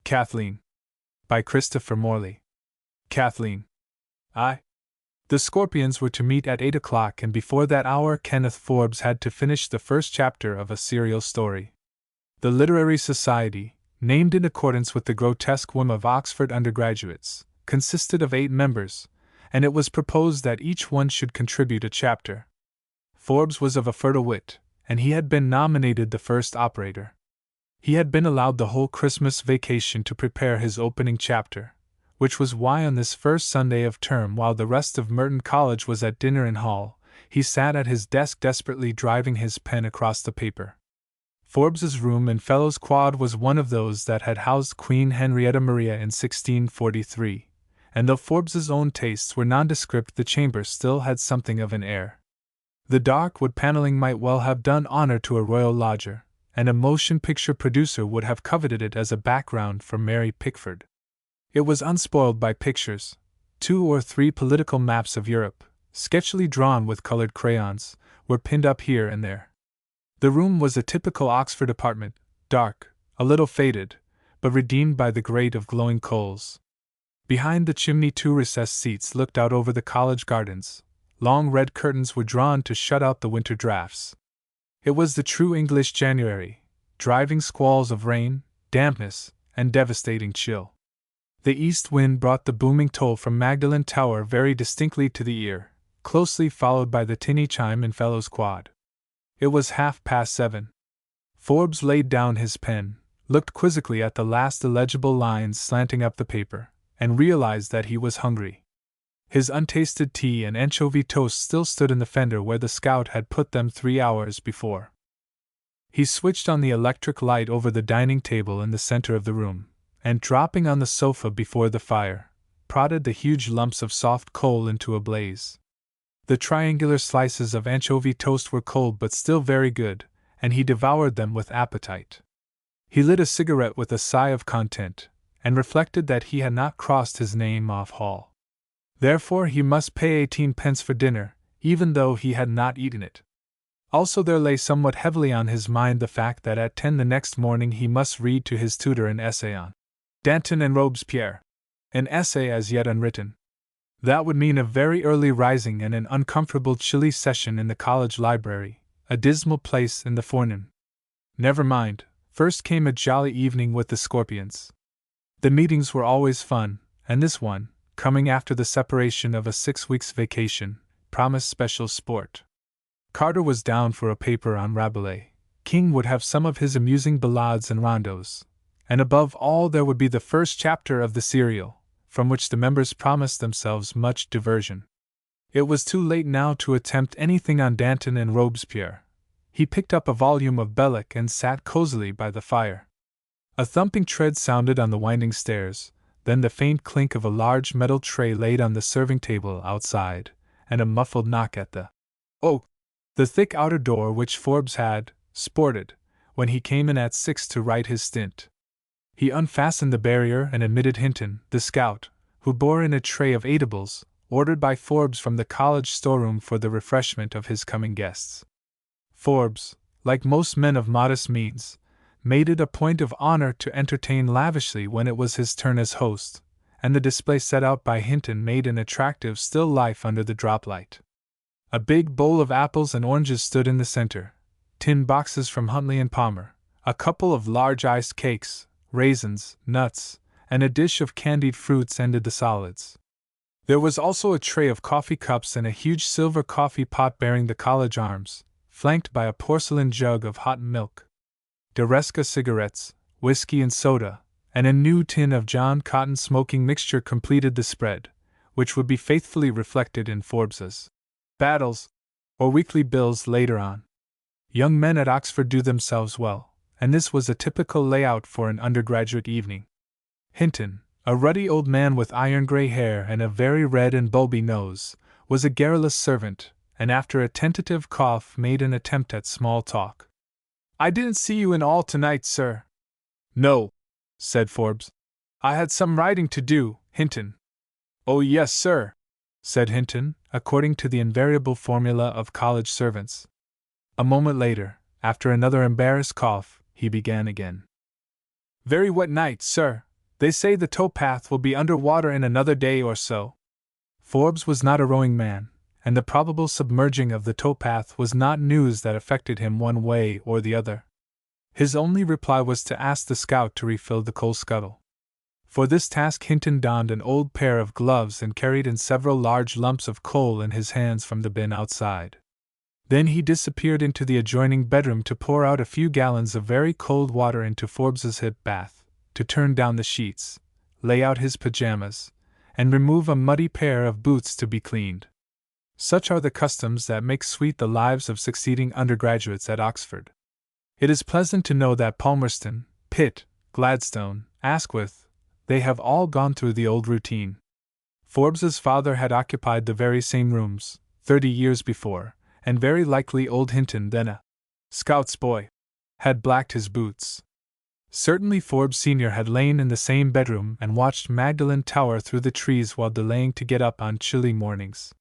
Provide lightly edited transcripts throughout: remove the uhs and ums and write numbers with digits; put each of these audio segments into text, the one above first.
Kathleen. By Christopher Morley. Kathleen. The Scorpions were to meet at 8 o'clock, and before that hour Kenneth Forbes had to finish the first chapter of a serial story. The Literary Society, named in accordance with the grotesque whim of Oxford undergraduates, consisted of 8 members, and it was proposed that each one should contribute a chapter. Forbes was of a fertile wit, and he had been nominated the first operator. He had been allowed the whole Christmas vacation to prepare his opening chapter, which was why on this first Sunday of term, while the rest of Merton College was at dinner in Hall, he sat at his desk desperately driving his pen across the paper. Forbes's room in Fellows' Quad was one of those that had housed Queen Henrietta Maria in 1643, and though Forbes's own tastes were nondescript, the chamber still had something of an air. The dark wood paneling might well have done honor to a royal lodger, and a motion picture producer would have coveted it as a background for Mary Pickford. It was unspoiled by pictures. 2 or 3 political maps of Europe, sketchily drawn with colored crayons, were pinned up here and there. The room was a typical Oxford apartment, dark, a little faded, but redeemed by the grate of glowing coals. Behind the chimney 2 recessed seats looked out over the college gardens. Long red curtains were drawn to shut out the winter drafts. It was the true English January, driving squalls of rain, dampness, and devastating chill. The east wind brought the booming toll from Magdalen Tower very distinctly to the ear, closely followed by the tinny chime in Fellows' Quad. It was 7:30. Forbes laid down his pen, looked quizzically at the last illegible lines slanting up the paper, and realized that he was hungry. His untasted tea and anchovy toast still stood in the fender where the scout had put them 3 hours before. He switched on the electric light over the dining table in the center of the room, and dropping on the sofa before the fire, prodded the huge lumps of soft coal into a blaze. The triangular slices of anchovy toast were cold but still very good, and he devoured them with appetite. He lit a cigarette with a sigh of content, and reflected that he had not crossed his name off Hall. Therefore he must pay 18 pence for dinner, even though he had not eaten it. Also there lay somewhat heavily on his mind the fact that at 10 the next morning he must read to his tutor an essay on Danton and Robespierre, an essay as yet unwritten. That would mean a very early rising and an uncomfortable chilly session in the college library, a dismal place in the forenoon. Never mind, first came a jolly evening with the Scorpions. The meetings were always fun, and this one, coming after the separation of a 6 weeks' vacation, promised special sport. Carter was down for a paper on Rabelais, King would have some of his amusing ballades and rondos, and above all there would be the first chapter of the serial, from which the members promised themselves much diversion. It was too late now to attempt anything on Danton and Robespierre. He picked up a volume of Belloc and sat cozily by the fire. A thumping tread sounded on the winding stairs, then the faint clink of a large metal tray laid on the serving table outside, and a muffled knock at the thick outer door which Forbes had sported when he came in at 6 to write his stint. He unfastened the barrier and admitted Hinton, the scout, who bore in a tray of eatables, ordered by Forbes from the college storeroom for the refreshment of his coming guests. Forbes, like most men of modest means, made it a point of honor to entertain lavishly when it was his turn as host, and the display set out by Hinton made an attractive still life under the droplight. A big bowl of apples and oranges stood in the center, tin boxes from Huntley and Palmer, a couple of large iced cakes, raisins, nuts, and a dish of candied fruits ended the solids. There was also a tray of coffee cups and a huge silver coffee pot bearing the college arms, flanked by a porcelain jug of hot milk. D'Oresca cigarettes, whiskey and soda, and a new tin of John Cotton smoking mixture completed the spread, which would be faithfully reflected in Forbes's battles or weekly bills later on. Young men at Oxford do themselves well, and this was a typical layout for an undergraduate evening. Hinton, a ruddy old man with iron-gray hair and a very red and bulby nose, was a garrulous servant, and after a tentative cough made an attempt at small talk. "I didn't see you in all tonight, sir." "No," said Forbes. "I had some writing to do, Hinton." "Oh yes, sir," said Hinton, according to the invariable formula of college servants. A moment later, after another embarrassed cough, he began again. "Very wet night, sir, They say the towpath will be under water in another day or so. Forbes was not a rowing man, and the probable submerging of the towpath was not news that affected him one way or the other. His only reply was to ask the scout to refill the coal scuttle. For this task Hinton donned an old pair of gloves and carried in several large lumps of coal in his hands from the bin outside. Then he disappeared into the adjoining bedroom to pour out a few gallons of very cold water into Forbes's hip bath, to turn down the sheets, lay out his pajamas, and remove a muddy pair of boots to be cleaned. Such are the customs that make sweet the lives of succeeding undergraduates at Oxford. It is pleasant to know that Palmerston, Pitt, Gladstone, Asquith, they have all gone through the old routine. Forbes's father had occupied the very same rooms, 30 years before, and very likely old Hinton, then a scout's boy, had blacked his boots. Certainly Forbes Sr. had lain in the same bedroom and watched Magdalen tower through the trees while delaying to get up on chilly mornings.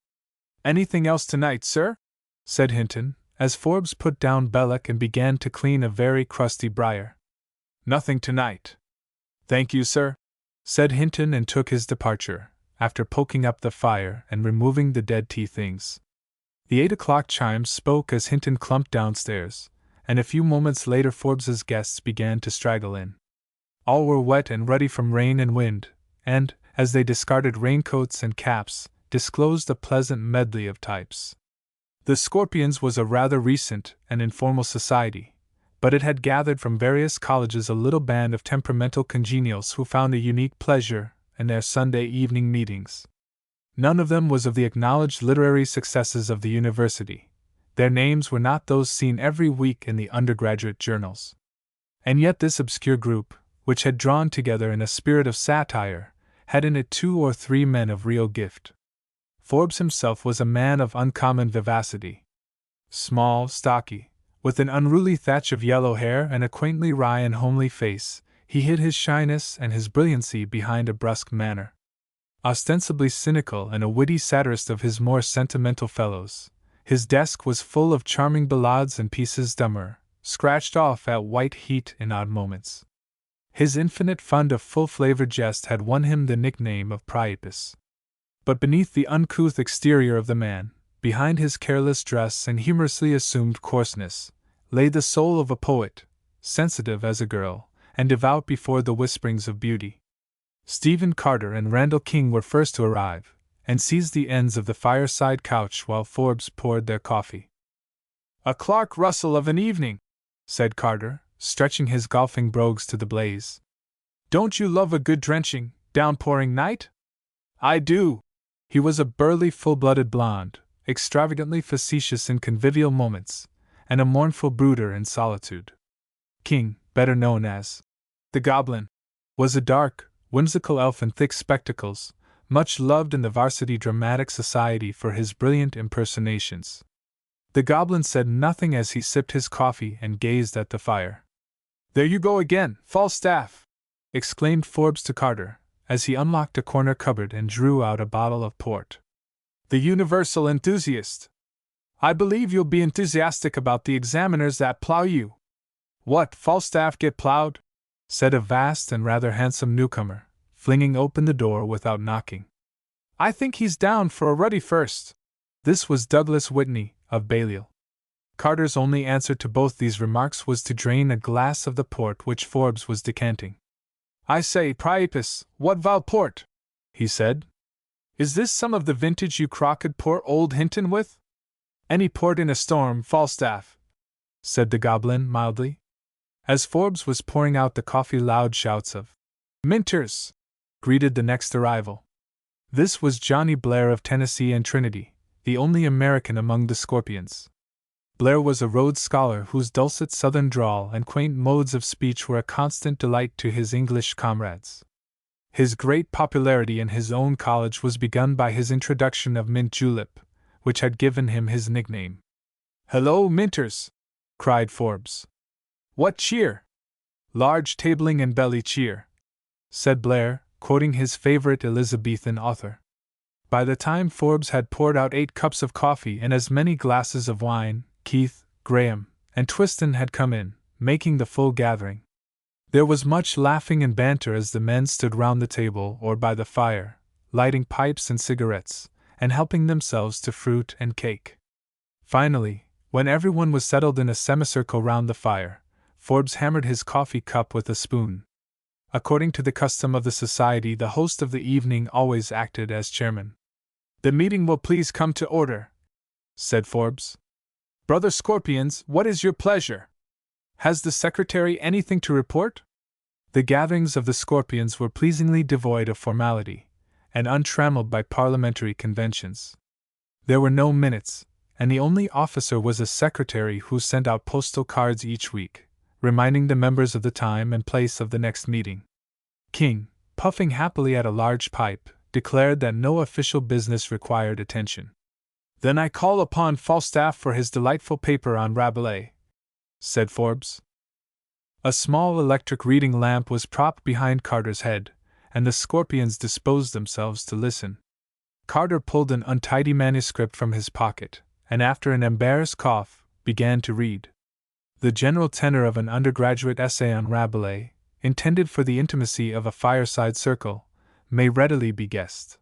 "Anything else tonight, sir?" said Hinton, as Forbes put down Belloc and began to clean a very crusty briar. "Nothing tonight. Thank you, sir," said Hinton, and took his departure, after poking up the fire and removing the dead tea things. The 8 o'clock chimes spoke as Hinton clumped downstairs, and a few moments later Forbes's guests began to straggle in. All were wet and ruddy from rain and wind, and, as they discarded raincoats and caps, disclosed a pleasant medley of types. The Scorpions was a rather recent and informal society, but it had gathered from various colleges a little band of temperamental congenials who found a unique pleasure in their Sunday evening meetings. None of them was of the acknowledged literary successes of the university. Their names were not those seen every week in the undergraduate journals. And yet this obscure group, which had drawn together in a spirit of satire, had in it 2 or 3 men of real gift. Forbes himself was a man of uncommon vivacity. Small, stocky, with an unruly thatch of yellow hair and a quaintly wry and homely face, he hid his shyness and his brilliancy behind a brusque manner. Ostensibly cynical and a witty satirist of his more sentimental fellows, his desk was full of charming ballades and pieces d'humour, scratched off at white heat in odd moments. His infinite fund of full-flavoured jest had won him the nickname of Priapus. But beneath the uncouth exterior of the man, behind his careless dress and humorously assumed coarseness, lay the soul of a poet, sensitive as a girl, and devout before the whisperings of beauty. Stephen Carter and Randall King were first to arrive, and seized the ends of the fireside couch while Forbes poured their coffee. "A Clark Russell of an evening," said Carter, stretching his golfing brogues to the blaze. "Don't you love a good drenching, downpouring night?" "I do." He was a burly, full-blooded blonde, extravagantly facetious in convivial moments, and a mournful brooder in solitude. King, better known as the Goblin, was a dark, whimsical elf in thick spectacles, much loved in the Varsity Dramatic Society for his brilliant impersonations. The Goblin said nothing as he sipped his coffee and gazed at the fire. "There you go again, Falstaff!" exclaimed Forbes to Carter, as he unlocked a corner cupboard and drew out a bottle of port. "The universal enthusiast! I believe you'll be enthusiastic about the examiners that plow you." "What, Falstaff get plowed?" said a vast and rather handsome newcomer, flinging open the door without knocking. "I think he's down for a ruddy first." This was Douglas Whitney, of Balliol. Carter's only answer to both these remarks was to drain a glass of the port which Forbes was decanting. "I say, Priapus, what vile port!" he said. "Is this some of the vintage you crocked poor old Hinton with?" "Any port in a storm, Falstaff," said the Goblin mildly. As Forbes was pouring out the coffee, loud shouts of "Minters!" greeted the next arrival. This was Johnny Blair of Tennessee and Trinity, the only American among the Scorpions. Blair was a Rhodes Scholar whose dulcet southern drawl and quaint modes of speech were a constant delight to his English comrades. His great popularity in his own college was begun by his introduction of mint julep, which had given him his nickname. "Hello, Minters!" cried Forbes. "What cheer?" "Large tabling and belly cheer," said Blair, quoting his favorite Elizabethan author. By the time Forbes had poured out 8 cups of coffee and as many glasses of wine, Keith, Graham, and Twiston had come in, making the full gathering. There was much laughing and banter as the men stood round the table or by the fire, lighting pipes and cigarettes, and helping themselves to fruit and cake. Finally, when everyone was settled in a semicircle round the fire, Forbes hammered his coffee cup with a spoon. According to the custom of the society, the host of the evening always acted as chairman. "The meeting will please come to order," said Forbes. "Brother Scorpions, what is your pleasure? Has the secretary anything to report?" The gatherings of the Scorpions were pleasingly devoid of formality, and untrammeled by parliamentary conventions. There were no minutes, and the only officer was a secretary who sent out postal cards each week, reminding the members of the time and place of the next meeting. King, puffing happily at a large pipe, declared that no official business required attention. "Then I call upon Falstaff for his delightful paper on Rabelais," said Forbes. A small electric reading lamp was propped behind Carter's head, and the Scorpions disposed themselves to listen. Carter pulled an untidy manuscript from his pocket, and after an embarrassed cough, began to read. The general tenor of an undergraduate essay on Rabelais, intended for the intimacy of a fireside circle, may readily be guessed.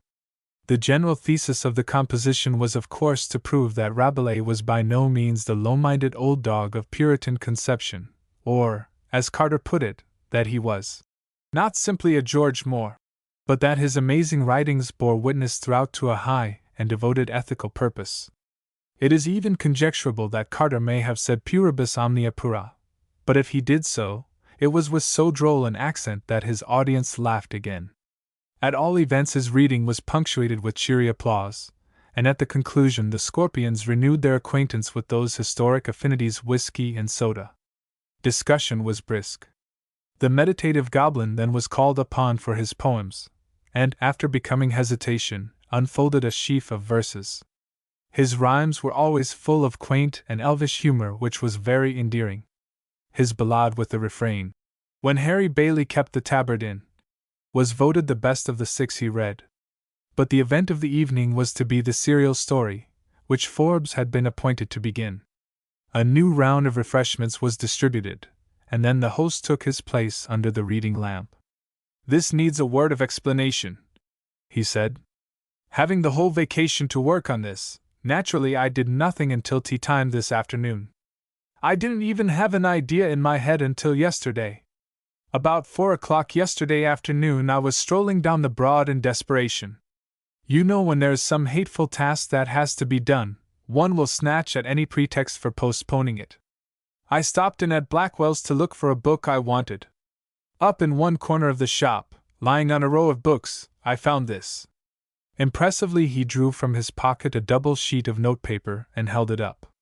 The general thesis of the composition was of course to prove that Rabelais was by no means the low-minded old dog of Puritan conception, or, as Carter put it, that he was not simply a George Moore, but that his amazing writings bore witness throughout to a high and devoted ethical purpose. It is even conjecturable that Carter may have said puribus omnia pura, but if he did so, it was with so droll an accent that his audience laughed again. At all events, his reading was punctuated with cheery applause, and at the conclusion the Scorpions renewed their acquaintance with those historic affinities whiskey and soda. Discussion was brisk. The meditative goblin then was called upon for his poems, and, after becoming hesitation, unfolded a sheaf of verses. His rhymes were always full of quaint and elvish humor which was very endearing. His ballade with the refrain, "When Harry Bailey kept the tabard in," was voted the best of the 6 he read. But the event of the evening was to be the serial story, which Forbes had been appointed to begin. A new round of refreshments was distributed, and then the host took his place under the reading lamp. "This needs a word of explanation," he said. "Having the whole vacation to work on this, naturally I did nothing until tea time this afternoon. I didn't even have an idea in my head until yesterday. About 4 o'clock yesterday afternoon I was strolling down the Broad in desperation. You know, when there is some hateful task that has to be done, one will snatch at any pretext for postponing it. I stopped in at Blackwell's to look for a book I wanted. Up in one corner of the shop, lying on a row of books, I found this." Impressively he drew from his pocket a double sheet of notepaper and held it up.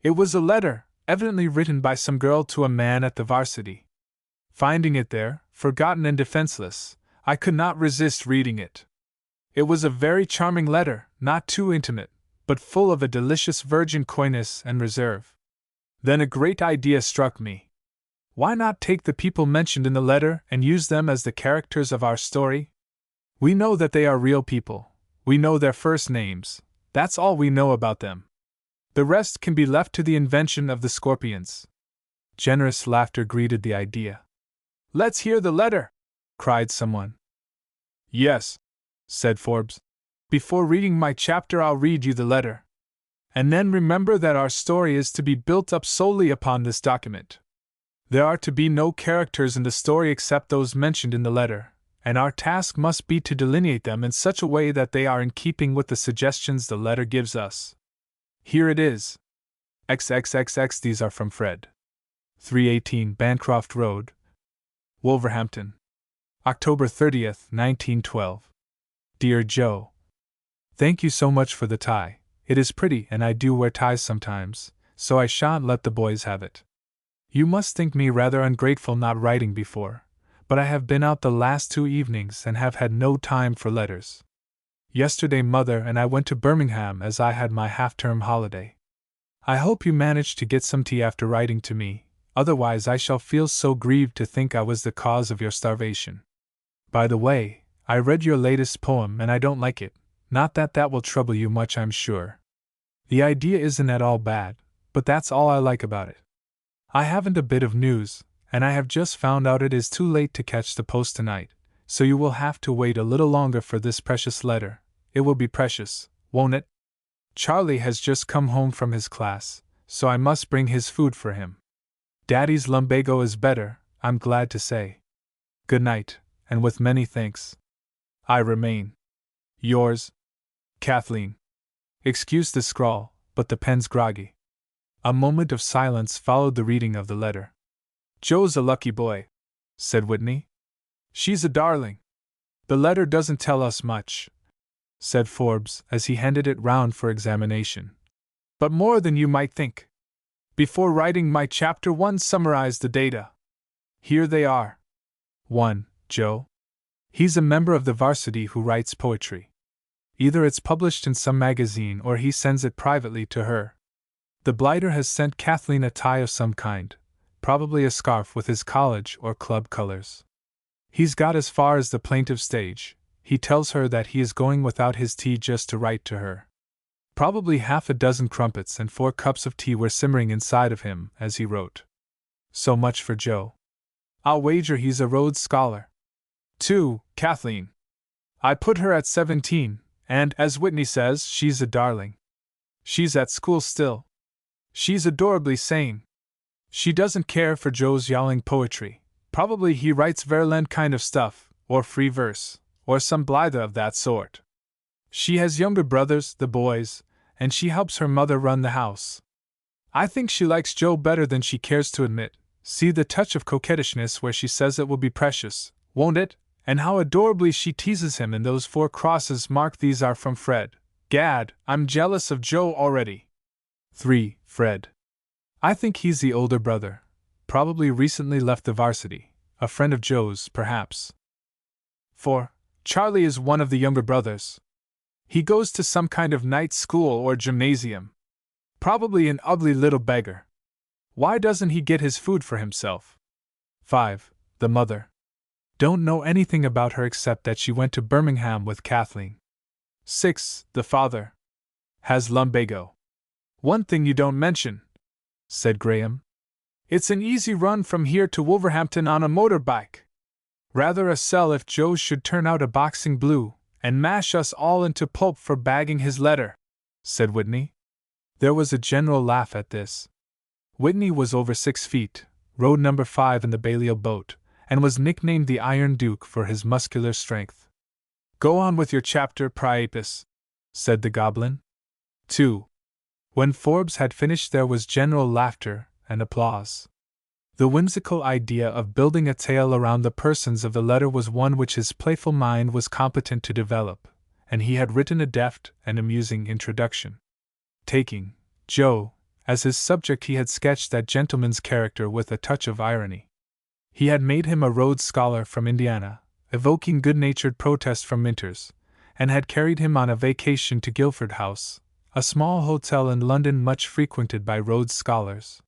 It was a letter, evidently written by some girl to a man at the varsity. Finding it there, forgotten and defenseless, I could not resist reading it. It was a very charming letter, not too intimate, but full of a delicious virgin coyness and reserve. Then a great idea struck me. Why not take the people mentioned in the letter and use them as the characters of our story? We know that they are real people. We know their first names. That's all we know about them. The rest can be left to the invention of the Scorpions. Generous laughter greeted the idea. "Let's hear the letter!" cried someone. "Yes," said Forbes. "Before reading my chapter I'll read you the letter. And then remember that our story is to be built up solely upon this document. There are to be no characters in the story except those mentioned in the letter, and our task must be to delineate them in such a way that they are in keeping with the suggestions the letter gives us. Here it is. XXXX. These are from Fred. 318 Bancroft Road, Wolverhampton. October 30th, 1912. Dear Joe, thank you so much for the tie. It is pretty, and I do wear ties sometimes, so I shan't let the boys have it. You must think me rather ungrateful not writing before, but I have been out the last 2 evenings and have had no time for letters. Yesterday Mother and I went to Birmingham as I had my half-term holiday. I hope you managed to get some tea after writing to me, otherwise I shall feel so grieved to think I was the cause of your starvation. By the way, I read your latest poem and I don't like it, not that that will trouble you much I'm sure. The idea isn't at all bad, but that's all I like about it. I haven't a bit of news, and I have just found out it is too late to catch the post tonight, so you will have to wait a little longer for this precious letter. It will be precious, won't it? Charlie has just come home from his class, so I must bring his food for him. Daddy's lumbago is better, I'm glad to say. Good night, and with many thanks, I remain yours, Kathleen. Excuse the scrawl, but the pen's groggy. A moment of silence followed the reading of the letter. Joe's a lucky boy, said Whitney. She's a darling. The letter doesn't tell us much, said Forbes as he handed it round for examination. But more than you might think. Before writing my chapter 1 summarized the data. Here they are. 1. Joe. He's a member of the varsity who writes poetry. Either it's published in some magazine or he sends it privately to her. The blighter has sent Kathleen a tie of some kind, probably a scarf with his college or club colors. He's got as far as the plaintive stage. He tells her that he is going without his tea just to write to her. Probably half a dozen crumpets and 4 cups of tea were simmering inside of him as he wrote. So much for Joe. I'll wager he's a Rhodes Scholar. 2. Kathleen. I put her at 17, and, as Whitney says, she's a darling. She's at school still. She's adorably sane. She doesn't care for Joe's yowling poetry. Probably he writes Verlaine kind of stuff, or free verse, or some blither of that sort. She has younger brothers, the boys, and she helps her mother run the house. I think she likes Joe better than she cares to admit. See the touch of coquettishness where she says it will be precious, won't it? And how adorably she teases him in those 4 crosses marked these are from Fred. Gad, I'm jealous of Joe already. 3. Fred. I think he's the older brother. Probably recently left the varsity. A friend of Joe's, perhaps. 4. Charlie is one of the younger brothers. He goes to some kind of night school or gymnasium. Probably an ugly little beggar. Why doesn't he get his food for himself? 5. The mother. Don't know anything about her except that she went to Birmingham with Kathleen. 6. The father. Has lumbago. One thing you don't mention, said Graham. It's an easy run from here to Wolverhampton on a motorbike. Rather a sell if Joe should turn out a boxing blue, and mash us all into pulp for bagging his letter, said Whitney. There was a general laugh at this. Whitney was over 6 feet, rowed number 5 in the Balliol boat, and was nicknamed the Iron Duke for his muscular strength. Go on with your chapter, Priapus, said the goblin. 2. When Forbes had finished there was general laughter and applause. The whimsical idea of building a tale around the persons of the letter was one which his playful mind was competent to develop, and he had written a deft and amusing introduction. Taking Joe as his subject, he had sketched that gentleman's character with a touch of irony. He had made him a Rhodes Scholar from Indiana, evoking good-natured protest from Minters, and had carried him on a vacation to Guildford House, a small hotel in London much frequented by Rhodes Scholars.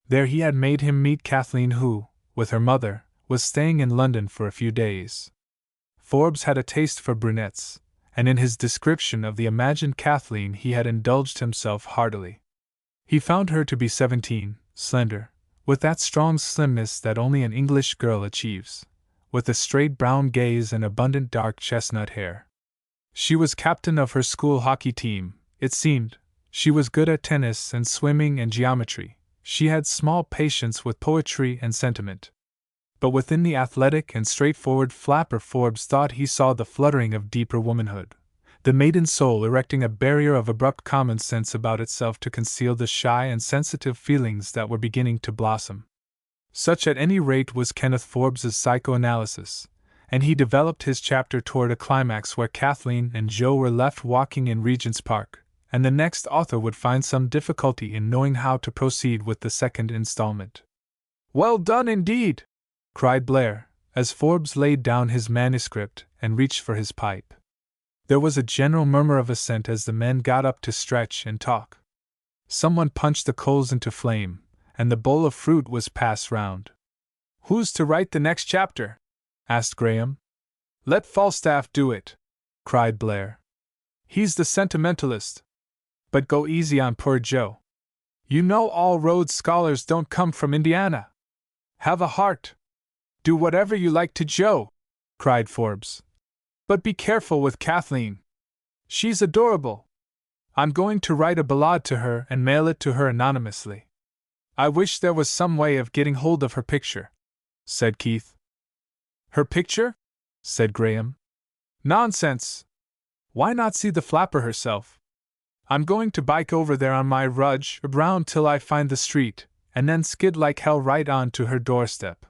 There he had made him meet Kathleen who, with her mother, was staying in London for a few days. Forbes had a taste for brunettes, and in his description of the imagined Kathleen he had indulged himself heartily. He found her to be 17, slender, with that strong slimness that only an English girl achieves, with a straight brown gaze and abundant dark chestnut hair. She was captain of her school hockey team, it seemed. She was good at tennis and swimming and geometry. She had small patience with poetry and sentiment. But within the athletic and straightforward flapper Forbes thought he saw the fluttering of deeper womanhood, the maiden soul erecting a barrier of abrupt common sense about itself to conceal the shy and sensitive feelings that were beginning to blossom. Such at any rate was Kenneth Forbes's psychoanalysis, and he developed his chapter toward a climax where Kathleen and Joe were left walking in Regent's Park, and the next author would find some difficulty in knowing how to proceed with the second installment. Well done indeed! Cried Blair, as Forbes laid down his manuscript and reached for his pipe. There was a general murmur of assent as the men got up to stretch and talk. Someone punched the coals into flame, and the bowl of fruit was passed round. Who's to write the next chapter? Asked Graham. Let Falstaff do it, cried Blair. He's the sentimentalist. But go easy on poor Joe. You know all Rhodes Scholars don't come from Indiana. Have a heart. Do whatever you like to Joe, cried Forbes. But be careful with Kathleen. She's adorable. I'm going to write a ballade to her and mail it to her anonymously. I wish there was some way of getting hold of her picture, said Keith. Her picture? Said Graham. Nonsense. Why not see the flapper herself? I'm going to bike over there on my Rudge or Brown till I find the street, and then skid like hell right on to her doorstep.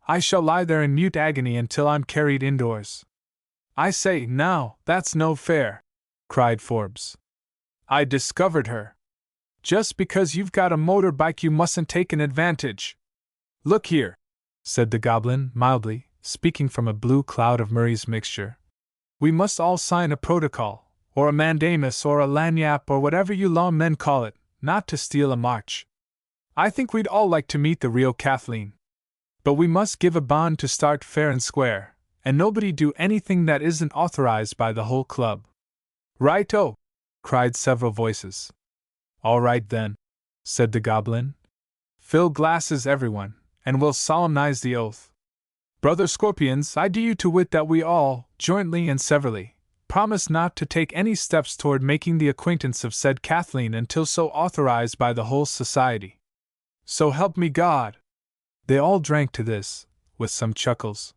I shall lie there in mute agony until I'm carried indoors. I say, now, that's no fair, cried Forbes. I discovered her. Just because you've got a motorbike you mustn't take an advantage. Look here, said the goblin, mildly, speaking from a blue cloud of Murray's mixture. We must all sign a protocol, or a mandamus, or a lagniappe, or whatever you lawmen call it, not to steal a march. I think we'd all like to meet the real Kathleen. But we must give a bond to start fair and square, and nobody do anything that isn't authorized by the whole club. Right-o, cried several voices. All right then, said the goblin. Fill glasses, everyone, and we'll solemnize the oath. Brother Scorpions, I do you to wit that we all, jointly and severally, promise not to take any steps toward making the acquaintance of said Kathleen until so authorized by the whole society. So help me God! They all drank to this, with some chuckles.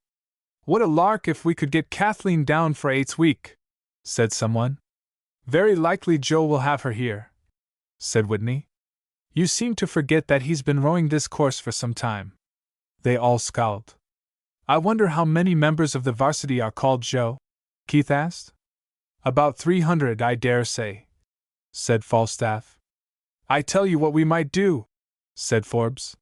What a lark if we could get Kathleen down for 8's week, said someone. Very likely Joe will have her here, said Whitney. You seem to forget that he's been rowing this course for some time. They all scowled. I wonder how many members of the varsity are called Joe? Keith asked. About 300, I dare say, said Falstaff. I tell you what we might do, said Forbes.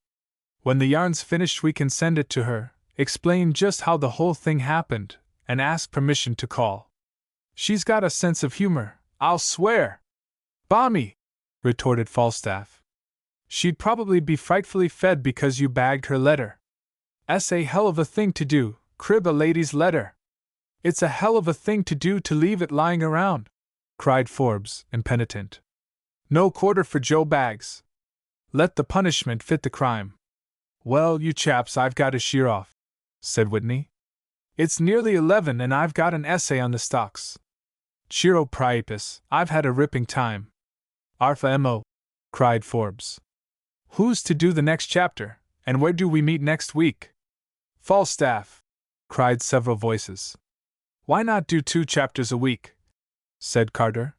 When the yarn's finished we can send it to her, explain just how the whole thing happened, and ask permission to call. She's got a sense of humor, I'll swear. Balmy, retorted Falstaff. She'd probably be frightfully fed because you bagged her letter. It's a hell of a thing to do, crib a lady's letter. It's a hell of a thing to do to leave it lying around, cried Forbes, impenitent. No quarter for Joe Baggs. Let the punishment fit the crime. Well, you chaps, I've got to sheer off, said Whitney. It's nearly 11 and I've got an essay on the stocks. Cheero priapus, I've had a ripping time. Arfa mo, cried Forbes. Who's to do the next chapter, and where do we meet next week? Falstaff, cried several voices. Why not do 2 chapters a week? Said Carter.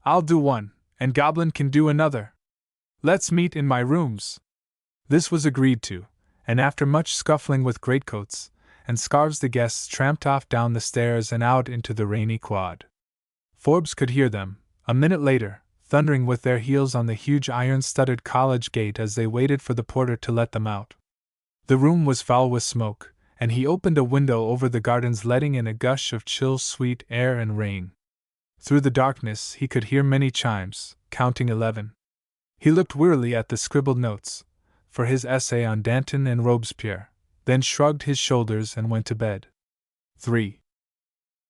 I'll do one, and Goblin can do another. Let's meet in my rooms. This was agreed to, and after much scuffling with greatcoats and scarves the guests tramped off down the stairs and out into the rainy quad. Forbes could hear them, a minute later, thundering with their heels on the huge iron-studded college gate as they waited for the porter to let them out. The room was foul with smoke, and he opened a window over the gardens letting in a gush of chill sweet air and rain. Through the darkness he could hear many chimes, counting 11. He looked wearily at the scribbled notes, for his essay on Danton and Robespierre, then shrugged his shoulders and went to bed. 3.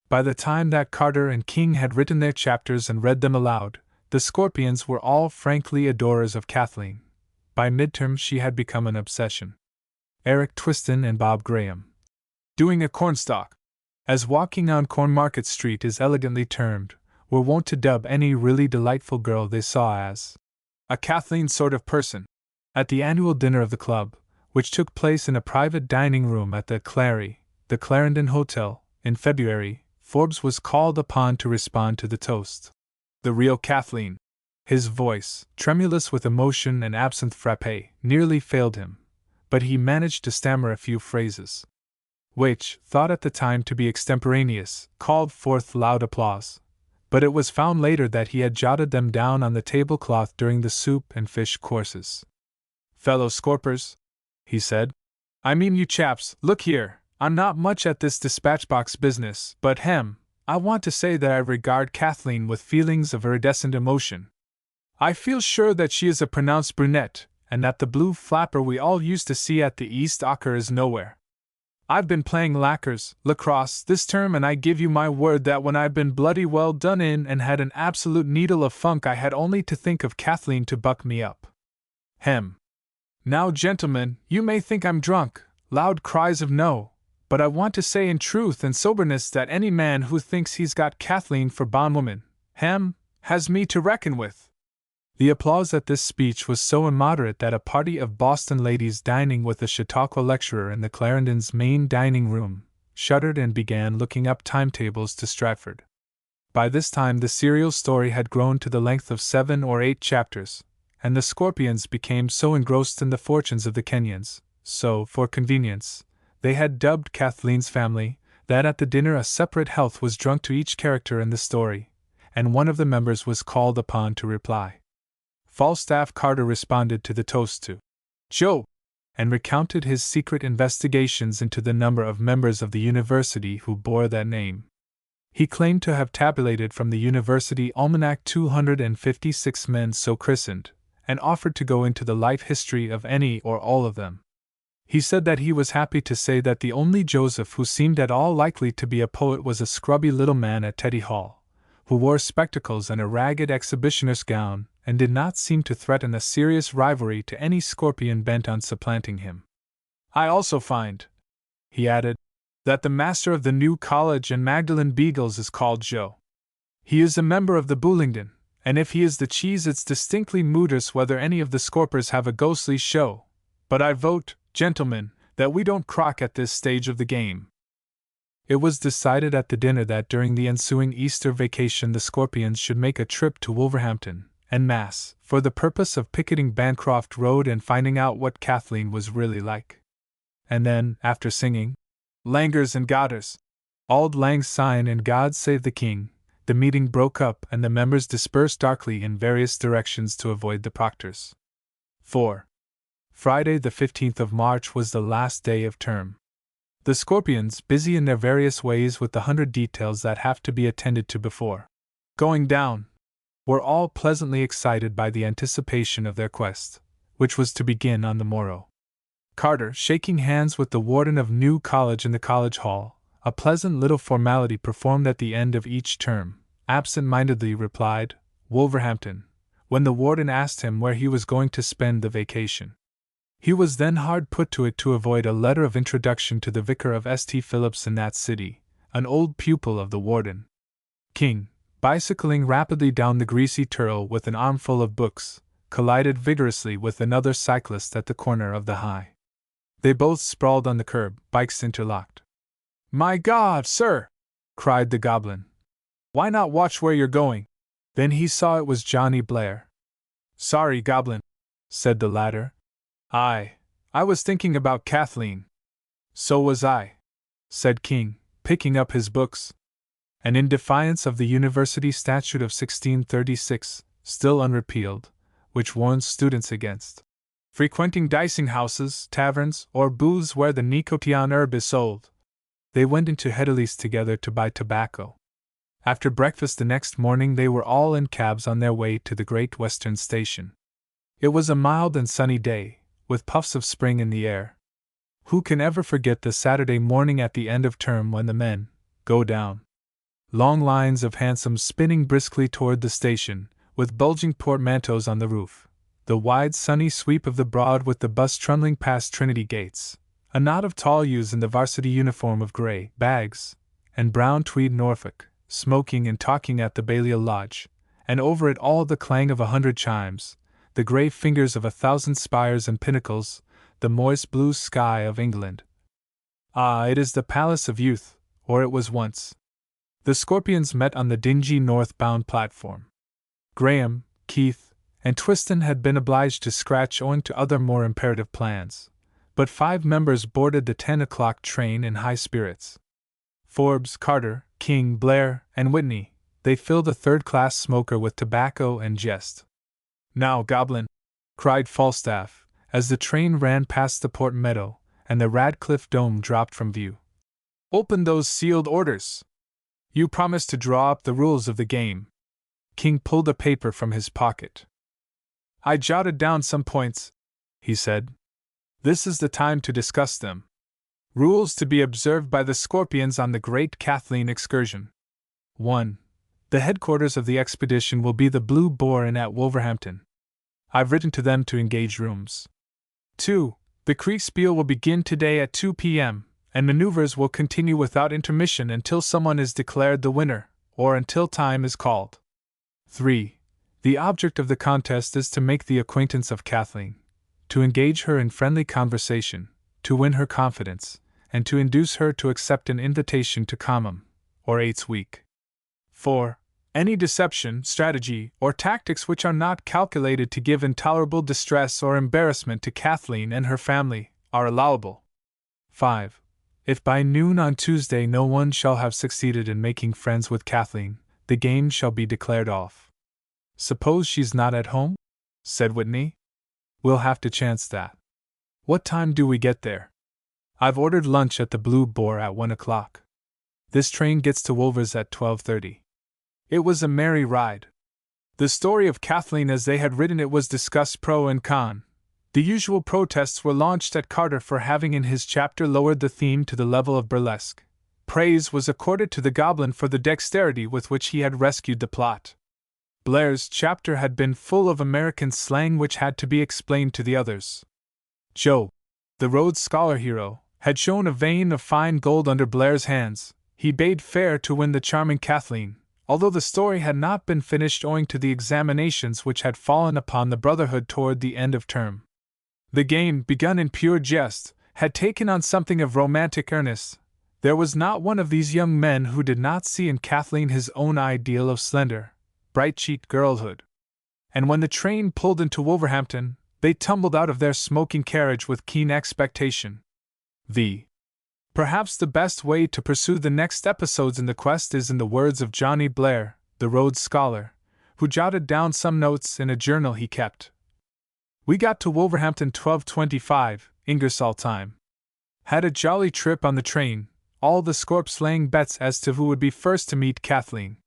By the time that Carter and King had written their chapters and read them aloud, the Scorpions were all frankly adorers of Kathleen. By midterm she had become an obsession. Eric Twiston and Bob Graham, doing a cornstalk, as walking on Cornmarket Street is elegantly termed, were wont to dub any really delightful girl they saw as a Kathleen sort of person. At the annual dinner of the club, which took place in a private dining room at the Clarendon Hotel, in February, Forbes was called upon to respond to the toast. The real Kathleen. His voice, tremulous with emotion and absinthe frappé, nearly failed him, but he managed to stammer a few phrases, which, thought at the time to be extemporaneous, called forth loud applause. But it was found later that he had jotted them down on the tablecloth during the soup and fish courses. Fellow Scorpers, he said. I mean you chaps, look here, I'm not much at this dispatch-box business, but I want to say that I regard Kathleen with feelings of iridescent emotion. I feel sure that she is a pronounced brunette, and that the blue flapper we all used to see at the East Ocker is nowhere. I've been playing lacrosse this term, and I give you my word that when I've been bloody well done in and had an absolute needle of funk I had only to think of Kathleen to buck me up. Now, gentlemen, you may think I'm drunk, loud cries of no, but I want to say in truth and soberness that any man who thinks he's got Kathleen for bondwoman, has me to reckon with. The applause at this speech was so immoderate that a party of Boston ladies dining with the Chautauqua lecturer in the Clarendon's main dining room shuddered and began looking up timetables to Stratford. By this time the serial story had grown to the length of 7 or 8 chapters, and the Scorpions became so engrossed in the fortunes of the Kenyons, so, for convenience, they had dubbed Kathleen's family, that at the dinner a separate health was drunk to each character in the story, and one of the members was called upon to reply. Falstaff Carter responded to the toast to Joe, and recounted his secret investigations into the number of members of the university who bore that name. He claimed to have tabulated from the University Almanac 256 men so christened, and offered to go into the life history of any or all of them. He said that he was happy to say that the only Joseph who seemed at all likely to be a poet was a scrubby little man at Teddy Hall, who wore spectacles and a ragged exhibitioner's gown, and did not seem to threaten a serious rivalry to any Scorpion bent on supplanting him. I also find, he added, that the master of the new college and Magdalen Beagles is called Joe. He is a member of the Bullingdon, and if he is the cheese it's distinctly mooters whether any of the Scorpers have a ghostly show, but I vote, gentlemen, that we don't crock at this stage of the game. It was decided at the dinner that during the ensuing Easter vacation the Scorpions should make a trip to Wolverhampton, en masse, for the purpose of picketing Bancroft Road and finding out what Kathleen was really like. And then, after singing Langers and Godders, Auld Lang Syne and God Save the King, the meeting broke up and the members dispersed darkly in various directions to avoid the proctors. 4. Friday the 15th of March was the last day of term. The Scorpions, busy in their various ways with the 100 details that have to be attended to before going down, were all pleasantly excited by the anticipation of their quest, which was to begin on the morrow. Carter, shaking hands with the warden of New College in the college hall, a pleasant little formality performed at the end of each term, absent-mindedly replied, Wolverhampton, when the warden asked him where he was going to spend the vacation. He was then hard put to it to avoid a letter of introduction to the vicar of St. Philip's in that city, an old pupil of the warden. King, bicycling rapidly down the greasy Turl with an armful of books, collided vigorously with another cyclist at the corner of the High. They both sprawled on the curb, bikes interlocked. My God, sir! Cried the goblin. Why not watch where you're going? Then he saw it was Johnny Blair. Sorry, goblin, said the latter. I was thinking about Kathleen. So was I, said King, picking up his books. And in defiance of the University Statute of 1636, still unrepealed, which warns students against frequenting dicing houses, taverns, or booths where the nicotian herb is sold, they went into Headley's together to buy tobacco. After breakfast the next morning they were all in cabs on their way to the Great Western Station. It was a mild and sunny day, with puffs of spring in the air. Who can ever forget the Saturday morning at the end of term when the men go down? Long lines of hansoms spinning briskly toward the station, with bulging portmanteaus on the roof, the wide sunny sweep of the Broad with the bus trundling past Trinity gates, a knot of tall youths in the varsity uniform of grey bags and brown tweed Norfolk, smoking and talking at the Balliol Lodge, and over it all the clang of 100 chimes, the grey fingers of 1,000 spires and pinnacles, the moist blue sky of England. Ah, it is the palace of youth, or it was once. The Scorpions met on the dingy northbound platform. Graham, Keith, and Twiston had been obliged to scratch owing to other more imperative plans, but 5 members boarded the 10 o'clock train in high spirits. Forbes, Carter, King, Blair, and Whitney, they filled a third-class smoker with tobacco and jest. Now, goblin, cried Falstaff, as the train ran past the Port Meadow, and the Radcliffe Dome dropped from view. Open those sealed orders! You promised to draw up the rules of the game. King pulled a paper from his pocket. I jotted down some points, he said. This is the time to discuss them. Rules to be observed by the Scorpions on the Great Kathleen excursion. 1. The headquarters of the expedition will be the Blue Boar Inn at Wolverhampton. I've written to them to engage rooms. 2. The Kriegspiel will begin today at 2 p.m., and maneuvers will continue without intermission until someone is declared the winner, or until time is called. 3. The object of the contest is to make the acquaintance of Kathleen, to engage her in friendly conversation, to win her confidence, and to induce her to accept an invitation to Common, or 8's week. 4. Any deception, strategy, or tactics which are not calculated to give intolerable distress or embarrassment to Kathleen and her family are allowable. 5. If by noon on Tuesday no one shall have succeeded in making friends with Kathleen, the game shall be declared off. Suppose she's not at home? Said Whitney. We'll have to chance that. What time do we get there? I've ordered lunch at the Blue Boar at 1 o'clock. This train gets to Wolvers at 12:30. It was a merry ride. The story of Kathleen as they had written it was discussed pro and con. The usual protests were launched at Carter for having in his chapter lowered the theme to the level of burlesque. Praise was accorded to the Goblin for the dexterity with which he had rescued the plot. Blair's chapter had been full of American slang which had to be explained to the others. Joe, the Rhodes Scholar hero, had shown a vein of fine gold under Blair's hands. He bade fair to win the charming Kathleen, although the story had not been finished owing to the examinations which had fallen upon the Brotherhood toward the end of term. The game, begun in pure jest, had taken on something of romantic earnest. There was not one of these young men who did not see in Kathleen his own ideal of slender, bright-cheeked girlhood. And when the train pulled into Wolverhampton, they tumbled out of their smoking carriage with keen expectation. Perhaps the best way to pursue the next episodes in the quest is in the words of Johnny Blair, the Rhodes Scholar, who jotted down some notes in a journal he kept. We got to Wolverhampton 12:25, Ingersoll time. Had a jolly trip on the train, all the Scorps laying bets as to who would be first to meet Kathleen.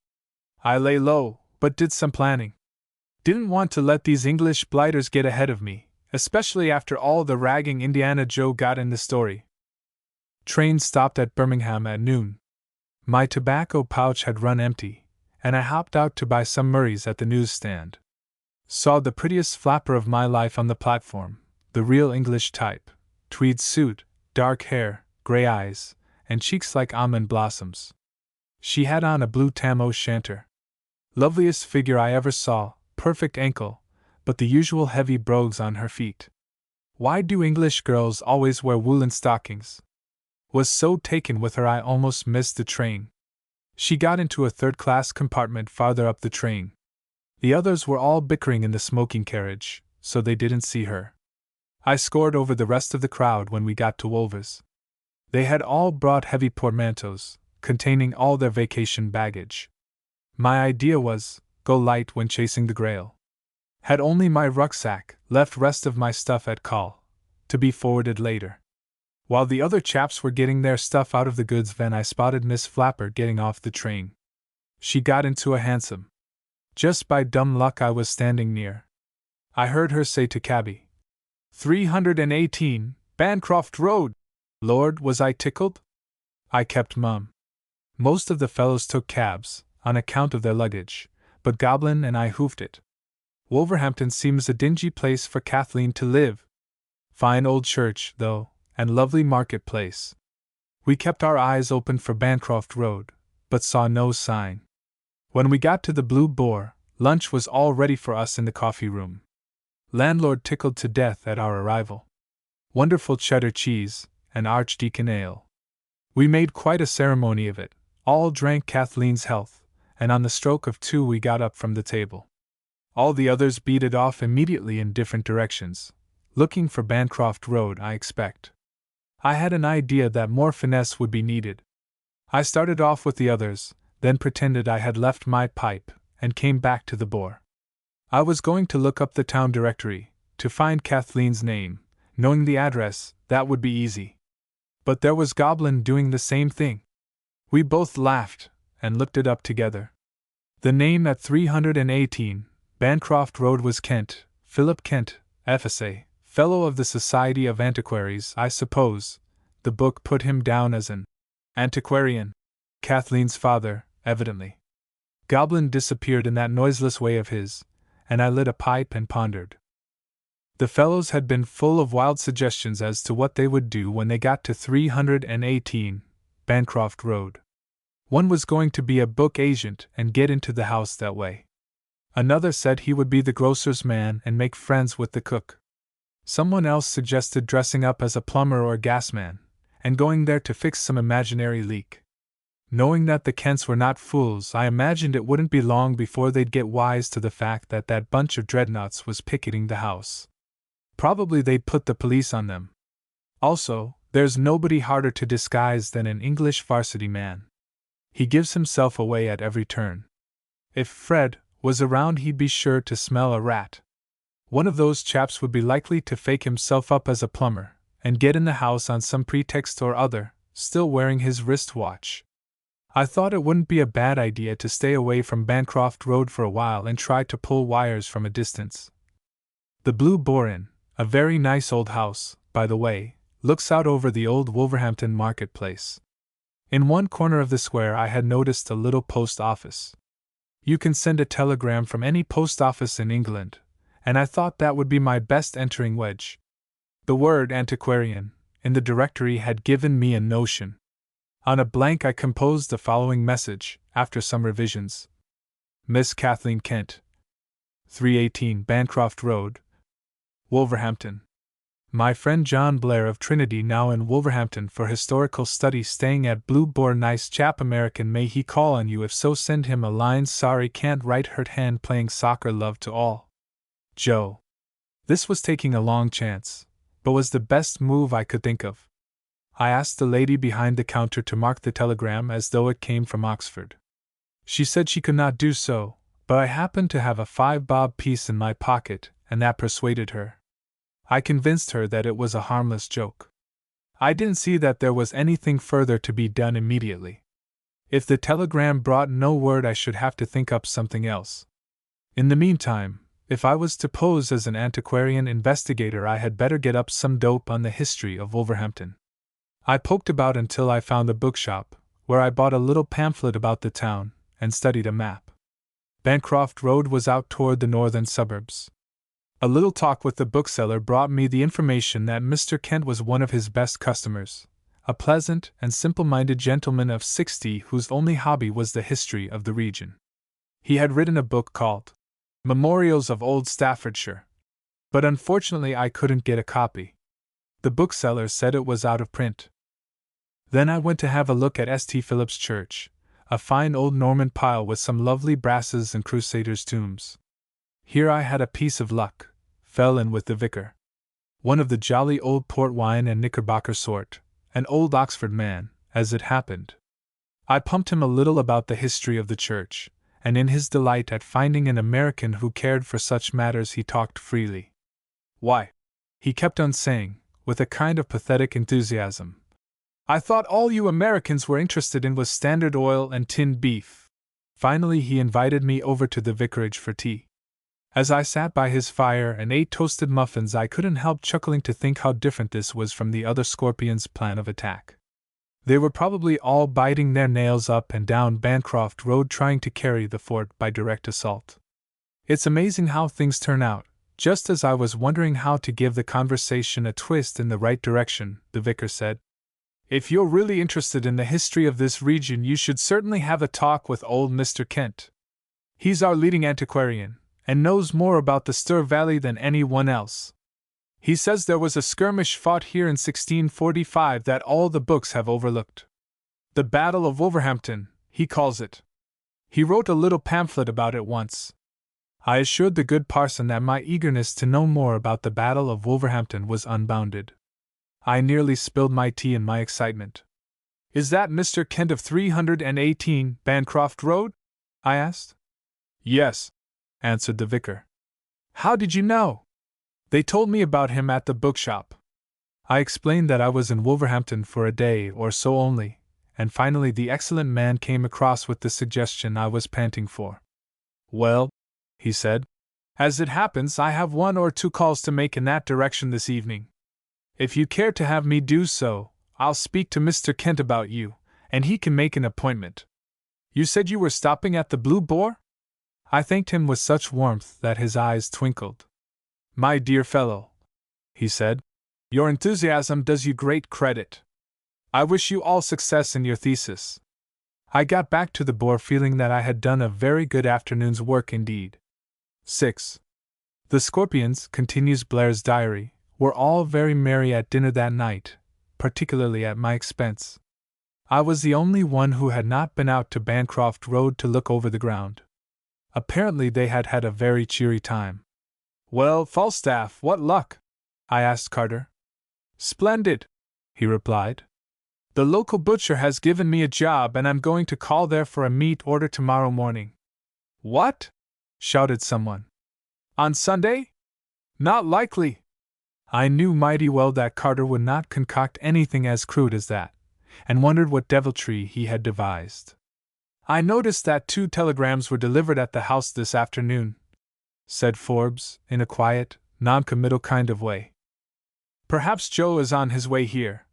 I lay low, but did some planning. Didn't want to let these English blighters get ahead of me, especially after all the ragging Indiana Joe got in the story. Train stopped at Birmingham at noon. My tobacco pouch had run empty, and I hopped out to buy some Murray's at the newsstand. Saw the prettiest flapper of my life on the platform, the real English type, tweed suit, dark hair, gray eyes, and cheeks like almond blossoms. She had on a blue tam o' shanter. Loveliest figure I ever saw, perfect ankle, but the usual heavy brogues on her feet. Why do English girls always wear woolen stockings? Was so taken with her I almost missed the train. She got into a third-class compartment farther up the train. The others were all bickering in the smoking carriage, so they didn't see her. I scored over the rest of the crowd when we got to Wolvers. They had all brought heavy portmanteaus, containing all their vacation baggage. My idea was, go light when chasing the Grail. Had only my rucksack, left rest of my stuff at call, to be forwarded later. While the other chaps were getting their stuff out of the goods van, I spotted Miss Flapper getting off the train. She got into a hansom. Just by dumb luck I was standing near. I heard her say to cabby, 318, Bancroft Road. Lord, was I tickled? I kept mum. Most of the fellows took cabs, on account of their luggage, but Goblin and I hoofed it. Wolverhampton seems a dingy place for Kathleen to live. Fine old church, though, and lovely market-place. We kept our eyes open for Bancroft Road, but saw no sign. When we got to the Blue Boar, lunch was all ready for us in the coffee-room. Landlord tickled to death at our arrival. Wonderful cheddar cheese, and Archdeacon ale. We made quite a ceremony of it, all drank Kathleen's health, and on the stroke of 2 we got up from the table. All the others beat it off immediately in different directions, looking for Bancroft Road, I expect. I had an idea that more finesse would be needed. I started off with the others, then pretended I had left my pipe, and came back to the Boar. I was going to look up the town directory, to find Kathleen's name. Knowing the address, that would be easy. But there was Goblin doing the same thing. We both laughed, and looked it up together. The name at 318, Bancroft Road was Kent, Philip Kent, FSA, Fellow of the Society of Antiquaries, I suppose. The book put him down as an antiquarian. Kathleen's father, evidently. Goblin disappeared in that noiseless way of his, and I lit a pipe and pondered. The fellows had been full of wild suggestions as to what they would do when they got to 318 Bancroft Road. One was going to be a book agent and get into the house that way. Another said he would be the grocer's man and make friends with the cook. Someone else suggested dressing up as a plumber or gasman, and going there to fix some imaginary leak. Knowing that the Kents were not fools, I imagined it wouldn't be long before they'd get wise to the fact that that bunch of dreadnoughts was picketing the house. Probably they'd put the police on them. Also, there's nobody harder to disguise than an English varsity man. He gives himself away at every turn. If Fred was around, he'd be sure to smell a rat. One of those chaps would be likely to fake himself up as a plumber, and get in the house on some pretext or other, still wearing his wristwatch. I thought it wouldn't be a bad idea to stay away from Bancroft Road for a while and try to pull wires from a distance. The Blue Boar Inn, a very nice old house, by the way, looks out over the old Wolverhampton marketplace. In one corner of the square I had noticed a little post office. You can send a telegram from any post office in England, and I thought that would be my best entering wedge. The word antiquarian in the directory had given me a notion. On a blank I composed the following message, after some revisions. Miss Kathleen Kent, 318 Bancroft Road, Wolverhampton. My friend John Blair of Trinity now in Wolverhampton for historical study staying at Blue Boar. Nice chap American, may he call on you, if so send him a line. Sorry can't write, hurt hand playing soccer, love to all. Joe. This was taking a long chance, but was the best move I could think of. I asked the lady behind the counter to mark the telegram as though it came from Oxford. She said she could not do so, but I happened to have a 5-bob piece in my pocket, and that persuaded her. I convinced her that it was a harmless joke. I didn't see that there was anything further to be done immediately. If the telegram brought no word, I should have to think up something else. In the meantime, if I was to pose as an antiquarian investigator, I had better get up some dope on the history of Wolverhampton. I poked about until I found a bookshop, where I bought a little pamphlet about the town, and studied a map. Bancroft Road was out toward the northern suburbs. A little talk with the bookseller brought me the information that Mr. Kent was one of his best customers, a pleasant and simple-minded gentleman of 60 whose only hobby was the history of the region. He had written a book called Memorials of Old Staffordshire, but unfortunately I couldn't get a copy. The bookseller said it was out of print. Then I went to have a look at St. Philip's Church, a fine old Norman pile with some lovely brasses and crusaders' tombs. Here I had a piece of luck, fell in with the vicar. One of the jolly old port wine and knickerbocker sort, an old Oxford man, as it happened. I pumped him a little about the history of the church, and in his delight at finding an American who cared for such matters he talked freely. Why, he kept on saying, with a kind of pathetic enthusiasm, I thought all you Americans were interested in was Standard Oil and tinned beef. Finally he invited me over to the vicarage for tea. As I sat by his fire and ate toasted muffins, I couldn't help chuckling to think how different this was from the other Scorpions' plan of attack. They were probably all biting their nails up and down Bancroft Road trying to carry the fort by direct assault. It's amazing how things turn out. Just as I was wondering how to give the conversation a twist in the right direction, the vicar said, If you're really interested in the history of this region, you should certainly have a talk with old Mr. Kent. He's our leading antiquarian, and knows more about the Stour Valley than anyone else. He says there was a skirmish fought here in 1645 that all the books have overlooked. The Battle of Wolverhampton, he calls it. He wrote a little pamphlet about it once. I assured the good parson that my eagerness to know more about the Battle of Wolverhampton was unbounded. I nearly spilled my tea in my excitement. Is that Mr. Kent of 318 Bancroft Road? I asked. Yes, answered the vicar. How did you know? They told me about him at the bookshop. I explained that I was in Wolverhampton for a day or so only, and finally the excellent man came across with the suggestion I was panting for. Well, he said, as it happens, I have 1 or 2 calls to make in that direction this evening. If you care to have me do so, I'll speak to Mr. Kent about you, and he can make an appointment. You said you were stopping at the Blue Boar? I thanked him with such warmth that his eyes twinkled. My dear fellow, he said, your enthusiasm does you great credit. I wish you all success in your thesis. I got back to the boar feeling that I had done a very good afternoon's work indeed. 6. The Scorpions, continues Blair's diary, were all very merry at dinner that night, particularly at my expense. I was the only one who had not been out to Bancroft Road to look over the ground. Apparently they had had a very cheery time. Well, Falstaff, what luck? I asked Carter. Splendid, he replied. The local butcher has given me a job and I'm going to call there for a meat order tomorrow morning. What? Shouted someone. On Sunday? Not likely. I knew mighty well that Carter would not concoct anything as crude as that, and wondered what deviltry he had devised. I noticed that 2 telegrams were delivered at the house this afternoon, said Forbes, in a quiet, non-committal kind of way. Perhaps Joe is on his way here,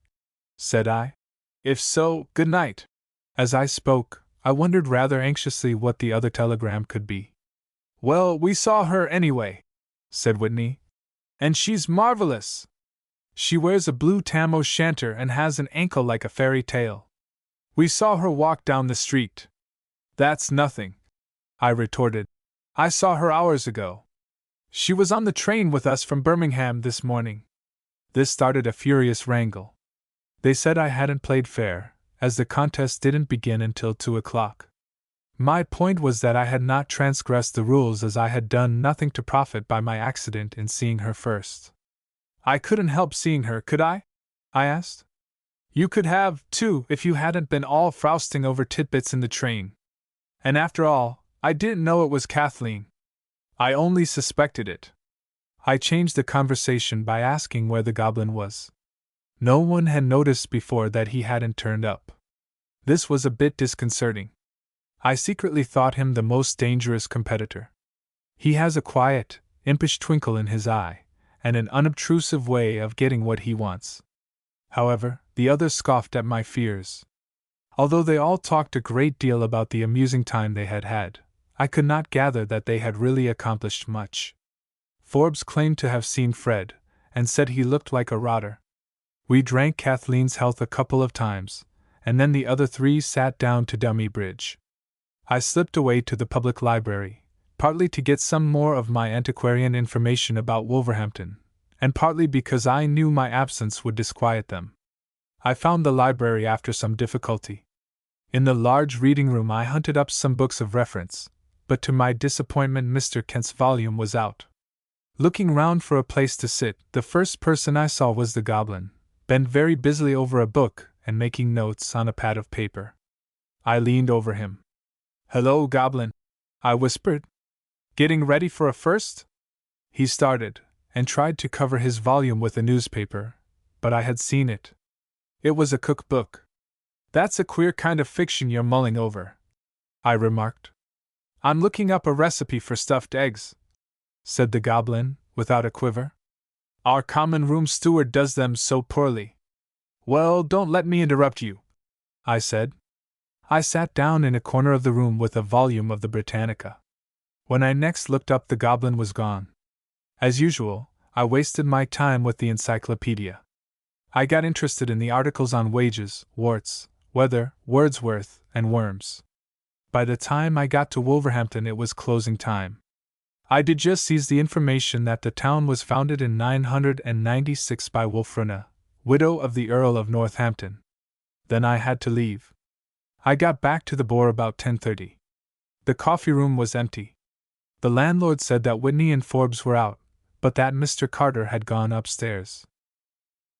said I. If so, good night. As I spoke, I wondered rather anxiously what the other telegram could be. Well, we saw her anyway, said Whitney. And she's marvelous. She wears a blue tam o' shanter and has an ankle like a fairy tale. We saw her walk down the street. That's nothing, I retorted. I saw her hours ago. She was on the train with us from Birmingham this morning. This started a furious wrangle. They said I hadn't played fair, as the contest didn't begin until 2 o'clock. My point was that I had not transgressed the rules, as I had done nothing to profit by my accident in seeing her first. I couldn't help seeing her, could I? I asked. You could have, too, if you hadn't been all frowsting over titbits in the train. And after all, I didn't know it was Kathleen. I only suspected it. I changed the conversation by asking where the goblin was. No one had noticed before that he hadn't turned up. This was a bit disconcerting. I secretly thought him the most dangerous competitor. He has a quiet, impish twinkle in his eye, and an unobtrusive way of getting what he wants. However, the others scoffed at my fears. Although they all talked a great deal about the amusing time they had had, I could not gather that they had really accomplished much. Forbes claimed to have seen Fred, and said he looked like a rotter. We drank Kathleen's health a couple of times, and then the other 3 sat down to dummy bridge. I slipped away to the public library, partly to get some more of my antiquarian information about Wolverhampton, and partly because I knew my absence would disquiet them. I found the library after some difficulty. In the large reading room I hunted up some books of reference, but to my disappointment Mr. Kent's volume was out. Looking round for a place to sit, the first person I saw was the goblin, bent very busily over a book and making notes on a pad of paper. I leaned over him. Hello, goblin, I whispered. Getting ready for a first? He started, and tried to cover his volume with a newspaper, but I had seen it. It was a cookbook. That's a queer kind of fiction you're mulling over, I remarked. I'm looking up a recipe for stuffed eggs, said the goblin, without a quiver. Our common room steward does them so poorly. Well, don't let me interrupt you, I said. I sat down in a corner of the room with a volume of the Britannica. When I next looked up, the goblin was gone. As usual, I wasted my time with the encyclopedia. I got interested in the articles on wages, warts, weather, Wordsworth, and worms. By the time I got to Wolverhampton, it was closing time. I did just seize the information that the town was founded in 996 by Wulfruna, widow of the Earl of Northampton. Then I had to leave. I got back to the Boar about 10:30. The coffee room was empty. The landlord said that Whitney and Forbes were out, but that Mr. Carter had gone upstairs.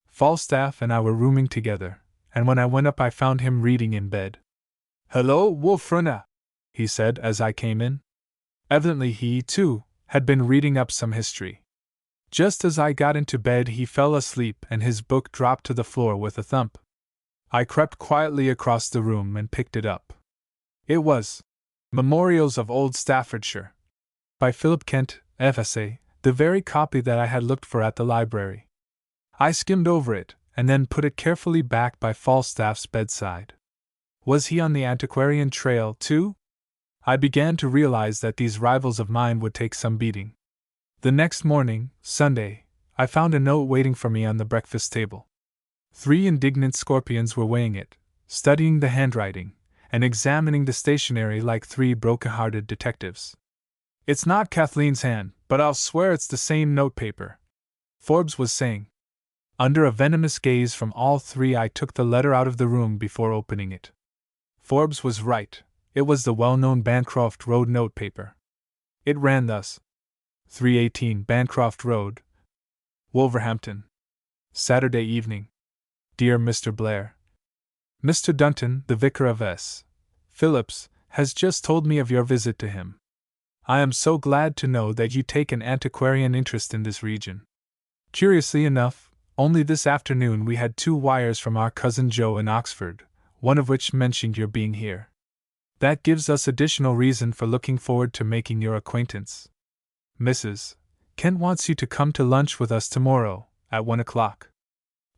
Falstaff and I were rooming together, and when I went up I found him reading in bed. Hello, Wulfruna, he said as I came in. Evidently he, too, had been reading up some history. Just as I got into bed he fell asleep and his book dropped to the floor with a thump. I crept quietly across the room and picked it up. It was Memorials of Old Staffordshire, by Philip Kent, F.S.A., the very copy that I had looked for at the library. I skimmed over it, and then put it carefully back by Falstaff's bedside. Was he on the antiquarian trail, too? I began to realize that these rivals of mine would take some beating. The next morning, Sunday, I found a note waiting for me on the breakfast table. 3 indignant scorpions were weighing it, studying the handwriting, and examining the stationery like 3 broken-hearted detectives. "It's not Kathleen's hand, but I'll swear it's the same notepaper," Forbes was saying. Under a venomous gaze from all 3, I took the letter out of the room before opening it. Forbes was right, it was the well-known Bancroft Road notepaper. It ran thus: 318 Bancroft Road, Wolverhampton. Saturday evening. Dear Mr. Blair, Mr. Dunton, the vicar of S. Phillips, has just told me of your visit to him. I am so glad to know that you take an antiquarian interest in this region. Curiously enough, only this afternoon we had 2 wires from our cousin Joe in Oxford, one of which mentioned your being here. That gives us additional reason for looking forward to making your acquaintance. Mrs. Kent wants you to come to lunch with us tomorrow, at 1 o'clock.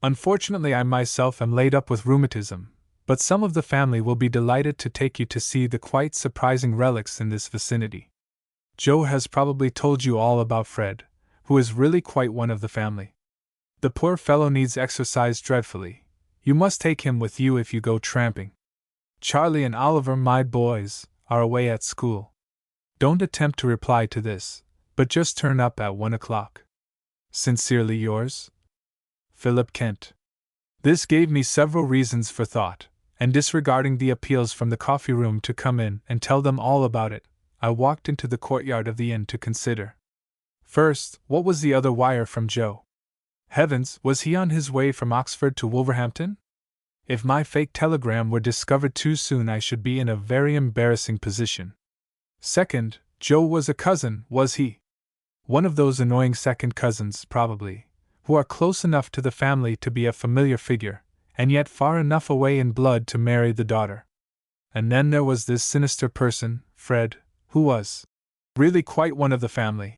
Unfortunately, I myself am laid up with rheumatism, but some of the family will be delighted to take you to see the quite surprising relics in this vicinity. Joe has probably told you all about Fred, who is really quite one of the family. The poor fellow needs exercise dreadfully. You must take him with you if you go tramping. Charlie and Oliver, my boys, are away at school. Don't attempt to reply to this, but just turn up at 1 o'clock. Sincerely yours, Philip Kent. This gave me several reasons for thought, and disregarding the appeals from the coffee room to come in and tell them all about it, I walked into the courtyard of the inn to consider. First, what was the other wire from Joe? Heavens, was he on his way from Oxford to Wolverhampton? If my fake telegram were discovered too soon, I should be in a very embarrassing position. Second, Joe was a cousin, was he? One of those annoying second cousins, probably, who are close enough to the family to be a familiar figure, and yet far enough away in blood to marry the daughter. And then there was this sinister person, Fred, who was really quite one of the family.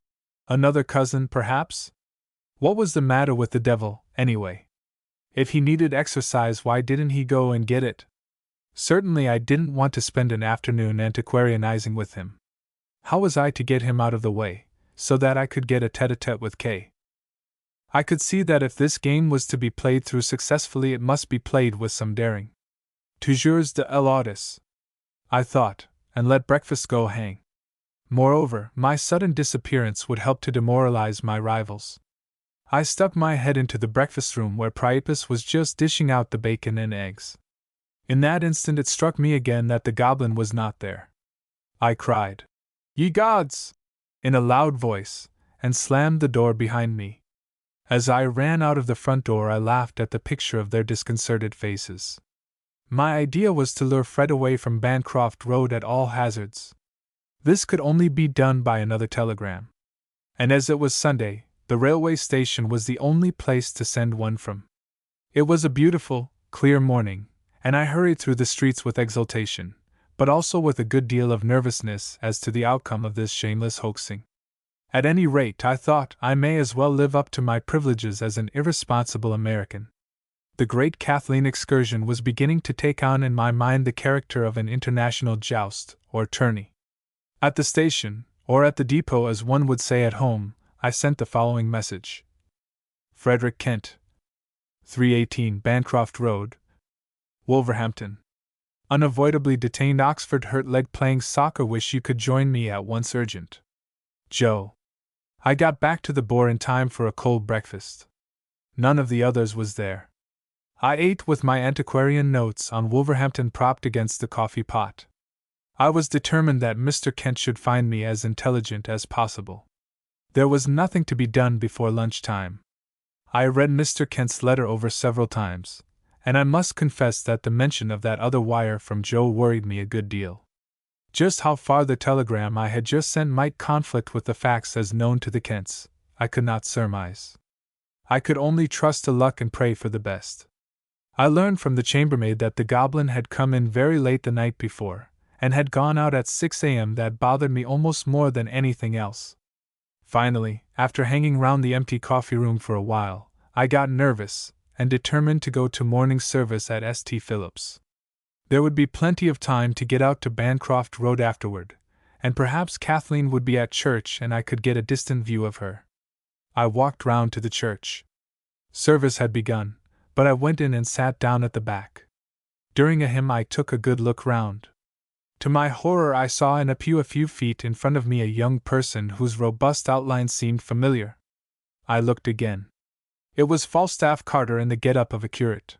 Another cousin, perhaps? What was the matter with the devil, anyway? If he needed exercise, why didn't he go and get it? Certainly I didn't want to spend an afternoon antiquarianizing with him. How was I to get him out of the way, so that I could get a tete-a-tete with Kay? I could see that if this game was to be played through successfully, it must be played with some daring. Toujours de l'audace, I thought, and let breakfast go hang. Moreover, my sudden disappearance would help to demoralize my rivals. I stuck my head into the breakfast room where Priapus was just dishing out the bacon and eggs. In that instant it struck me again that the goblin was not there. I cried, "Ye gods!" in a loud voice, and slammed the door behind me. As I ran out of the front door, I laughed at the picture of their disconcerted faces. My idea was to lure Fred away from Bancroft Road at all hazards. This could only be done by another telegram. And as it was Sunday, the railway station was the only place to send one from. It was a beautiful, clear morning, and I hurried through the streets with exultation, but also with a good deal of nervousness as to the outcome of this shameless hoaxing. At any rate, I thought, I may as well live up to my privileges as an irresponsible American. The great Kathleen excursion was beginning to take on in my mind the character of an international joust, or tourney. At the station, or at the depot as one would say at home, I sent the following message. Frederick Kent, 318 Bancroft Road, Wolverhampton. Unavoidably detained Oxford hurt leg playing soccer, wish you could join me at once, urgent. Joe. I got back to the Boar in time for a cold breakfast. None of the others was there. I ate with my antiquarian notes on Wolverhampton propped against the coffee pot. I was determined that Mr. Kent should find me as intelligent as possible. There was nothing to be done before lunchtime. I read Mr. Kent's letter over several times, and I must confess that the mention of that other wire from Joe worried me a good deal. Just how far the telegram I had just sent might conflict with the facts as known to the Kents, I could not surmise. I could only trust to luck and pray for the best. I learned from the chambermaid that the goblin had come in very late the night before, and had gone out at 6 a.m. That bothered me almost more than anything else. Finally, after hanging round the empty coffee room for a while, I got nervous, and determined to go to morning service at St. Philip's. There would be plenty of time to get out to Bancroft Road afterward, and perhaps Kathleen would be at church and I could get a distant view of her. I walked round to the church. Service had begun, but I went in and sat down at the back. During a hymn I took a good look round. To my horror I saw in a pew a few feet in front of me a young person whose robust outline seemed familiar. I looked again. It was Falstaff Carter in the get-up of a curate.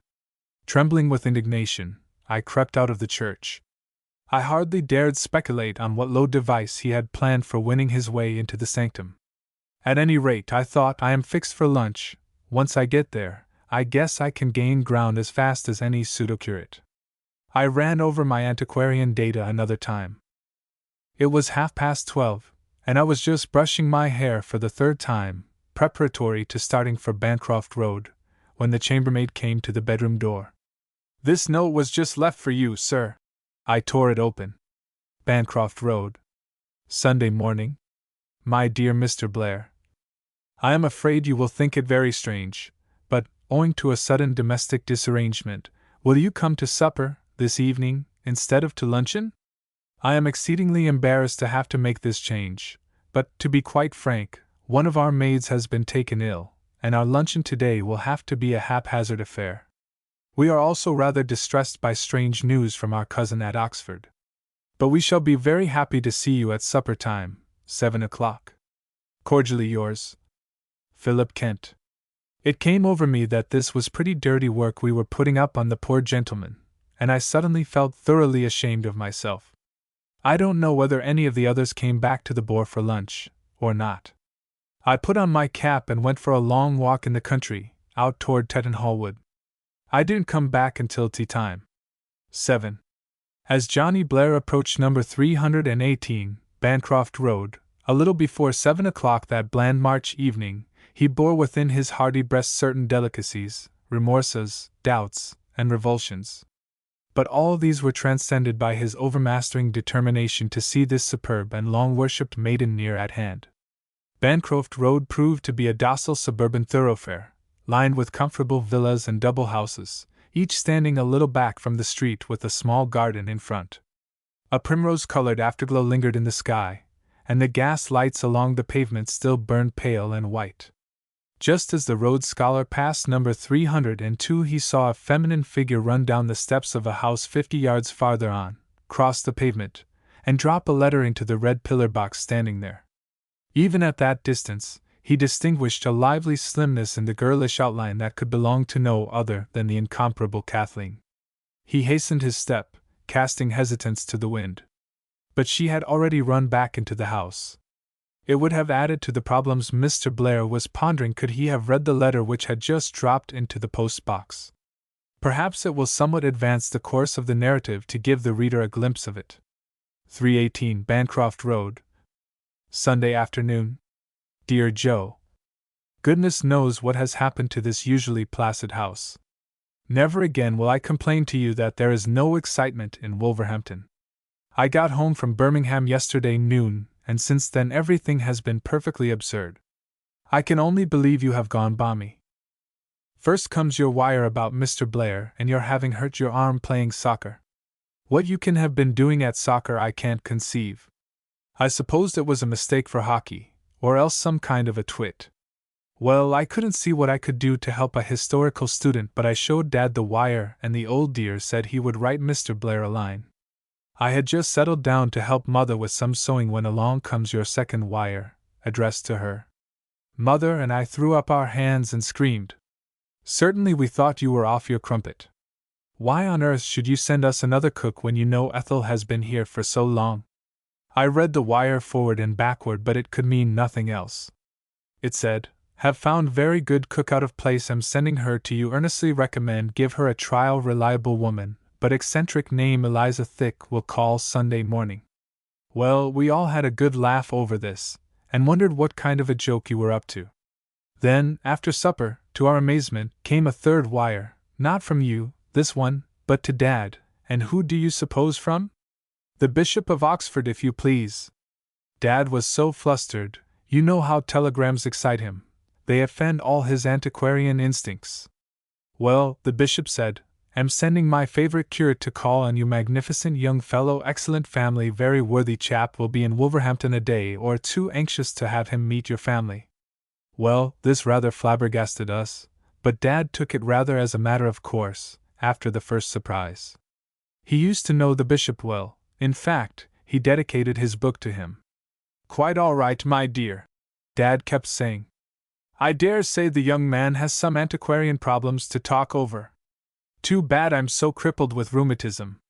Trembling with indignation, I crept out of the church. I hardly dared speculate on what low device he had planned for winning his way into the sanctum. At any rate, I thought, I am fixed for lunch. Once I get there, I guess I can gain ground as fast as any pseudo-curate. I ran over my antiquarian data another time. It was 12:30, and I was just brushing my hair for the third time, preparatory to starting for Bancroft Road, when the chambermaid came to the bedroom door. "This note was just left for you, sir." I tore it open. Bancroft Road. Sunday morning. My dear Mr. Blair, I am afraid you will think it very strange, but, owing to a sudden domestic disarrangement, will you come to supper this evening instead of to luncheon? I am exceedingly embarrassed to have to make this change, but, to be quite frank, one of our maids has been taken ill, and our luncheon today will have to be a haphazard affair. We are also rather distressed by strange news from our cousin at Oxford. But we shall be very happy to see you at supper time, 7 o'clock. Cordially yours, Philip Kent. It came over me that this was pretty dirty work we were putting up on the poor gentleman, and I suddenly felt thoroughly ashamed of myself. I don't know whether any of the others came back to the Boar for lunch, or not. I put on my cap and went for a long walk in the country, out toward Tettenhall Wood. I didn't come back until tea time. 7. As Johnny Blair approached number 318, Bancroft Road, a little before 7 o'clock that bland March evening, he bore within his hardy breast certain delicacies, remorses, doubts, and revulsions. But all these were transcended by his overmastering determination to see this superb and long-worshipped maiden near at hand. Bancroft Road proved to be a docile suburban thoroughfare, lined with comfortable villas and double houses, each standing a little back from the street with a small garden in front. A primrose-colored afterglow lingered in the sky, and the gas lights along the pavement still burned pale and white. Just as the road scholar passed number 302, he saw a feminine figure run down the steps of a house 50 yards farther on, cross the pavement, and drop a letter into the red pillar box standing there. Even at that distance, he distinguished a lively slimness in the girlish outline that could belong to no other than the incomparable Kathleen. He hastened his step, casting hesitance to the wind. But she had already run back into the house. It would have added to the problems Mr. Blair was pondering could he have read the letter which had just dropped into the post-box. Perhaps it will somewhat advance the course of the narrative to give the reader a glimpse of it. 318 Bancroft Road, Sunday afternoon. Dear Joe, goodness knows what has happened to this usually placid house. Never again will I complain to you that there is no excitement in Wolverhampton. I got home from Birmingham yesterday noon, and since then everything has been perfectly absurd. I can only believe you have gone balmy. First comes your wire about Mr. Blair and your having hurt your arm playing soccer. What you can have been doing at soccer I can't conceive. I supposed it was a mistake for hockey, or else some kind of a twit. Well, I couldn't see what I could do to help a historical student, but I showed Dad the wire, and the old dear said he would write Mr. Blair a line. I had just settled down to help Mother with some sewing when along comes your second wire, addressed to her. Mother and I threw up our hands and screamed. Certainly we thought you were off your crumpet. Why on earth should you send us another cook when you know Ethel has been here for so long? I read the wire forward and backward, but it could mean nothing else. It said, have found very good cook out of place, am sending her to you, earnestly recommend give her a trial, reliable woman, but eccentric name Eliza Thick, will call Sunday morning. Well, we all had a good laugh over this, and wondered what kind of a joke you were up to. Then, after supper, to our amazement, came a third wire, not from you, this one, but to Dad, and who do you suppose from? The Bishop of Oxford, if you please. Dad was so flustered, you know how telegrams excite him. They offend all his antiquarian instincts. Well, the Bishop said, am sending my favorite curate to call on you, magnificent young fellow, excellent family, very worthy chap, will be in Wolverhampton a day or two, anxious to have him meet your family. Well, this rather flabbergasted us, but Dad took it rather as a matter of course, after the first surprise. He used to know the bishop well, in fact, he dedicated his book to him. Quite all right, my dear, Dad kept saying. I dare say the young man has some antiquarian problems to talk over. Too bad I'm so crippled with rheumatism.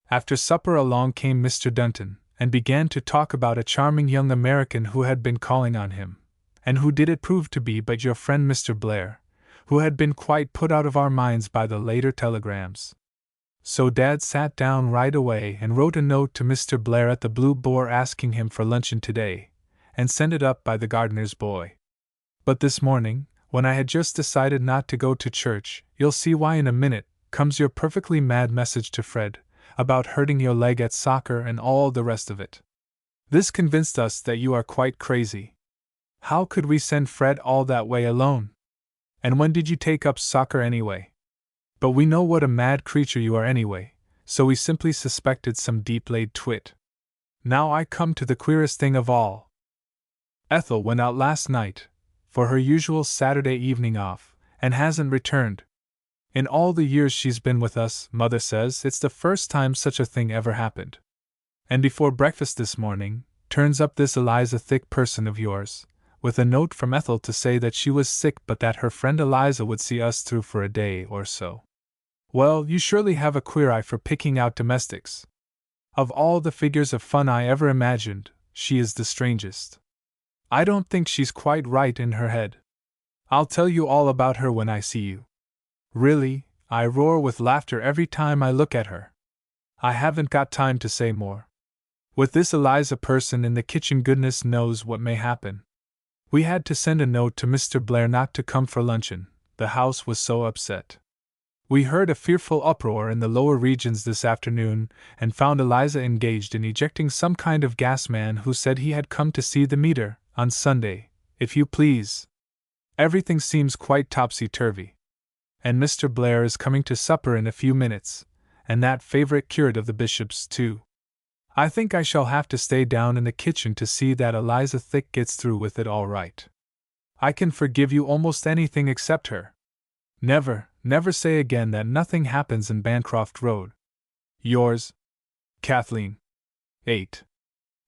After supper along came Mr. Dunton, and began to talk about a charming young American who had been calling on him, and who did it prove to be but your friend Mr. Blair, who had been quite put out of our minds by the later telegrams. So Dad sat down right away and wrote a note to Mr. Blair at the Blue Boar asking him for luncheon today, and sent it up by the gardener's boy. But this morning, when I had just decided not to go to church, you'll see why in a minute, comes your perfectly mad message to Fred, about hurting your leg at soccer and all the rest of it. This convinced us that you are quite crazy. How could we send Fred all that way alone? And when did you take up soccer anyway? But we know what a mad creature you are anyway, so we simply suspected some deep-laid twit. Now I come to the queerest thing of all. Ethel went out last night, for her usual Saturday evening off, and hasn't returned. In all the years she's been with us, Mother says it's the first time such a thing ever happened. And before breakfast this morning, turns up this Eliza thick person of yours, with a note from Ethel to say that she was sick but that her friend Eliza would see us through for a day or so. Well, you surely have a queer eye for picking out domestics. Of all the figures of fun I ever imagined, she is the strangest. I don't think she's quite right in her head. I'll tell you all about her when I see you. Really, I roar with laughter every time I look at her. I haven't got time to say more. With this Eliza person in the kitchen, goodness knows what may happen. We had to send a note to Mr. Blair not to come for luncheon, the house was so upset. We heard a fearful uproar in the lower regions this afternoon, and found Eliza engaged in ejecting some kind of gas man who said he had come to see the meter, on Sunday, if you please. Everything seems quite topsy-turvy. And Mr. Blair is coming to supper in a few minutes, and that favorite curate of the bishop's, too. I think I shall have to stay down in the kitchen to see that Eliza Thick gets through with it all right. I can forgive you almost anything except her. Never, never say again that nothing happens in Bancroft Road. Yours, Kathleen. 8.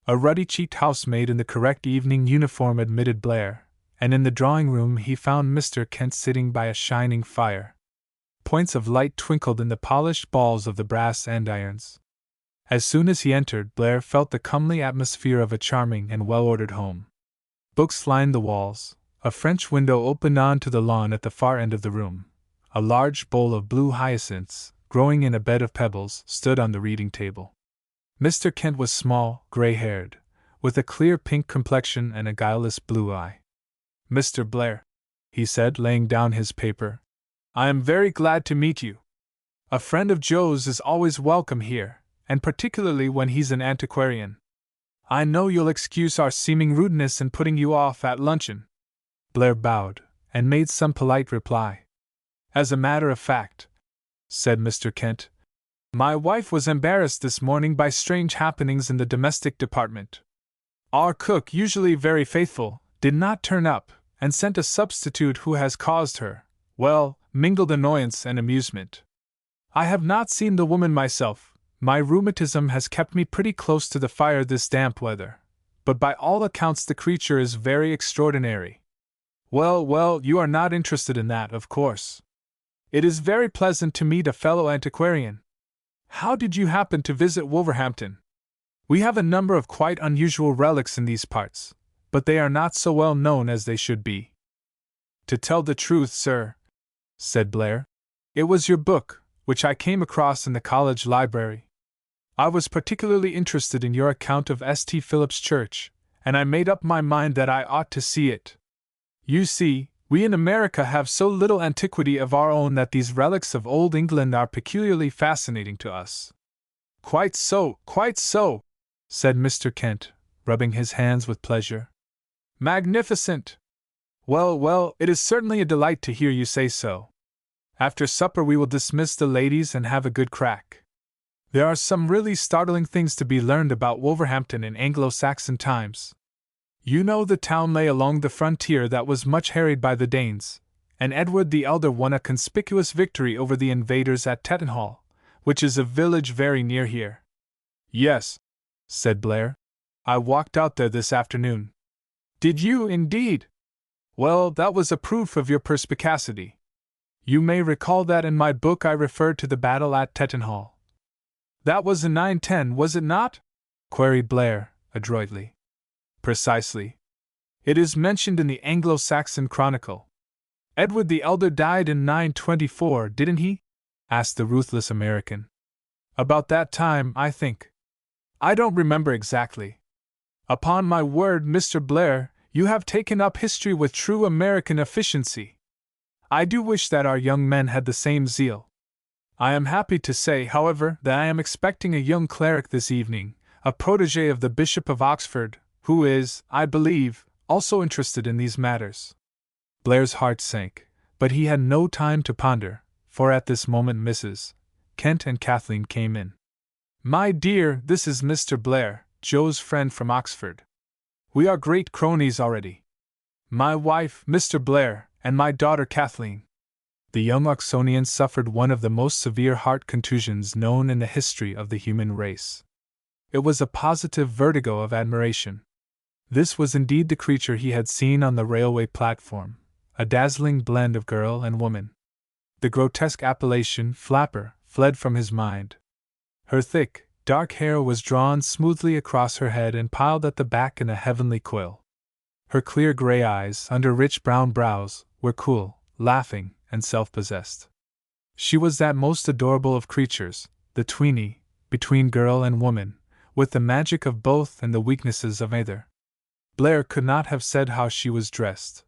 A ruddy-cheeked housemaid in the correct evening uniform admitted Blair, and in the drawing-room he found Mr. Kent sitting by a shining fire. Points of light twinkled in the polished balls of the brass andirons. As soon as he entered, Blair felt the comely atmosphere of a charming and well-ordered home. Books lined the walls, a French window opened on to the lawn at the far end of the room. A large bowl of blue hyacinths, growing in a bed of pebbles, stood on the reading table. Mr. Kent was small, gray-haired, with a clear pink complexion and a guileless blue eye. Mr. Blair, he said, laying down his paper, I am very glad to meet you. A friend of Joe's is always welcome here, and particularly when he's an antiquarian. I know you'll excuse our seeming rudeness in putting you off at luncheon. Blair bowed, and made some polite reply. As a matter of fact, said Mr. Kent, my wife was embarrassed this morning by strange happenings in the domestic department. Our cook, usually very faithful, did not turn up, and sent a substitute who has caused her, well, mingled annoyance and amusement. I have not seen the woman myself. My rheumatism has kept me pretty close to the fire this damp weather, but by all accounts the creature is very extraordinary. Well, you are not interested in that, of course. It is very pleasant to meet a fellow antiquarian. How did you happen to visit Wolverhampton? We have a number of quite unusual relics in these parts, but they are not so well known as they should be. To tell the truth, sir, said Blair, it was your book, which I came across in the college library. I was particularly interested in your account of St. Philip's Church, and I made up my mind that I ought to see it. You see, we in America have so little antiquity of our own that these relics of old England are peculiarly fascinating to us. Quite so, said Mr. Kent, rubbing his hands with pleasure. Magnificent! Well, it is certainly a delight to hear you say so. After supper we will dismiss the ladies and have a good crack. There are some really startling things to be learned about Wolverhampton in Anglo-Saxon times. You know the town lay along the frontier that was much harried by the Danes, and Edward the Elder won a conspicuous victory over the invaders at Tettenhall, which is a village very near here. Yes, said Blair. I walked out there this afternoon. Did you, indeed? Well, that was a proof of your perspicacity. You may recall that in my book I referred to the battle at Tettenhall. That was in 910, was it not? Queried Blair, adroitly. Precisely. It is mentioned in the Anglo-Saxon Chronicle. Edward the Elder died in 924, didn't he? Asked the ruthless American. About that time, I think. I don't remember exactly. Upon my word, Mr. Blair, you have taken up history with true American efficiency. I do wish that our young men had the same zeal. I am happy to say, however, that I am expecting a young cleric this evening, a protégé of the Bishop of Oxford, who is, I believe, also interested in these matters. Blair's heart sank, but he had no time to ponder, for at this moment Mrs. Kent and Kathleen came in. My dear, this is Mr. Blair, Joe's friend from Oxford. We are great cronies already. My wife, Mr. Blair, and my daughter Kathleen. The young Oxonian suffered one of the most severe heart contusions known in the history of the human race. It was a positive vertigo of admiration. This was indeed the creature he had seen on the railway platform, a dazzling blend of girl and woman. The grotesque appellation, flapper, fled from his mind. Her thick, dark hair was drawn smoothly across her head and piled at the back in a heavenly coil. Her clear gray eyes, under rich brown brows, were cool, laughing, and self-possessed. She was that most adorable of creatures, the tweenie, between girl and woman, with the magic of both and the weaknesses of either. Blair could not have said how she was dressed.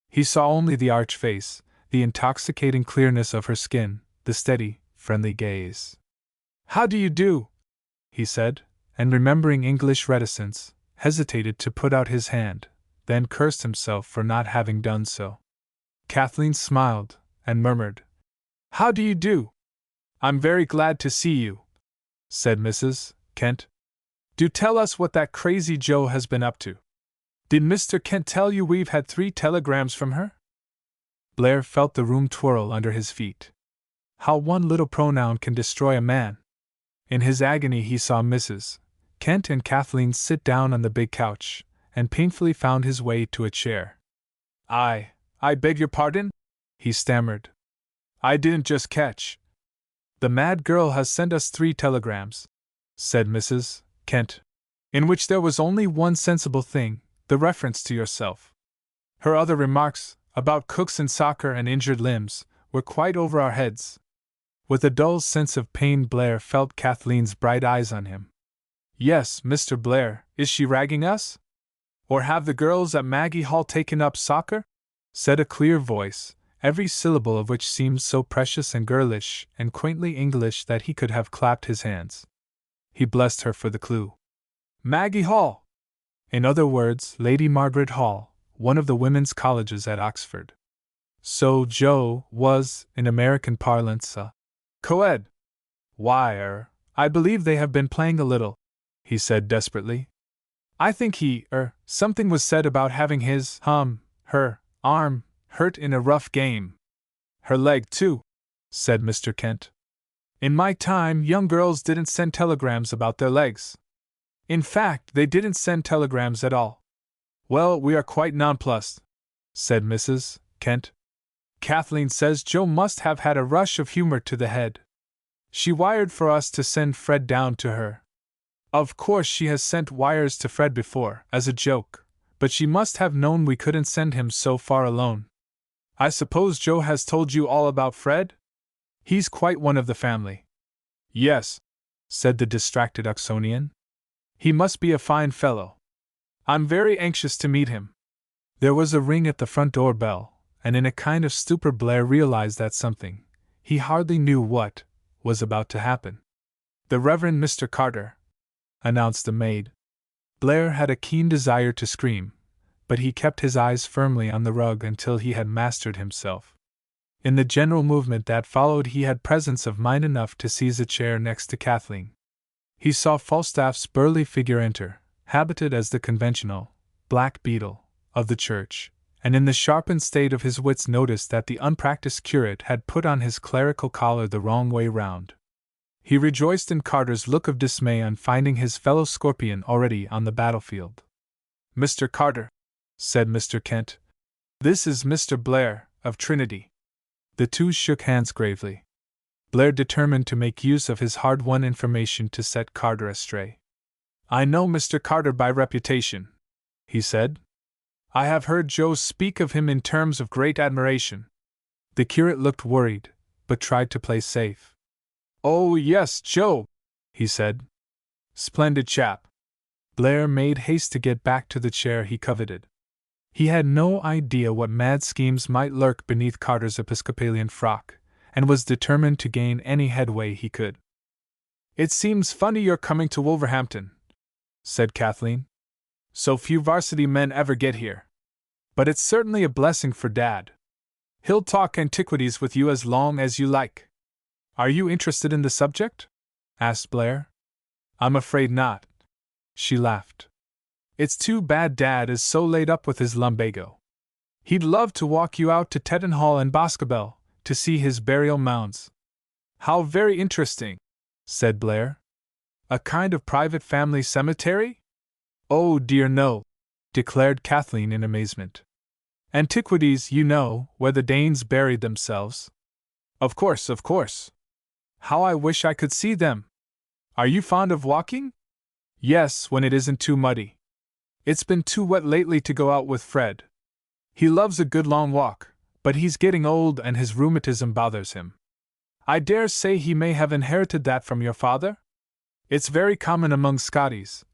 He saw only the arch face, the intoxicating clearness of her skin, the steady, friendly gaze. How do you do? He said, and remembering English reticence, hesitated to put out his hand, then cursed himself for not having done so. Kathleen smiled, and murmured, How do you do? I'm very glad to see you, said Mrs. Kent. Do tell us what that crazy Joe has been up to. Did Mr. Kent tell you we've had 3 telegrams from her? Blair felt the room twirl under his feet. How one little pronoun can destroy a man! In his agony he saw Mrs. Kent and Kathleen sit down on the big couch, and painfully found his way to a chair. I beg your pardon? He stammered. I didn't just catch. The mad girl has sent us 3 telegrams, said Mrs. Kent, in which there was only one sensible thing, the reference to yourself. Her other remarks, about cooks and soccer and injured limbs, were quite over our heads. With a dull sense of pain Blair felt Kathleen's bright eyes on him. Yes, Mr. Blair, is she ragging us? Or have the girls at Maggie Hall taken up soccer? Said a clear voice, every syllable of which seemed so precious and girlish and quaintly English that he could have clapped his hands. He blessed her for the clue. Maggie Hall! In other words, Lady Margaret Hall, one of the women's colleges at Oxford. So Joe was, in American parlance, a co-ed. Why, I believe they have been playing a little, he said desperately. I think something was said about having his, her, arm, hurt in a rough game. Her leg, too, said Mr. Kent. In my time, young girls didn't send telegrams about their legs. In fact, they didn't send telegrams at all. Well, we are quite nonplussed, said Mrs. Kent. Kathleen says Joe must have had a rush of humor to the head. She wired for us to send Fred down to her. Of course she has sent wires to Fred before, as a joke, but she must have known we couldn't send him so far alone. I suppose Joe has told you all about Fred? He's quite one of the family. Yes, said the distracted Oxonian. He must be a fine fellow. I'm very anxious to meet him. There was a ring at the front door bell, and in a kind of stupor Blair realized that something, he hardly knew what, was about to happen. The Reverend Mr. Carter, announced the maid. Blair had a keen desire to scream, but he kept his eyes firmly on the rug until he had mastered himself. In the general movement that followed, he had presence of mind enough to seize a chair next to Kathleen. He saw Falstaff's burly figure enter, habited as the conventional black beadle of the church, and in the sharpened state of his wits noticed that the unpracticed curate had put on his clerical collar the wrong way round. He rejoiced in Carter's look of dismay on finding his fellow Scorpion already on the battlefield. "Mr. Carter," said Mr. Kent, "this is Mr. Blair, of Trinity." The two shook hands gravely. Blair determined to make use of his hard-won information to set Carter astray. "I know Mr. Carter by reputation," he said. "I have heard Joe speak of him in terms of great admiration." The curate looked worried, but tried to play safe. "Oh, yes, Joe," he said. "Splendid chap." Blair made haste to get back to the chair he coveted. He had no idea what mad schemes might lurk beneath Carter's Episcopalian frock, and was determined to gain any headway he could. "It seems funny your coming to Wolverhampton," said Kathleen. "So few varsity men ever get here. But it's certainly a blessing for Dad. He'll talk antiquities with you as long as you like." "Are you interested in the subject?" asked Blair. "I'm afraid not." She laughed. "It's too bad Dad is so laid up with his lumbago. He'd love to walk you out to Tettenhall and Boscobel, to see his burial mounds." "How very interesting," said Blair. "A kind of private family cemetery?" "Oh dear no," declared Kathleen in amazement. "Antiquities, you know, where the Danes buried themselves." Of course, of course. How I wish I could see them." "Are you fond of walking?" "Yes, when it isn't too muddy. It's been too wet lately to go out with Fred. He loves a good long walk, but he's getting old and his rheumatism bothers him. I dare say he may have inherited that from your father?" "It's very common among Scotties,"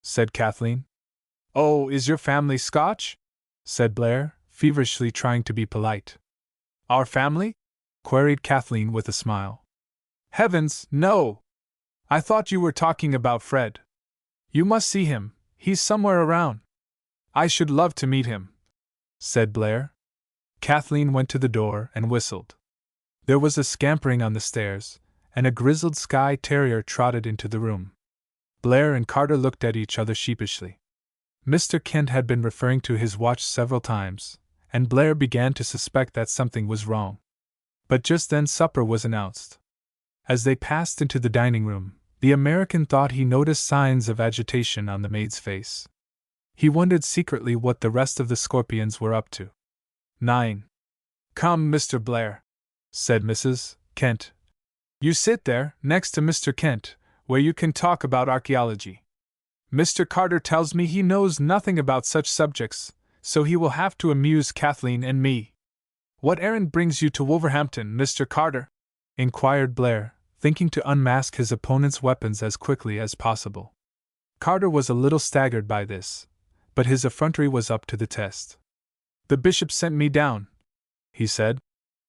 said Kathleen. "Oh, is your family Scotch?" said Blair, feverishly trying to be polite. "Our family?" queried Kathleen with a smile. "Heavens, no! I thought you were talking about Fred. You must see him, he's somewhere around." "I should love to meet him," said Blair. Kathleen went to the door and whistled. There was a scampering on the stairs, and a grizzled Skye terrier trotted into the room. Blair and Carter looked at each other sheepishly. Mr. Kent had been referring to his watch several times, and Blair began to suspect that something was wrong. But just then supper was announced. As they passed into the dining room, the American thought he noticed signs of agitation on the maid's face. He wondered secretly what the rest of the Scorpions were up to. 9. "Come, Mr. Blair," said Mrs. Kent. "You sit there, next to Mr. Kent, where you can talk about archaeology. Mr. Carter tells me he knows nothing about such subjects, so he will have to amuse Kathleen and me." "What errand brings you to Wolverhampton, Mr. Carter?" inquired Blair, thinking to unmask his opponent's weapons as quickly as possible. Carter was a little staggered by this, but his effrontery was up to the test. "The bishop sent me down," he said,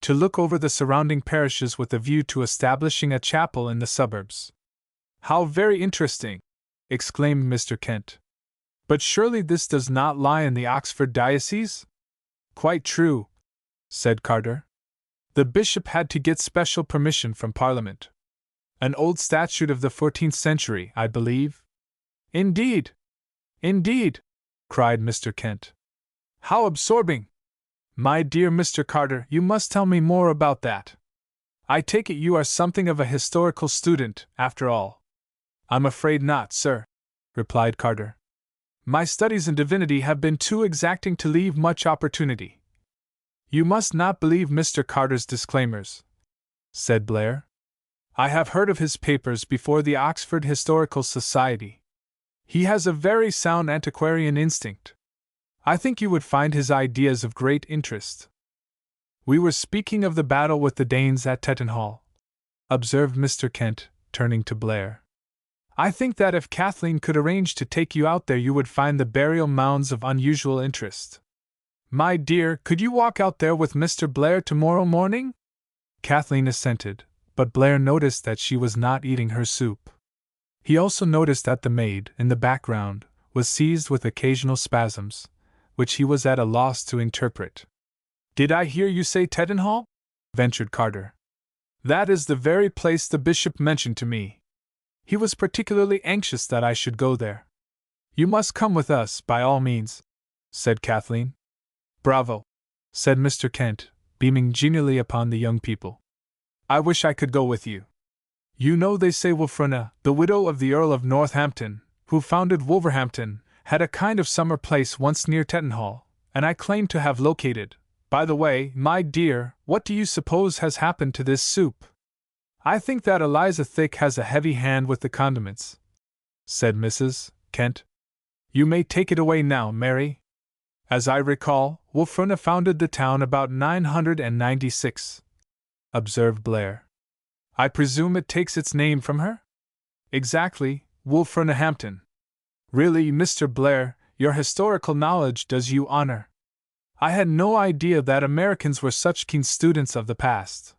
"to look over the surrounding parishes with a view to establishing a chapel in the suburbs." "How very interesting!" exclaimed Mr. Kent. "But surely this does not lie in the Oxford diocese?" "Quite true," said Carter. "The bishop had to get special permission from Parliament. An old statute of the 14th century, I believe." "Indeed! Indeed!" cried Mr. Kent. "How absorbing! My dear Mr. Carter, you must tell me more about that. I take it you are something of a historical student, after all." "I'm afraid not, sir," replied Carter. "My studies in divinity have been too exacting to leave much opportunity." "You must not believe Mr. Carter's disclaimers," said Blair. "I have heard of his papers before the Oxford Historical Society. He has a very sound antiquarian instinct. I think you would find his ideas of great interest." "We were speaking of the battle with the Danes at Tettenhall," observed Mr. Kent, turning to Blair. "I think that if Kathleen could arrange to take you out there you would find the burial mounds of unusual interest." "My dear, could you walk out there with Mr. Blair tomorrow morning?" Kathleen assented, but Blair noticed that she was not eating her soup. He also noticed that the maid, in the background, was seized with occasional spasms, which he was at a loss to interpret. "Did I hear you say Tettenhall?" ventured Carter. That is the very place the bishop mentioned to me. He was particularly anxious that I should go there. You must come with us, by all means, said Kathleen. Bravo, said Mr. Kent, beaming genially upon the young people. I wish I could go with you. You know they say Wulfruna, the widow of the Earl of Northampton, who founded Wolverhampton, had a kind of summer place once near Tettenhall, and I claim to have located. By the way, my dear, what do you suppose has happened to this soup? I think that Eliza Thick has a heavy hand with the condiments, said Mrs. Kent. You may take it away now, Mary. As I recall, Wulfruna founded the town about 996, observed Blair. I presume it takes its name from her? Exactly, Wolfrunahampton. Really, Mr. Blair, your historical knowledge does you honor. I had no idea that Americans were such keen students of the past.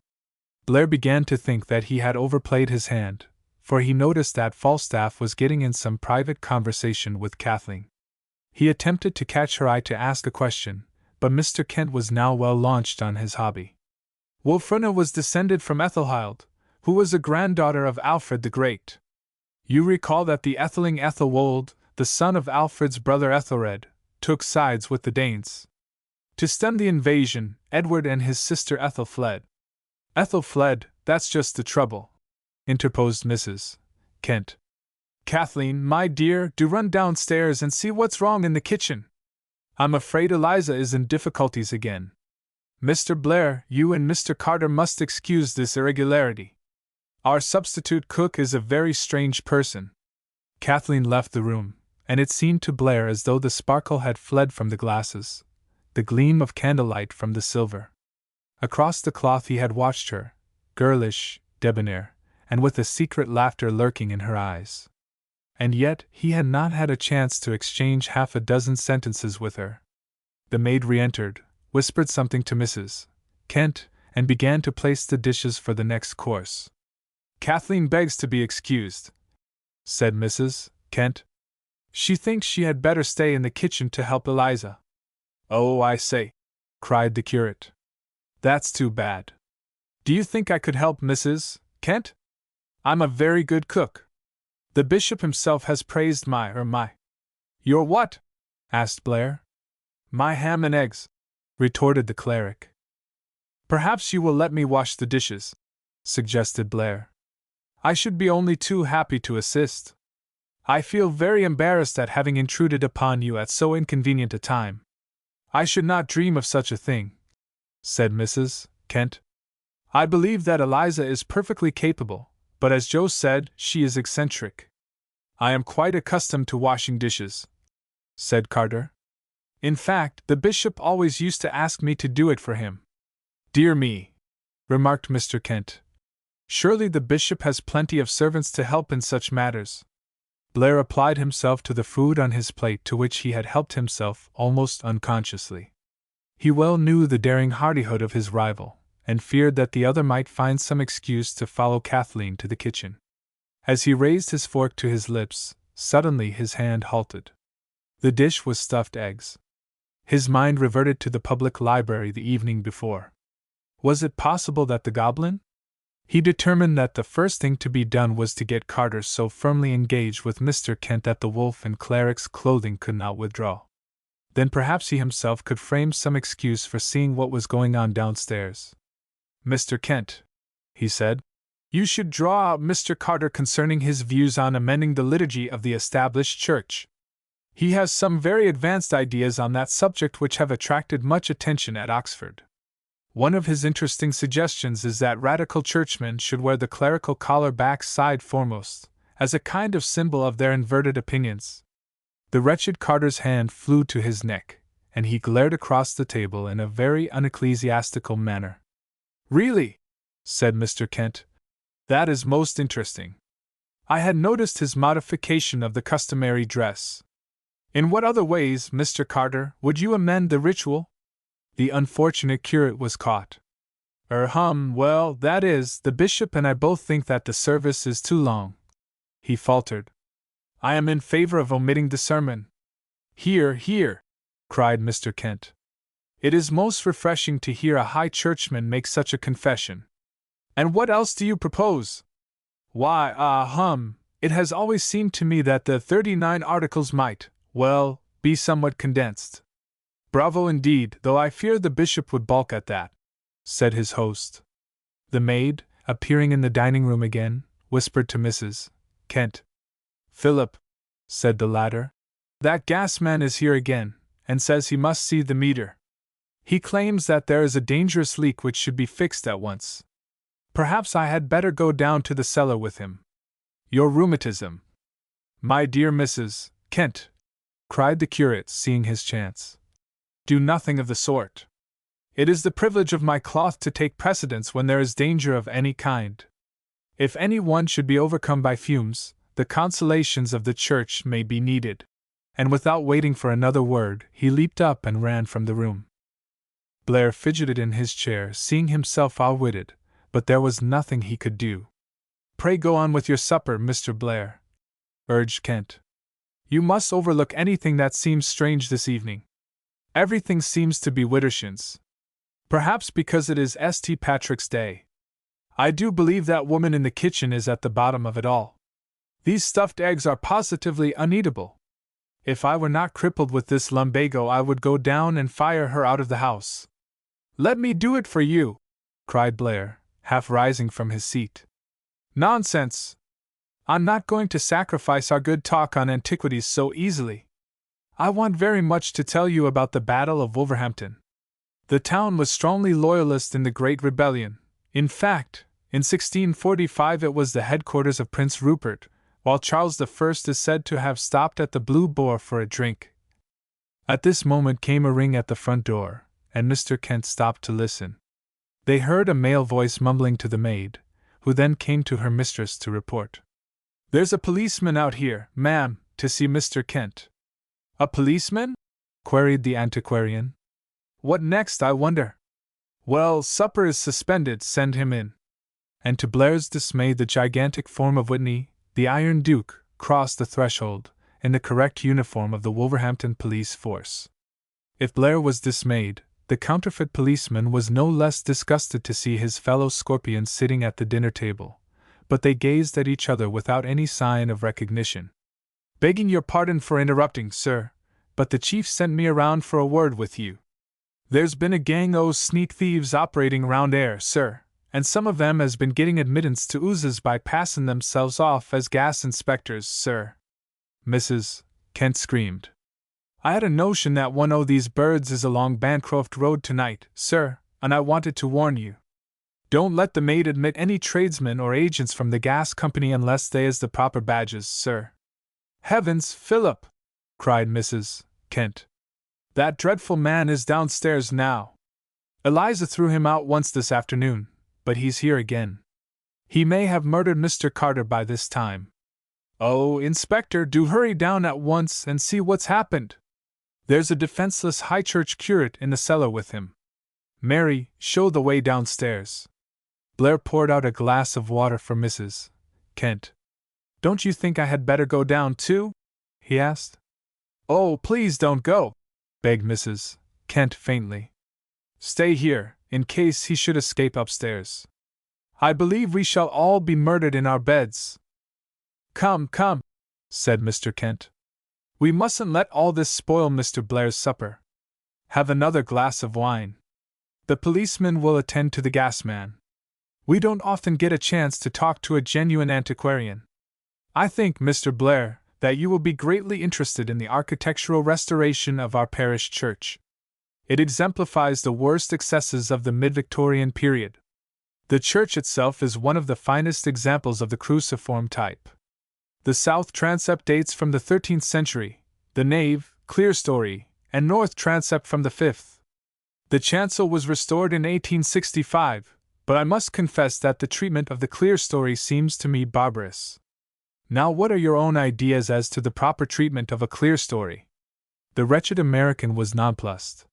Blair began to think that he had overplayed his hand, for he noticed that Falstaff was getting in some private conversation with Kathleen. He attempted to catch her eye to ask a question, but Mr. Kent was now well launched on his hobby. Wulfruna was descended from Ethelhild, who was a granddaughter of Alfred the Great. You recall that the Etheling Ethelwold, the son of Alfred's brother Ethelred, took sides with the Danes. To stem the invasion, Edward and his sister Ethel fled. Ethel fled, that's just the trouble, interposed Mrs. Kent. Kathleen, my dear, do run downstairs and see what's wrong in the kitchen. I'm afraid Eliza is in difficulties again. Mr. Blair, you and Mr. Carter must excuse this irregularity. Our substitute cook is a very strange person. Kathleen left the room, and it seemed to Blair as though the sparkle had fled from the glasses, the gleam of candlelight from the silver. Across the cloth he had watched her, girlish, debonair, and with a secret laughter lurking in her eyes. And yet he had not had a chance to exchange half a dozen sentences with her. The maid re-entered, whispered something to Mrs. Kent, and began to place the dishes for the next course. Kathleen begs to be excused, said Mrs. Kent. She thinks she had better stay in the kitchen to help Eliza. Oh, I say, cried the curate. That's too bad. Do you think I could help Mrs. Kent? I'm a very good cook. The bishop himself has praised my. Your what? asked Blair. My ham and eggs, retorted the cleric. Perhaps you will let me wash the dishes, suggested Blair. I should be only too happy to assist. I feel very embarrassed at having intruded upon you at so inconvenient a time. I should not dream of such a thing, said Mrs. Kent. I believe that Eliza is perfectly capable, but as Joe said, she is eccentric. I am quite accustomed to washing dishes, said Carter. In fact, the bishop always used to ask me to do it for him. Dear me, remarked Mr. Kent. Surely the bishop has plenty of servants to help in such matters. Blair applied himself to the food on his plate, to which he had helped himself almost unconsciously. He well knew the daring hardihood of his rival, and feared that the other might find some excuse to follow Kathleen to the kitchen. As he raised his fork to his lips, suddenly his hand halted. The dish was stuffed eggs. His mind reverted to the public library the evening before. Was it possible that the goblin? He determined that the first thing to be done was to get Carter so firmly engaged with Mr. Kent that the wolf in cleric's clothing could not withdraw. Then perhaps he himself could frame some excuse for seeing what was going on downstairs. Mr. Kent, he said, you should draw out Mr. Carter concerning his views on amending the liturgy of the established church. He has some very advanced ideas on that subject which have attracted much attention at Oxford. One of his interesting suggestions is that radical churchmen should wear the clerical collar back side foremost, as a kind of symbol of their inverted opinions. The wretched Carter's hand flew to his neck, and he glared across the table in a very unecclesiastical manner. Really, said Mr. Kent, that is most interesting. I had noticed his modification of the customary dress. In what other ways, Mr. Carter, would you amend the ritual? The unfortunate curate was caught. Well, that is, the bishop and I both think that the service is too long, he faltered. I am in favor of omitting the sermon. Hear, hear, cried Mr. Kent. It is most refreshing to hear a high churchman make such a confession. And what else do you propose? Why, it has always seemed to me that the 39 articles might, well, be somewhat condensed. Bravo indeed, though I fear the bishop would balk at that, said his host. The maid, appearing in the dining room again, whispered to Mrs. Kent. Philip, said the latter, that gas man is here again, and says he must see the meter. He claims that there is a dangerous leak which should be fixed at once. Perhaps I had better go down to the cellar with him. Your rheumatism. My dear Mrs. Kent, cried the curate, seeing his chance. Do nothing of the sort. It is the privilege of my cloth to take precedence when there is danger of any kind. If any one should be overcome by fumes, the consolations of the church may be needed. And without waiting for another word, he leaped up and ran from the room. Blair fidgeted in his chair, seeing himself outwitted, but there was nothing he could do. Pray go on with your supper, Mr. Blair, urged Kent. You must overlook anything that seems strange this evening. Everything seems to be widdershins. Perhaps because it is St. Patrick's Day. I do believe that woman in the kitchen is at the bottom of it all. These stuffed eggs are positively uneatable. If I were not crippled with this lumbago, I would go down and fire her out of the house. Let me do it for you, cried Blair, half rising from his seat. Nonsense! I'm not going to sacrifice our good talk on antiquities so easily. I want very much to tell you about the Battle of Wolverhampton. The town was strongly loyalist in the Great Rebellion. In fact, in 1645 it was the headquarters of Prince Rupert, while Charles I is said to have stopped at the Blue Boar for a drink. At this moment came a ring at the front door, and Mr. Kent stopped to listen. They heard a male voice mumbling to the maid, who then came to her mistress to report. There's a policeman out here, ma'am, to see Mr. Kent. A policeman? Queried the antiquarian. What next, I wonder? Well, supper is suspended, send him in. And to Blair's dismay, the gigantic form of Whitney, the Iron Duke, crossed the threshold, in the correct uniform of the Wolverhampton police force. If Blair was dismayed, the counterfeit policeman was no less disgusted to see his fellow scorpions sitting at the dinner table, but they gazed at each other without any sign of recognition. Begging your pardon for interrupting, sir, but the chief sent me around for a word with you. There's been a gang o' sneak thieves operating round 'ere, sir, and some of them has been getting admittance to oozes by passing themselves off as gas inspectors, sir. Mrs. Kent screamed. I had a notion that one o' these birds is along Bancroft Road tonight, sir, and I wanted to warn you. Don't let the maid admit any tradesmen or agents from the gas company unless they has the proper badges, sir. Heavens, Philip! Cried Mrs. Kent. That dreadful man is downstairs now. Eliza threw him out once this afternoon, but he's here again. He may have murdered Mr. Carter by this time. Oh, Inspector, do hurry down at once and see what's happened. There's a defenseless high church curate in the cellar with him. Mary, show the way downstairs. Blair poured out a glass of water for Mrs. Kent. Don't you think I had better go down too? He asked. Oh, please don't go, begged Mrs. Kent faintly. Stay here, in case he should escape upstairs. I believe we shall all be murdered in our beds. Come, come, said Mr. Kent. We mustn't let all this spoil Mr. Blair's supper. Have another glass of wine. The policeman will attend to the gas man. We don't often get a chance to talk to a genuine antiquarian. I think, Mr. Blair, that you will be greatly interested in the architectural restoration of our parish church. It exemplifies the worst excesses of the mid-Victorian period. The church itself is one of the finest examples of the cruciform type. The south transept dates from the 13th century, the nave, clerestory, and north transept from the 5th. The chancel was restored in 1865, but I must confess that the treatment of the clerestory seems to me barbarous. Now, what are your own ideas as to the proper treatment of a clerestory? The wretched American was nonplussed.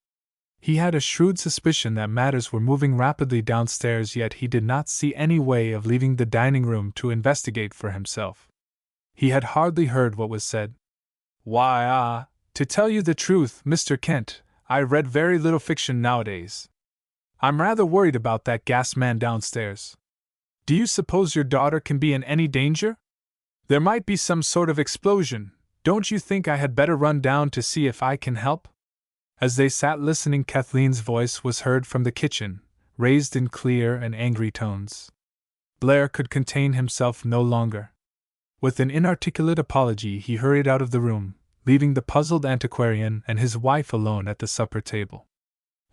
He had a shrewd suspicion that matters were moving rapidly downstairs, yet he did not see any way of leaving the dining room to investigate for himself. He had hardly heard what was said. Why, to tell you the truth, Mr. Kent, I read very little fiction nowadays. I'm rather worried about that gas man downstairs. Do you suppose your daughter can be in any danger? There might be some sort of explosion. Don't you think I had better run down to see if I can help? As they sat listening, Kathleen's voice was heard from the kitchen, raised in clear and angry tones. Blair could contain himself no longer. With an inarticulate apology, he hurried out of the room, leaving the puzzled antiquarian and his wife alone at the supper table.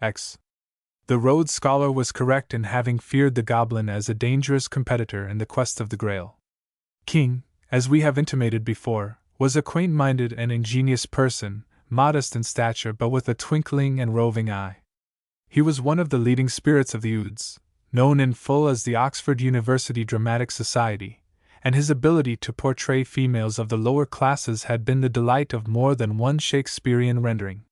The Rhodes Scholar was correct in having feared the goblin as a dangerous competitor in the quest of the Grail. King, as we have intimated before, was a quaint-minded and ingenious person, modest in stature but with a twinkling and roving eye. He was one of the leading spirits of the Ouds, known in full as the Oxford University Dramatic Society, and his ability to portray females of the lower classes had been the delight of more than one Shakespearean rendering.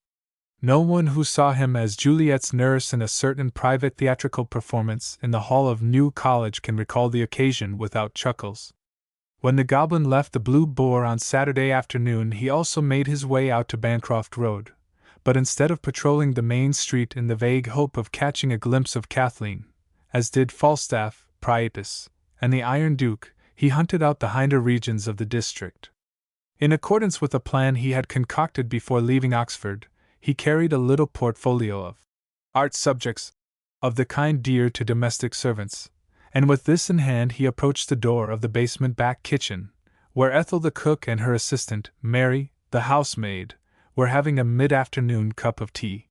No one who saw him as Juliet's nurse in a certain private theatrical performance in the hall of New College can recall the occasion without chuckles. When the goblin left the Blue Boar on Saturday afternoon, he also made his way out to Bancroft Road, but instead of patrolling the main street in the vague hope of catching a glimpse of Kathleen, as did Falstaff, Priapus, and the Iron Duke, he hunted out the hinder regions of the district. In accordance with a plan he had concocted before leaving Oxford, he carried a little portfolio of art subjects, of the kind dear to domestic servants, and with this in hand he approached the door of the basement back kitchen, where Ethel the cook and her assistant, Mary, the housemaid, were having a mid-afternoon cup of tea.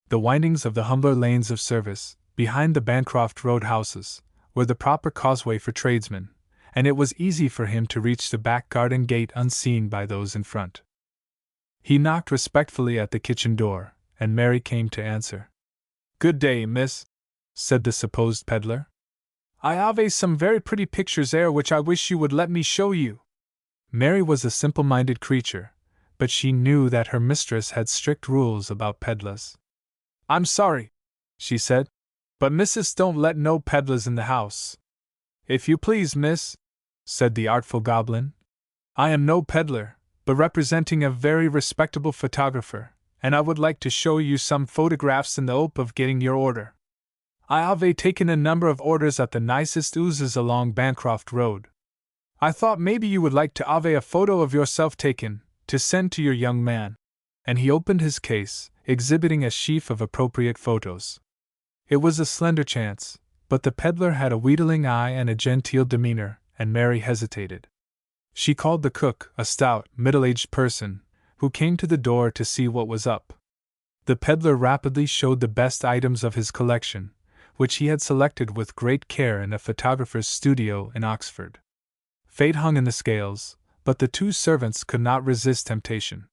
The windings of the humbler lanes of service, behind the Bancroft Road houses, were the proper causeway for tradesmen, and it was easy for him to reach the back garden gate unseen by those in front. He knocked respectfully at the kitchen door, and Mary came to answer. "Good day, miss," said the supposed peddler. "I have some very pretty pictures there which I wish you would let me show you." Mary was a simple-minded creature, but she knew that her mistress had strict rules about peddlers. "I'm sorry," she said, "but missus don't let no peddlers in the house." "If you please, miss," said the artful goblin, "I am no peddler, but representing a very respectable photographer, and I would like to show you some photographs in the hope of getting your order. I have taken a number of orders at the nicest oozes along Bancroft Road. I thought maybe you would like to have a photo of yourself taken, to send to your young man," and he opened his case, exhibiting a sheaf of appropriate photos. It was a slender chance, but the peddler had a wheedling eye and a genteel demeanor, and Mary hesitated. She called the cook, a stout, middle-aged person, who came to the door to see what was up. The peddler rapidly showed the best items of his collection, which he had selected with great care in a photographer's studio in Oxford. Fate hung in the scales, but the two servants could not resist temptation.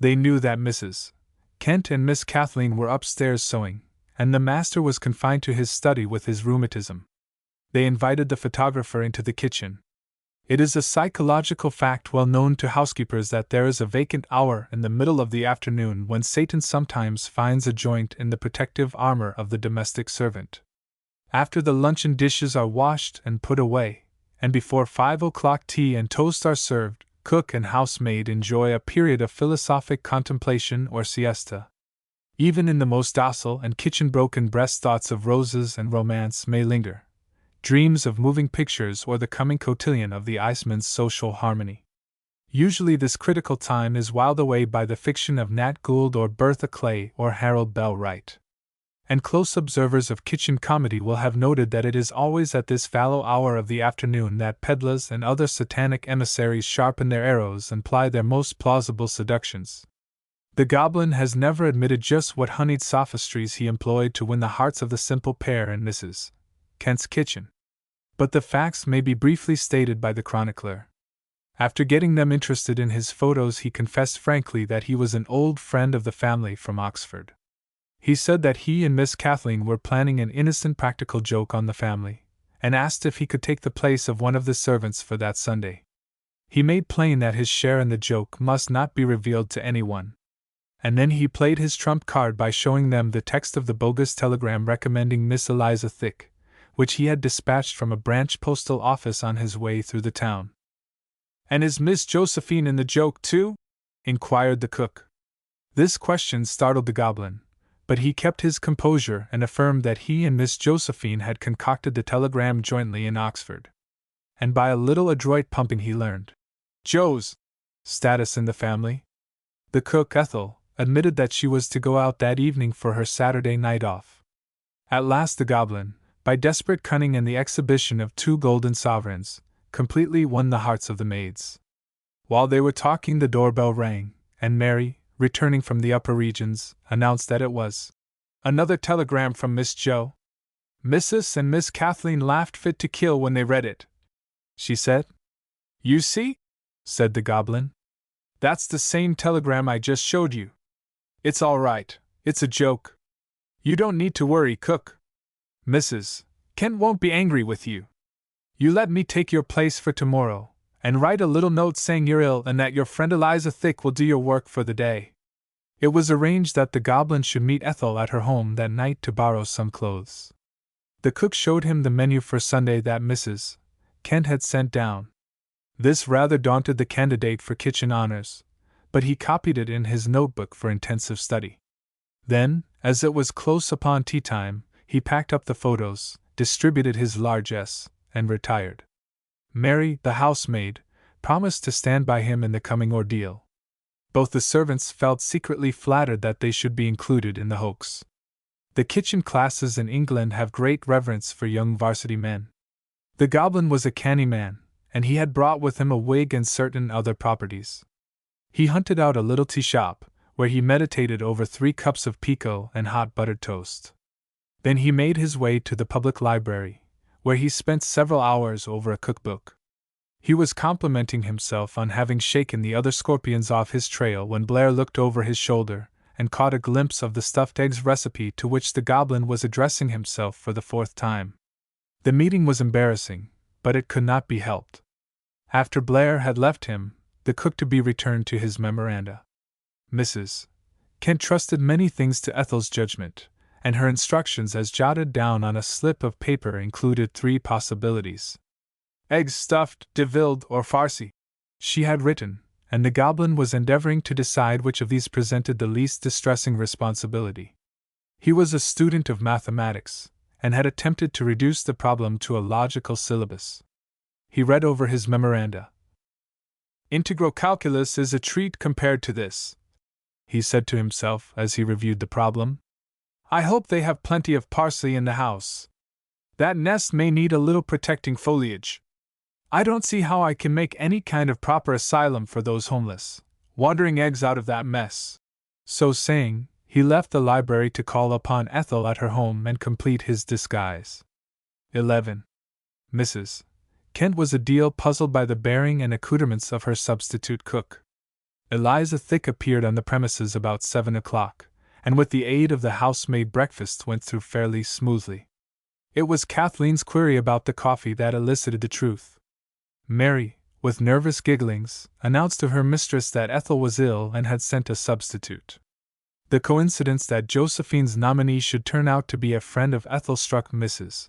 They knew that Mrs. Kent and Miss Kathleen were upstairs sewing, and the master was confined to his study with his rheumatism. They invited the photographer into the kitchen. It is a psychological fact well known to housekeepers that there is a vacant hour in the middle of the afternoon when Satan sometimes finds a joint in the protective armor of the domestic servant. After the luncheon dishes are washed and put away, and before 5 o'clock tea and toast are served, cook and housemaid enjoy a period of philosophic contemplation or siesta. Even in the most docile and kitchen-broken breast thoughts of roses and romance may linger. Dreams of moving pictures or the coming cotillion of the Iceman's social harmony. Usually this critical time is whiled away by the fiction of Nat Gould or Bertha Clay or Harold Bell Wright. And close observers of kitchen comedy will have noted that it is always at this fallow hour of the afternoon that peddlers and other satanic emissaries sharpen their arrows and ply their most plausible seductions. The goblin has never admitted just what honeyed sophistries he employed to win the hearts of the simple pair in Mrs. Kent's kitchen. But the facts may be briefly stated by the chronicler. After getting them interested in his photos, he confessed frankly that he was an old friend of the family from Oxford. He said that he and Miss Kathleen were planning an innocent practical joke on the family, and asked if he could take the place of one of the servants for that Sunday. He made plain that his share in the joke must not be revealed to anyone. And then he played his trump card by showing them the text of the bogus telegram recommending Miss Eliza Thick, which he had dispatched from a branch postal office on his way through the town. "And is Miss Josephine in the joke, too?" inquired the cook. This question startled the goblin, but he kept his composure and affirmed that he and Miss Josephine had concocted the telegram jointly in Oxford. And by a little adroit pumping he learned Jo's status in the family. The cook, Ethel, admitted that she was to go out that evening for her Saturday night off. At last the goblin, by desperate cunning and the exhibition of 2 golden sovereigns, completely won the hearts of the maids. While they were talking, the doorbell rang, and Mary, returning from the upper regions, announced that it was another telegram from Miss Jo. Mrs. and Miss Kathleen laughed fit to kill when they read it. She said, "You see?" said the goblin. "That's the same telegram I just showed you. It's all right, it's a joke. You don't need to worry, cook. Mrs. Kent won't be angry with you. You let me take your place for tomorrow, and write a little note saying you're ill and that your friend Eliza Thick will do your work for the day." It was arranged that the goblin should meet Ethel at her home that night to borrow some clothes. The cook showed him the menu for Sunday that Mrs. Kent had sent down. This rather daunted the candidate for kitchen honors, but he copied it in his notebook for intensive study. Then, as it was close upon tea time, he packed up the photos, distributed his largesse, and retired. Mary, the housemaid, promised to stand by him in the coming ordeal. Both the servants felt secretly flattered that they should be included in the hoax. The kitchen classes in England have great reverence for young varsity men. The goblin was a canny man, and he had brought with him a wig and certain other properties. He hunted out a little tea shop, where he meditated over 3 cups of pekoe and hot buttered toast. Then he made his way to the public library, where he spent several hours over a cookbook. He was complimenting himself on having shaken the other scorpions off his trail when Blair looked over his shoulder and caught a glimpse of the stuffed eggs recipe to which the goblin was addressing himself for the 4th time. The meeting was embarrassing, but it could not be helped. After Blair had left him, the cook to be returned to his memoranda. Mrs. Kent trusted many things to Ethel's judgment, and her instructions as jotted down on a slip of paper included 3 possibilities. Eggs stuffed, devilled, or farci, she had written, and the goblin was endeavoring to decide which of these presented the least distressing responsibility. He was a student of mathematics, and had attempted to reduce the problem to a logical syllabus. He read over his memoranda. "Integral calculus is a treat compared to this," he said to himself as he reviewed the problem. "I hope they have plenty of parsley in the house. That nest may need a little protecting foliage. I don't see how I can make any kind of proper asylum for those homeless, wandering eggs out of that mess." So saying, he left the library to call upon Ethel at her home and complete his disguise. 11. Mrs. Kent was a deal puzzled by the bearing and accoutrements of her substitute cook. Eliza Thick appeared on the premises about 7 o'clock, and with the aid of the housemaid breakfast went through fairly smoothly. It was Kathleen's query about the coffee that elicited the truth. Mary, with nervous gigglings, announced to her mistress that Ethel was ill and had sent a substitute. The coincidence that Josephine's nominee should turn out to be a friend of Ethel struck Mrs.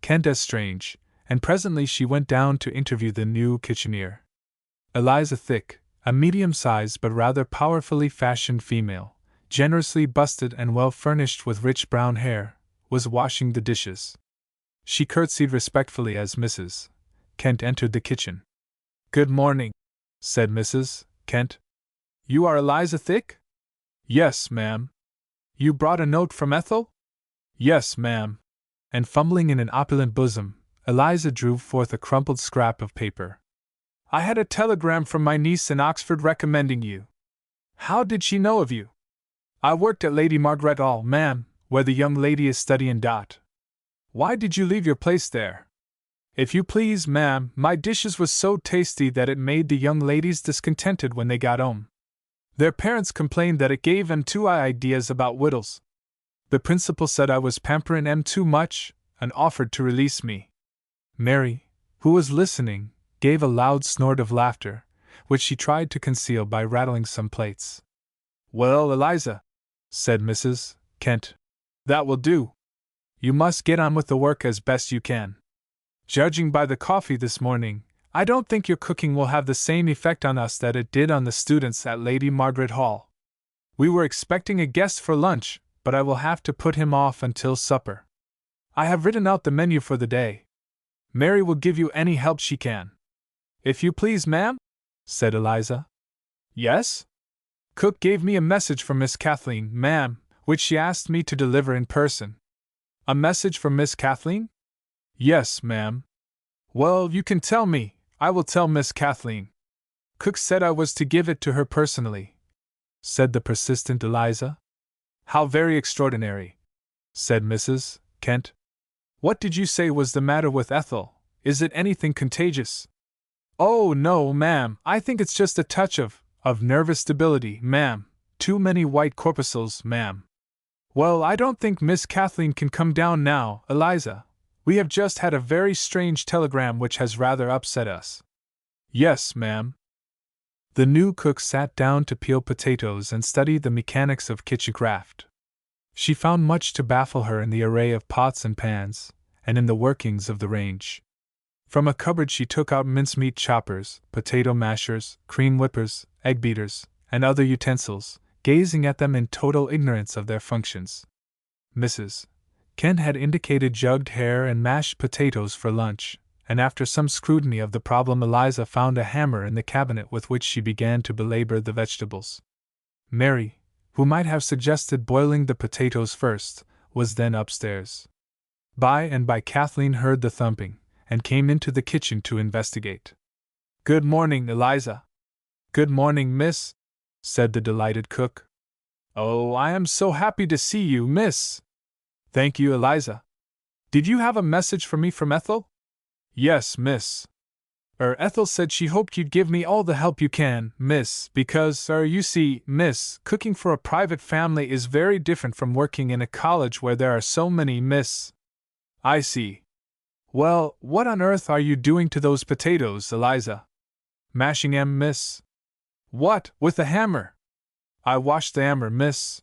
Kent as strange, and presently she went down to interview the new kitcheneer. Eliza Thick, a medium-sized but rather powerfully fashioned female, generously busted and well furnished with rich brown hair, was washing the dishes. She curtsied respectfully as Mrs. Kent entered the kitchen. "Good morning," said Mrs. Kent. "You are Eliza Thick?" "Yes, ma'am." "You brought a note from Ethel?" "Yes, ma'am." And fumbling in an opulent bosom, Eliza drew forth a crumpled scrap of paper. "I had a telegram from my niece in Oxford recommending you." "How did she know of you?" "I worked at Lady Margaret Hall, ma'am, where the young lady is studying dot." "Why did you leave your place there?" "If you please, ma'am, my dishes was so tasty that it made the young ladies discontented when they got home. Their parents complained that it gave 'em too ideas about wittles. The principal said I was pamperin' 'em too much, and offered to release me." Mary, who was listening, gave a loud snort of laughter, which she tried to conceal by rattling some plates. "Well, Eliza," said Mrs. Kent, "that will do. You must get on with the work as best you can. Judging by the coffee this morning, I don't think your cooking will have the same effect on us that it did on the students at Lady Margaret Hall." We were expecting a guest for lunch, but I will have to put him off until supper. I have written out the menu for the day. Mary will give you any help she can." "If you please, ma'am?" said Eliza. "Yes?" "Cook gave me a message from Miss Kathleen, ma'am, which she asked me to deliver in person." "A message from Miss Kathleen?" "Yes, ma'am." "Well, you can tell me. I will tell Miss Kathleen." "Cook said I was to give it to her personally," said the persistent Eliza. "How very extraordinary," said Mrs. Kent. "What did you say was the matter with Ethel? Is it anything contagious?" "Oh, no, ma'am, I think it's just a touch of nervous debility, ma'am. Too many white corpuscles, ma'am." "Well, I don't think Miss Kathleen can come down now, Eliza. We have just had a very strange telegram which has rather upset us." "Yes, ma'am." The new cook sat down to peel potatoes and study the mechanics of kitchencraft. She found much to baffle her in the array of pots and pans, and in the workings of the range. From a cupboard she took out mincemeat choppers, potato mashers, cream whippers, egg beaters, and other utensils, gazing at them in total ignorance of their functions. Mrs. Kent had indicated jugged hare and mashed potatoes for lunch, and after some scrutiny of the problem Eliza found a hammer in the cabinet with which she began to belabor the vegetables. Mary, who might have suggested boiling the potatoes first, was then upstairs. By and by Kathleen heard the thumping, and came into the kitchen to investigate. "Good morning, Eliza." "Good morning, miss," said the delighted cook. "Oh, I am so happy to see you, miss." "Thank you, Eliza. Did you have a message for me from Ethel?" "Yes, miss. Ethel said she hoped you'd give me all the help you can, miss, because, you see, miss, cooking for a private family is very different from working in a college where there are so many, miss." "I see. Well, what on earth are you doing to those potatoes, Eliza?" "Mashing 'em, miss." "What, with a hammer?" "I washed the hammer, miss."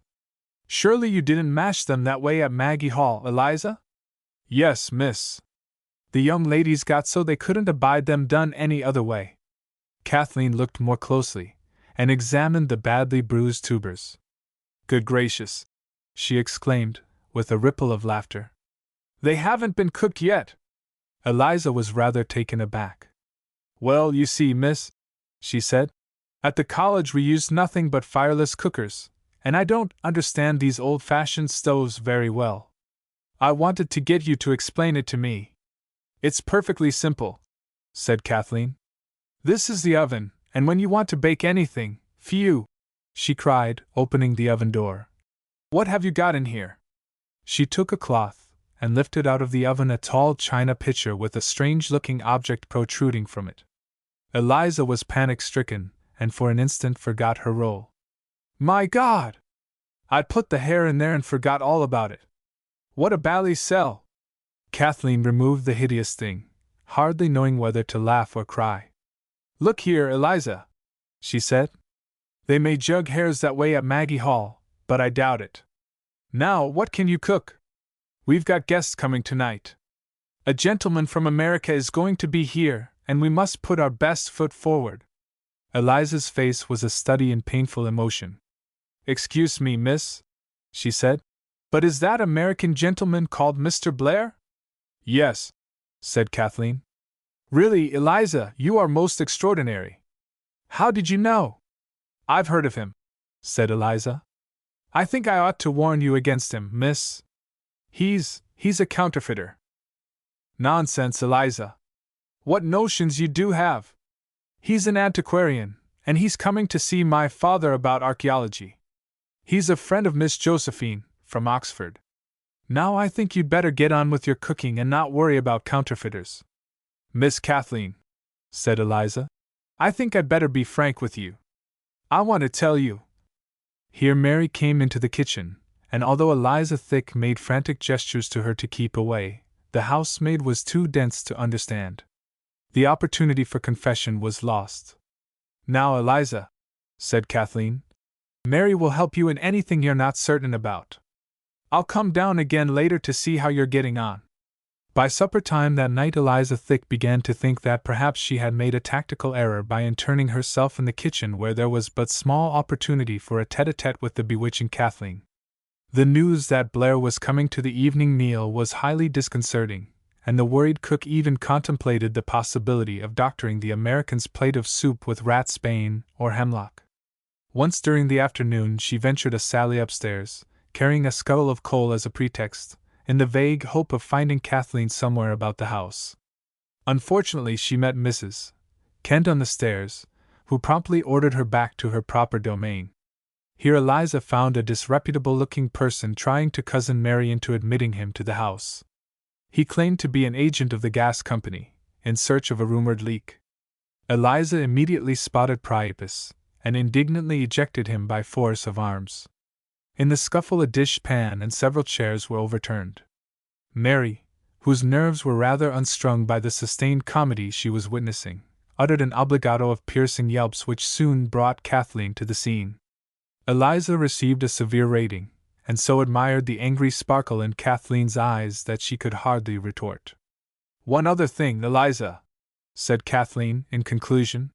"Surely you didn't mash them that way at Maggie Hall, Eliza?" "Yes, miss. The young ladies got so they couldn't abide them done any other way." Kathleen looked more closely, and examined the badly bruised tubers. "Good gracious!" she exclaimed, with a ripple of laughter. "They haven't been cooked yet!" Eliza was rather taken aback. "Well, you see, miss," she said, "at the college we used nothing but fireless cookers, and I don't understand these old-fashioned stoves very well. I wanted to get you to explain it to me." "It's perfectly simple," said Kathleen. "This is the oven, and when you want to bake anything, phew!" she cried, opening the oven door. "What have you got in here?" She took a cloth, and lifted out of the oven a tall china pitcher with a strange-looking object protruding from it. Eliza was panic-stricken, and for an instant forgot her role. "My God! I'd put the hare in there and forgot all about it. What a bally sell!" Kathleen removed the hideous thing, hardly knowing whether to laugh or cry. "Look here, Eliza," she said. "They may jug hares that way at Maggie Hall, but I doubt it. Now, what can you cook? We've got guests coming tonight. A gentleman from America is going to be here, and we must put our best foot forward." Eliza's face was a study in painful emotion. "Excuse me, miss," she said, "but is that American gentleman called Mr. Blair?" "Yes," said Kathleen. "Really, Eliza, you are most extraordinary. How did you know?" "I've heard of him," said Eliza. "I think I ought to warn you against him, miss. He's a counterfeiter." "Nonsense, Eliza. What notions you do have! He's an antiquarian, and he's coming to see my father about archaeology. He's a friend of Miss Josephine, from Oxford. Now I think you'd better get on with your cooking and not worry about counterfeiters." "Miss Kathleen," said Eliza, "I think I'd better be frank with you. I want to tell you." Here Mary came into the kitchen, and although Eliza Thick made frantic gestures to her to keep away, the housemaid was too dense to understand. The opportunity for confession was lost. "Now, Eliza," said Kathleen, "Mary will help you in anything you're not certain about. I'll come down again later to see how you're getting on." By supper time that night, Eliza Thick began to think that perhaps she had made a tactical error by interning herself in the kitchen where there was but small opportunity for a tete-a-tete with the bewitching Kathleen. The news that Blair was coming to the evening meal was highly disconcerting, and the worried cook even contemplated the possibility of doctoring the American's plate of soup with ratsbane or hemlock. Once during the afternoon she ventured a sally upstairs, carrying a scuttle of coal as a pretext, in the vague hope of finding Kathleen somewhere about the house. Unfortunately, she met Mrs. Kent on the stairs, who promptly ordered her back to her proper domain. Here Eliza found a disreputable-looking person trying to cousin Mary into admitting him to the house. He claimed to be an agent of the gas company, in search of a rumored leak. Eliza immediately spotted Priapus, and indignantly ejected him by force of arms. In the scuffle a dish-pan and several chairs were overturned. Mary, whose nerves were rather unstrung by the sustained comedy she was witnessing, uttered an obligato of piercing yelps which soon brought Kathleen to the scene. Eliza received a severe rating, and so admired the angry sparkle in Kathleen's eyes that she could hardly retort. "One other thing, Eliza," said Kathleen in conclusion.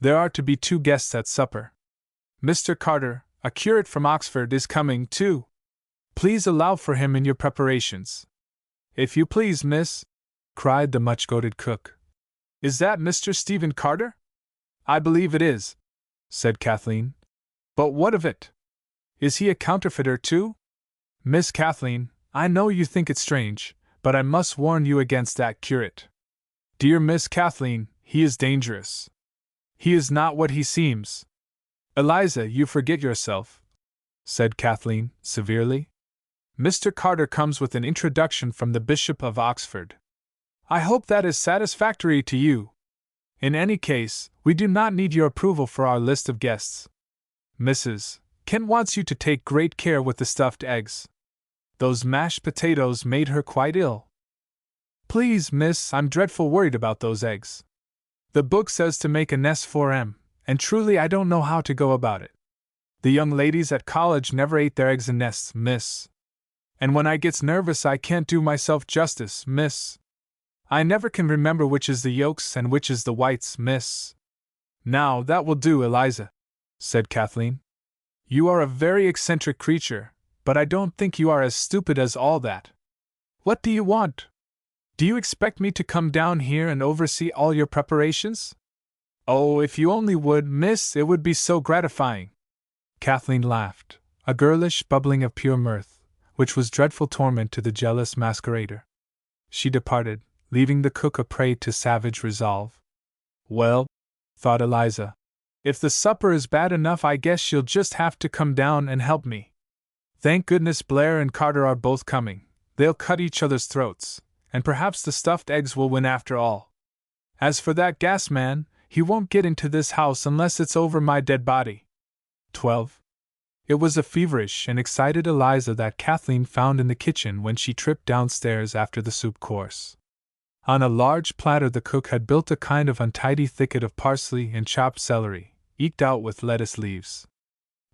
"There are to be 2 guests at supper. Mr. Carter, a curate from Oxford, is coming, too. Please allow for him in your preparations." "If you please, miss," cried the much-goaded cook. "Is that Mr. Stephen Carter?" "I believe it is," said Kathleen. "But what of it? Is he a counterfeiter, too?" "Miss Kathleen, I know you think it strange, but I must warn you against that curate. Dear Miss Kathleen, he is dangerous. He is not what he seems." "Eliza, you forget yourself," said Kathleen, severely. "Mr. Carter comes with an introduction from the Bishop of Oxford. I hope that is satisfactory to you. In any case, we do not need your approval for our list of guests. Mrs. Kent wants you to take great care with the stuffed eggs. Those mashed potatoes made her quite ill." "Please, miss, I'm dreadful worried about those eggs. The book says to make a nest for 'em, and truly I don't know how to go about it. The young ladies at college never ate their eggs in nests, miss. And when I gets nervous I can't do myself justice, miss. I never can remember which is the yolks and which is the whites, miss." "Now, that will do, Eliza," said Kathleen. "You are a very eccentric creature, but I don't think you are as stupid as all that. What do you want? Do you expect me to come down here and oversee all your preparations?" "Oh, if you only would, miss, it would be so gratifying." Kathleen laughed, a girlish bubbling of pure mirth, which was dreadful torment to the jealous masquerader. She departed, leaving the cook a prey to savage resolve. "Well," thought Eliza, "if the supper is bad enough I guess she'll just have to come down and help me. Thank goodness Blair and Carter are both coming. They'll cut each other's throats, and perhaps the stuffed eggs will win after all. As for that gas man, he won't get into this house unless it's over my dead body." 12. It was a feverish and excited Eliza that Kathleen found in the kitchen when she tripped downstairs after the soup course. On a large platter the cook had built a kind of untidy thicket of parsley and chopped celery, eked out with lettuce leaves.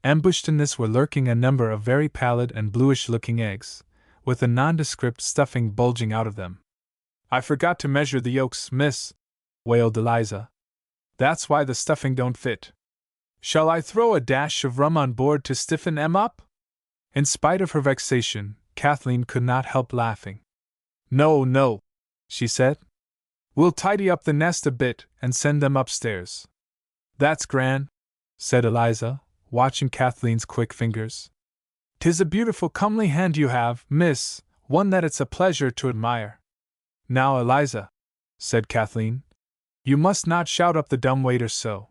Ambushed in this were lurking a number of very pallid and bluish-looking eggs, with a nondescript stuffing bulging out of them. "I forgot to measure the yolks, miss," wailed Eliza. "That's why the stuffing don't fit. Shall I throw a dash of rum on board to stiffen 'em up?" In spite of her vexation, Kathleen could not help laughing. "No, no," she said. "We'll tidy up the nest a bit and send them upstairs." "That's grand," said Eliza, watching Kathleen's quick fingers. "'Tis a beautiful comely hand you have, miss, one that it's a pleasure to admire." "Now, Eliza," said Kathleen, "you must not shout up the dumbwaiter so.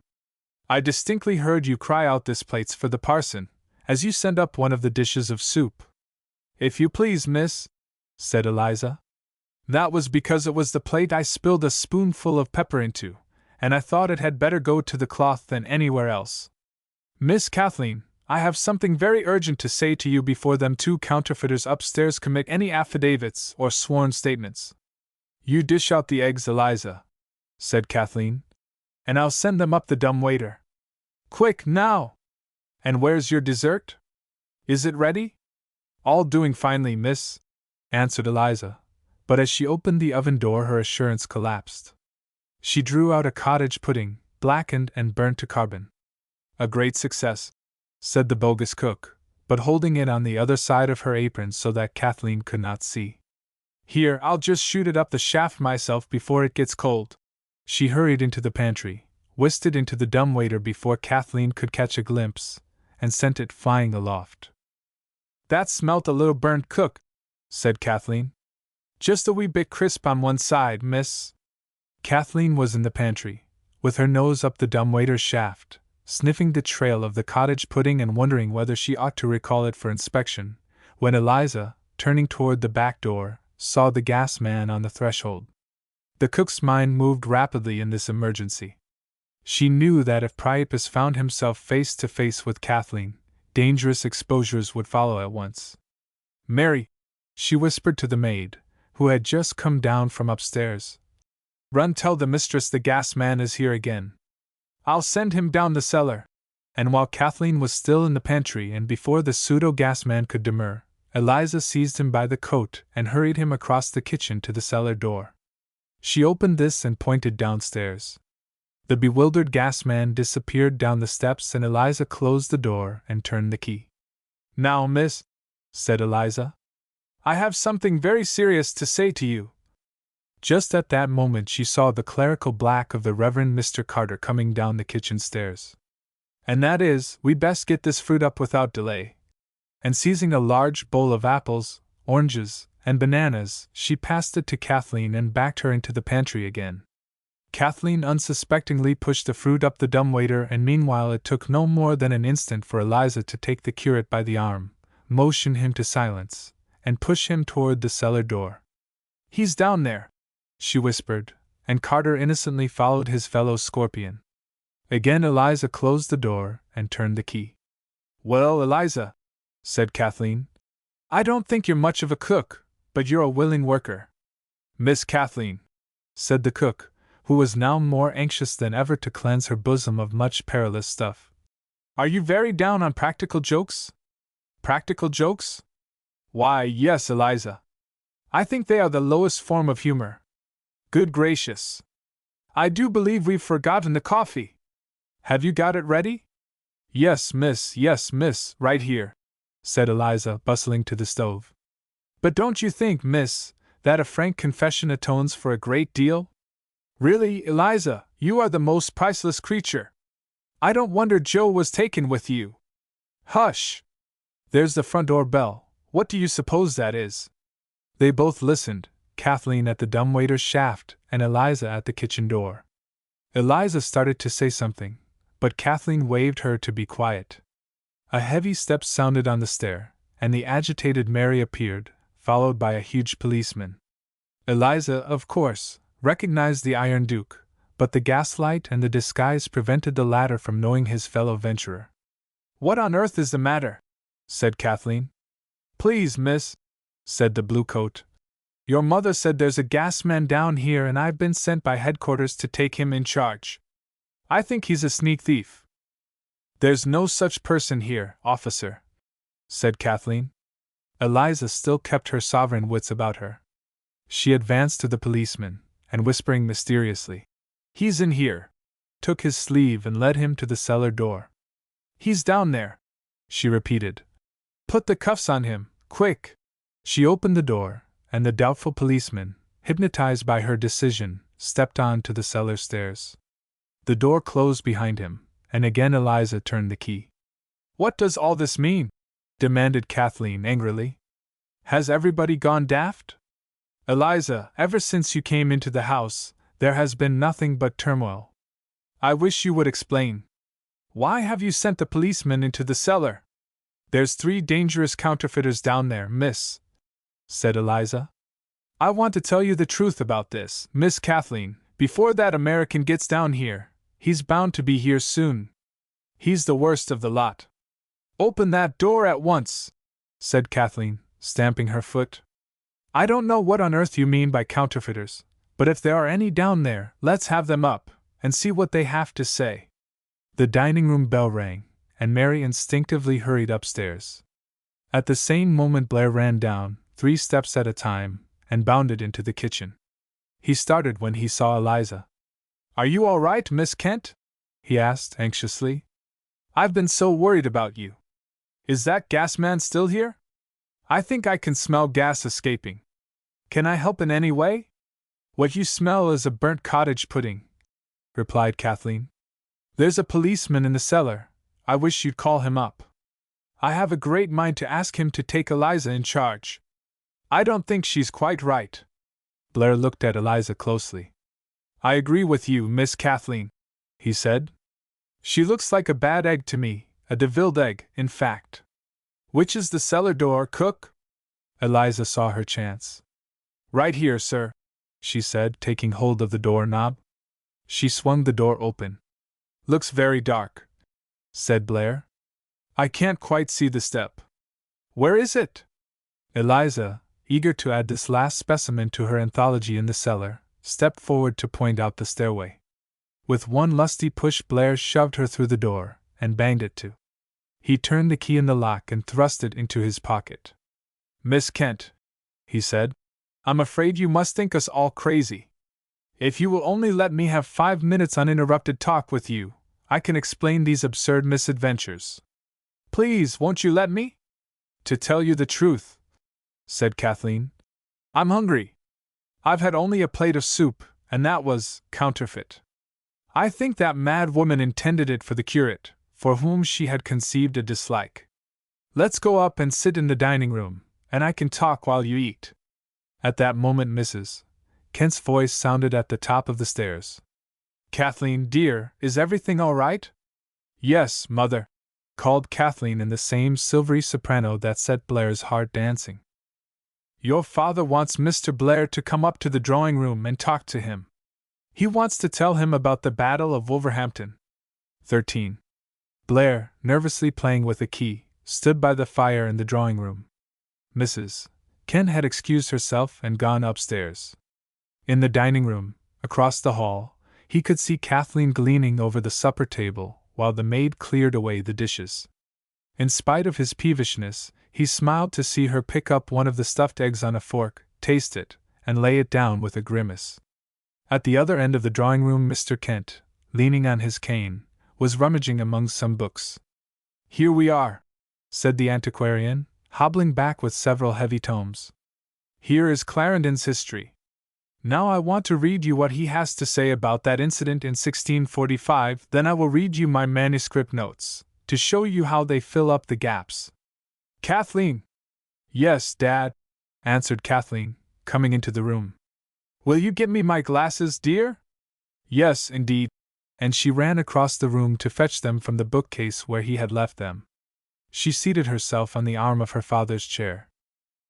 I distinctly heard you cry out this plate's for the parson, as you send up one of the dishes of soup." "If you please, miss," said Eliza. "That was because it was the plate I spilled a spoonful of pepper into, and I thought it had better go to the cloth than anywhere else. Miss Kathleen, I have something very urgent to say to you before them 2 counterfeiters upstairs commit any affidavits or sworn statements." "You dish out the eggs, Eliza," said Kathleen, "and I'll send them up the dumbwaiter. Quick, now! And where's your dessert? Is it ready?" "All doing finely, miss," answered Eliza, But as she opened the oven door, her assurance collapsed. She drew out a cottage pudding, blackened and burnt to carbon. "A great success," said the bogus cook, but holding it on the other side of her apron so that Kathleen could not see. "Here, I'll just shoot it up the shaft myself before it gets cold." She hurried into the pantry, whisked it into the dumbwaiter before Kathleen could catch a glimpse, and sent it flying aloft. "That smelt a little burnt, cook," said Kathleen. "Just a wee bit crisp on one side, miss." Kathleen was in the pantry, with her nose up the dumbwaiter's shaft, sniffing the trail of the cottage pudding and wondering whether she ought to recall it for inspection, when Eliza, turning toward the back door, saw the gas man on the threshold. The cook's mind moved rapidly in this emergency. She knew that if Priapus found himself face to face with Kathleen, dangerous exposures would follow at once. "Mary," she whispered to the maid, who had just come down from upstairs, "run tell the mistress the gas man is here again. I'll send him down the cellar." And while Kathleen was still in the pantry and before the pseudo-gas man could demur, Eliza seized him by the coat and hurried him across the kitchen to the cellar door. She opened this and pointed downstairs. The bewildered gas man disappeared down the steps and Eliza closed the door and turned the key. "Now, miss," said Eliza, "I have something very serious to say to you." Just at that moment she saw the clerical black of the Reverend Mr. Carter coming down the kitchen stairs. "And that is, we'd best get this fruit up without delay." And seizing a large bowl of apples, oranges, and bananas, she passed it to Kathleen and backed her into the pantry again. Kathleen unsuspectingly pushed the fruit up the dumbwaiter, and meanwhile it took no more than an instant for Eliza to take the curate by the arm, motion him to silence, and push him toward the cellar door. "He's down there," she whispered, and Carter innocently followed his fellow scorpion. Again Eliza closed the door and turned the key. "Well, Eliza," said Kathleen, "I don't think you're much of a cook, but you're a willing worker." "Miss Kathleen," said the cook, who was now more anxious than ever to cleanse her bosom of much perilous stuff, "are you very down on practical jokes?" "Practical jokes? Why, yes, Eliza. I think they are the lowest form of humor." "Good gracious! I do believe we've forgotten the coffee. Have you got it ready?" Yes, miss, right here," said Eliza, bustling to the stove. "But don't you think, miss, that a frank confession atones for a great deal? Really, Eliza, you are the most priceless creature. I don't wonder Joe was taken with you." "Hush! There's the front door bell. What do you suppose that is?" They both listened, Kathleen at the dumbwaiter's shaft and Eliza at the kitchen door. Eliza started to say something, but Kathleen waved her to be quiet. A heavy step sounded on the stair, and the agitated Mary appeared, followed by a huge policeman. Eliza, of course, recognized the Iron Duke, but the gaslight and the disguise prevented the latter from knowing his fellow venturer. "What on earth is the matter?" said Kathleen. "Please, miss," said the bluecoat, "your mother said there's a gas man down here and I've been sent by headquarters to take him in charge. I think he's a sneak thief." "There's no such person here, officer," said Kathleen. Eliza still kept her sovereign wits about her. She advanced to the policeman, and whispering mysteriously, "He's in here," took his sleeve and led him to the cellar door. "He's down there," she repeated. "Put the cuffs on him, quick!" She opened the door, and the doubtful policeman, hypnotized by her decision, stepped on to the cellar stairs. The door closed behind him, and again Eliza turned the key. "What does all this mean?" demanded Kathleen angrily. "Has everybody gone daft? Eliza, ever since you came into the house, there has been nothing but turmoil. I wish you would explain. Why have you sent the policeman into the cellar?" "There's 3 dangerous counterfeiters down there, miss," said Eliza. "I want to tell you the truth about this, Miss Kathleen, before that American gets down here. He's bound to be here soon. He's the worst of the lot." "Open that door at once," said Kathleen, stamping her foot. "I don't know what on earth you mean by counterfeiters, but if there are any down there, let's have them up, and see what they have to say." The dining room bell rang, and Mary instinctively hurried upstairs. At the same moment Blair ran down, 3 steps at a time, and bounded into the kitchen. He started when he saw Eliza. "Are you all right, Miss Kent?" he asked anxiously. "I've been so worried about you. Is that gas man still here? I think I can smell gas escaping. Can I help in any way?" "What you smell is a burnt cottage pudding," replied Kathleen. "There's a policeman in the cellar. I wish you'd call him up. I have a great mind to ask him to take Eliza in charge. I don't think she's quite right." Blair looked at Eliza closely. "I agree with you, Miss Kathleen," he said. "She looks like a bad egg to me, a deviled egg, in fact. Which is the cellar door, cook?" Eliza saw her chance. "Right here, sir," she said, taking hold of the door knob. She swung the door open. "Looks very dark," said Blair. "I can't quite see the step. Where is it?" Eliza, eager to add this last specimen to her anthology in the cellar, stepped forward to point out the stairway. With one lusty push, Blair shoved her through the door and banged it to. He turned the key in the lock and thrust it into his pocket. "Miss Kent," he said, "I'm afraid you must think us all crazy. If you will only let me have 5 minutes uninterrupted talk with you, I can explain these absurd misadventures. Please, won't you let me?" "To tell you the truth," said Kathleen, "I'm hungry. I've had only a plate of soup, and that was counterfeit. I think that mad woman intended it for the curate, for whom she had conceived a dislike. Let's go up and sit in the dining room, and I can talk while you eat." At that moment Mrs. Kent's voice sounded at the top of the stairs. "Kathleen, dear, is everything all right?" "Yes, Mother," called Kathleen in the same silvery soprano that set Blair's heart dancing. "Your father wants Mr. Blair to come up to the drawing room and talk to him. He wants to tell him about the Battle of Wolverhampton." 13. Blair, nervously playing with a key, stood by the fire in the drawing room. Mrs. Kent had excused herself and gone upstairs. In the dining room, across the hall, he could see Kathleen gleaning over the supper table while the maid cleared away the dishes. In spite of his peevishness, he smiled to see her pick up one of the stuffed eggs on a fork, taste it, and lay it down with a grimace. At the other end of the drawing room Mr. Kent, leaning on his cane, was rummaging among some books. "Here we are," said the antiquarian, hobbling back with several heavy tomes. "Here is Clarendon's history. Now I want to read you what he has to say about that incident in 1645, then I will read you my manuscript notes, to show you how they fill up the gaps. Kathleen!" "Yes, Dad," answered Kathleen, coming into the room. "Will you get me my glasses, dear?" "Yes, indeed." And she ran across the room to fetch them from the bookcase where he had left them. She seated herself on the arm of her father's chair.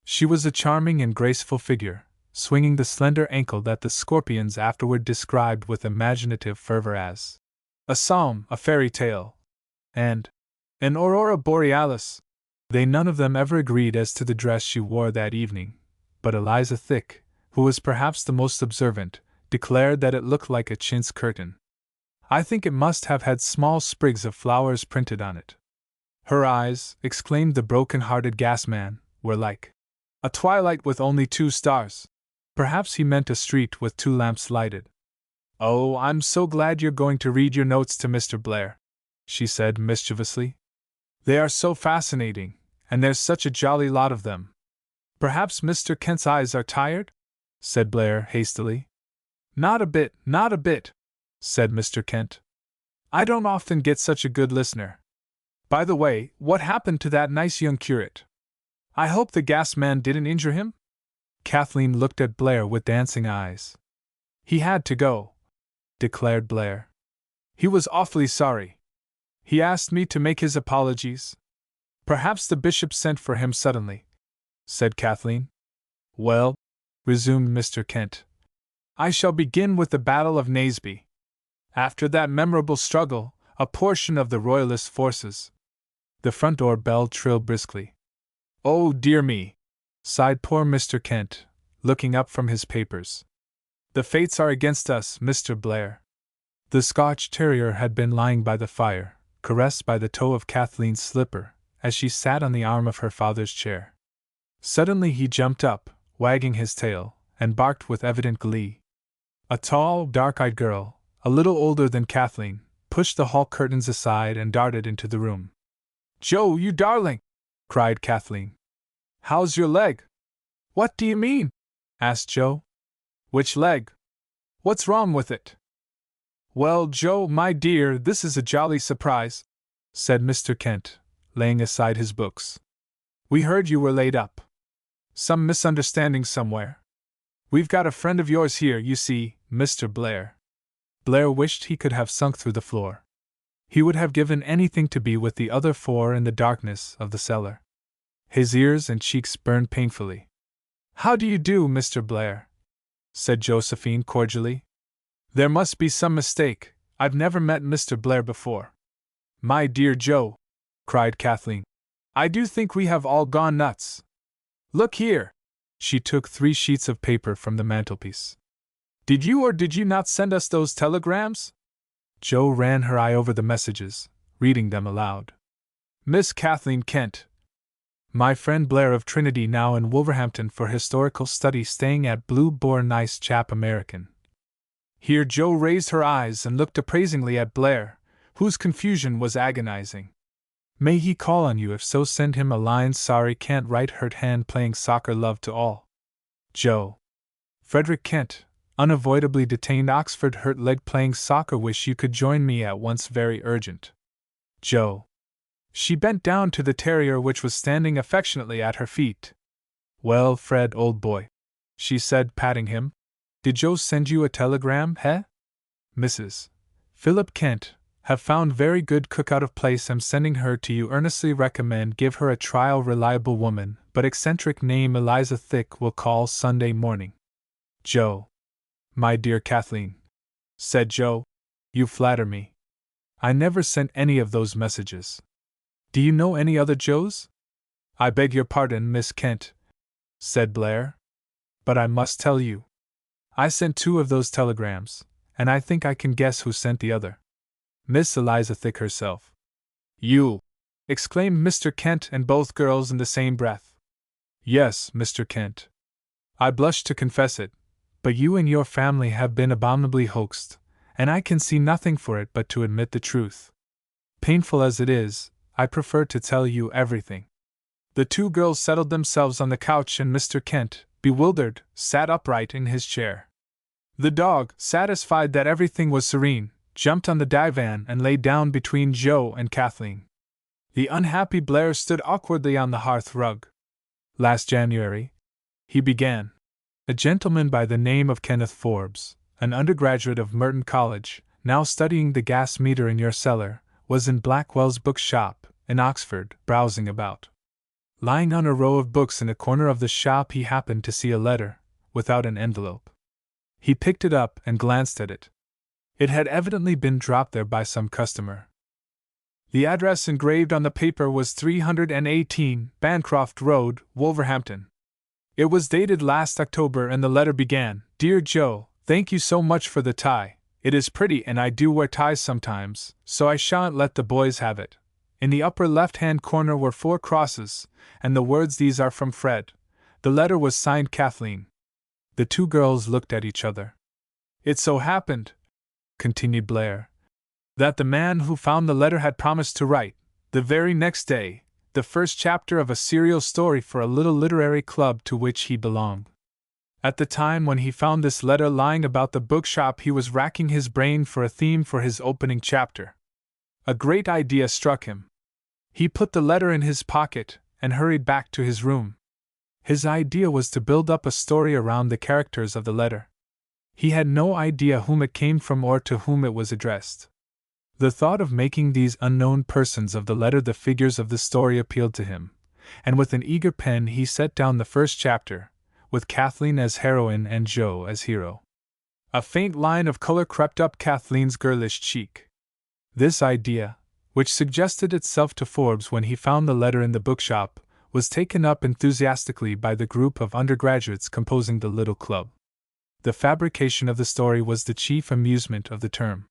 She was a charming and graceful figure, swinging the slender ankle that the Scorpions afterward described with imaginative fervor as a psalm, a fairy tale, and an aurora borealis. They none of them ever agreed as to the dress she wore that evening, but Eliza Thick, who was perhaps the most observant, declared that it looked like a chintz curtain. I think it must have had small sprigs of flowers printed on it. Her eyes, exclaimed the broken-hearted gasman, were like a twilight with only 2 stars. Perhaps he meant a street with 2 lamps lighted. "Oh, I'm so glad you're going to read your notes to Mr. Blair," she said mischievously. "They are so fascinating, and there's such a jolly lot of them." "Perhaps Mr. Kent's eyes are tired?" said Blair hastily. "Not a bit, not a bit," said Mr. Kent. "I don't often get such a good listener. By the way, what happened to that nice young curate? I hope the gas man didn't injure him?" Kathleen looked at Blair with dancing eyes. "He had to go," declared Blair. "He was awfully sorry. He asked me to make his apologies." "Perhaps the bishop sent for him suddenly," said Kathleen. "Well," resumed Mr. Kent, "I shall begin with the Battle of Naseby. After that memorable struggle, a portion of the Royalist forces—" The front door bell trilled briskly. "Oh, dear me!" sighed poor Mr. Kent, looking up from his papers. "The fates are against us, Mr. Blair." The Scotch terrier had been lying by the fire, caressed by the toe of Kathleen's slipper, as she sat on the arm of her father's chair. Suddenly he jumped up, wagging his tail, and barked with evident glee. A tall, dark-eyed girl, a little older than Kathleen, pushed the hall curtains aside and darted into the room. "Joe, you darling!" cried Kathleen. "How's your leg?" "What do you mean?" asked Joe. "Which leg? What's wrong with it?" "Well, Joe, my dear, this is a jolly surprise," said Mr. Kent, laying aside his books. "We heard you were laid up. Some misunderstanding somewhere. We've got a friend of yours here, you see, Mr. Blair." Blair wished he could have sunk through the floor. He would have given anything to be with the other four in the darkness of the cellar. His ears and cheeks burned painfully. "How do you do, Mr. Blair?" said Josephine cordially. "There must be some mistake. I've never met Mr. Blair before." "My dear Joe," cried Kathleen, "I do think we have all gone nuts. Look here!" She took 3 sheets of paper from the mantelpiece. "Did you or did you not send us those telegrams?" Joe ran her eye over the messages, reading them aloud. "Miss Kathleen Kent. My friend Blair of Trinity now in Wolverhampton for historical study staying at Blue Boar nice chap American." Here Joe raised her eyes and looked appraisingly at Blair, whose confusion was agonizing. "May he call on you if so send him a line sorry can't write hurt hand playing soccer love to all. Joe. Frederick Kent, unavoidably detained Oxford hurt leg playing soccer wish you could join me at once very urgent. Joe." She bent down to the terrier which was standing affectionately at her feet. "Well, Fred, old boy," she said, patting him, "did Joe send you a telegram, Mrs. Philip Kent, have found very good cook out of place am sending her to you earnestly recommend give her a trial reliable woman, but eccentric name Eliza Thick will call Sunday morning." Joe. "My dear Kathleen," said Joe, "you flatter me. I never sent any of those messages. Do you know any other Joes?" "I beg your pardon, Miss Kent," said Blair, "but I must tell you. I sent 2 of those telegrams, and I think I can guess who sent the other. Miss Eliza Thick herself." "You!" exclaimed Mr. Kent and both girls in the same breath. "Yes, Mr. Kent. I blush to confess it, but you and your family have been abominably hoaxed, and I can see nothing for it but to admit the truth. Painful as it is, I prefer to tell you everything." The 2 girls settled themselves on the couch and Mr. Kent, bewildered, sat upright in his chair. The dog, satisfied that everything was serene, jumped on the divan and lay down between Joe and Kathleen. The unhappy Blair stood awkwardly on the hearth rug. "Last January," he began, "a gentleman by the name of Kenneth Forbes, an undergraduate of Merton College, now studying the gas meter in your cellar, was in Blackwell's bookshop, in Oxford, browsing about. Lying on a row of books in a corner of the shop he happened to see a letter, without an envelope. He picked it up and glanced at it. It had evidently been dropped there by some customer. The address engraved on the paper was 318 Bancroft Road, Wolverhampton. It was dated last October and the letter began, "Dear Joe, thank you so much for the tie. It is pretty and I do wear ties sometimes, so I shan't let the boys have it." In the upper left-hand corner were 4 crosses, and the words "These are from Fred." The letter was signed Kathleen. The 2 girls looked at each other. "It so happened," continued Blair, "that the man who found the letter had promised to write, the very next day, the first chapter of a serial story for a little literary club to which he belonged. At the time when he found this letter lying about the bookshop he was racking his brain for a theme for his opening chapter. A great idea struck him. He put the letter in his pocket and hurried back to his room. His idea was to build up a story around the characters of the letter. He had no idea whom it came from or to whom it was addressed. The thought of making these unknown persons of the letter the figures of the story appealed to him, and with an eager pen he set down the first chapter, with Kathleen as heroine and Joe as hero. A faint line of color crept up Kathleen's girlish cheek. This idea, which suggested itself to Forbes when he found the letter in the bookshop, was taken up enthusiastically by the group of undergraduates composing the little club. The fabrication of the story was the chief amusement of the term.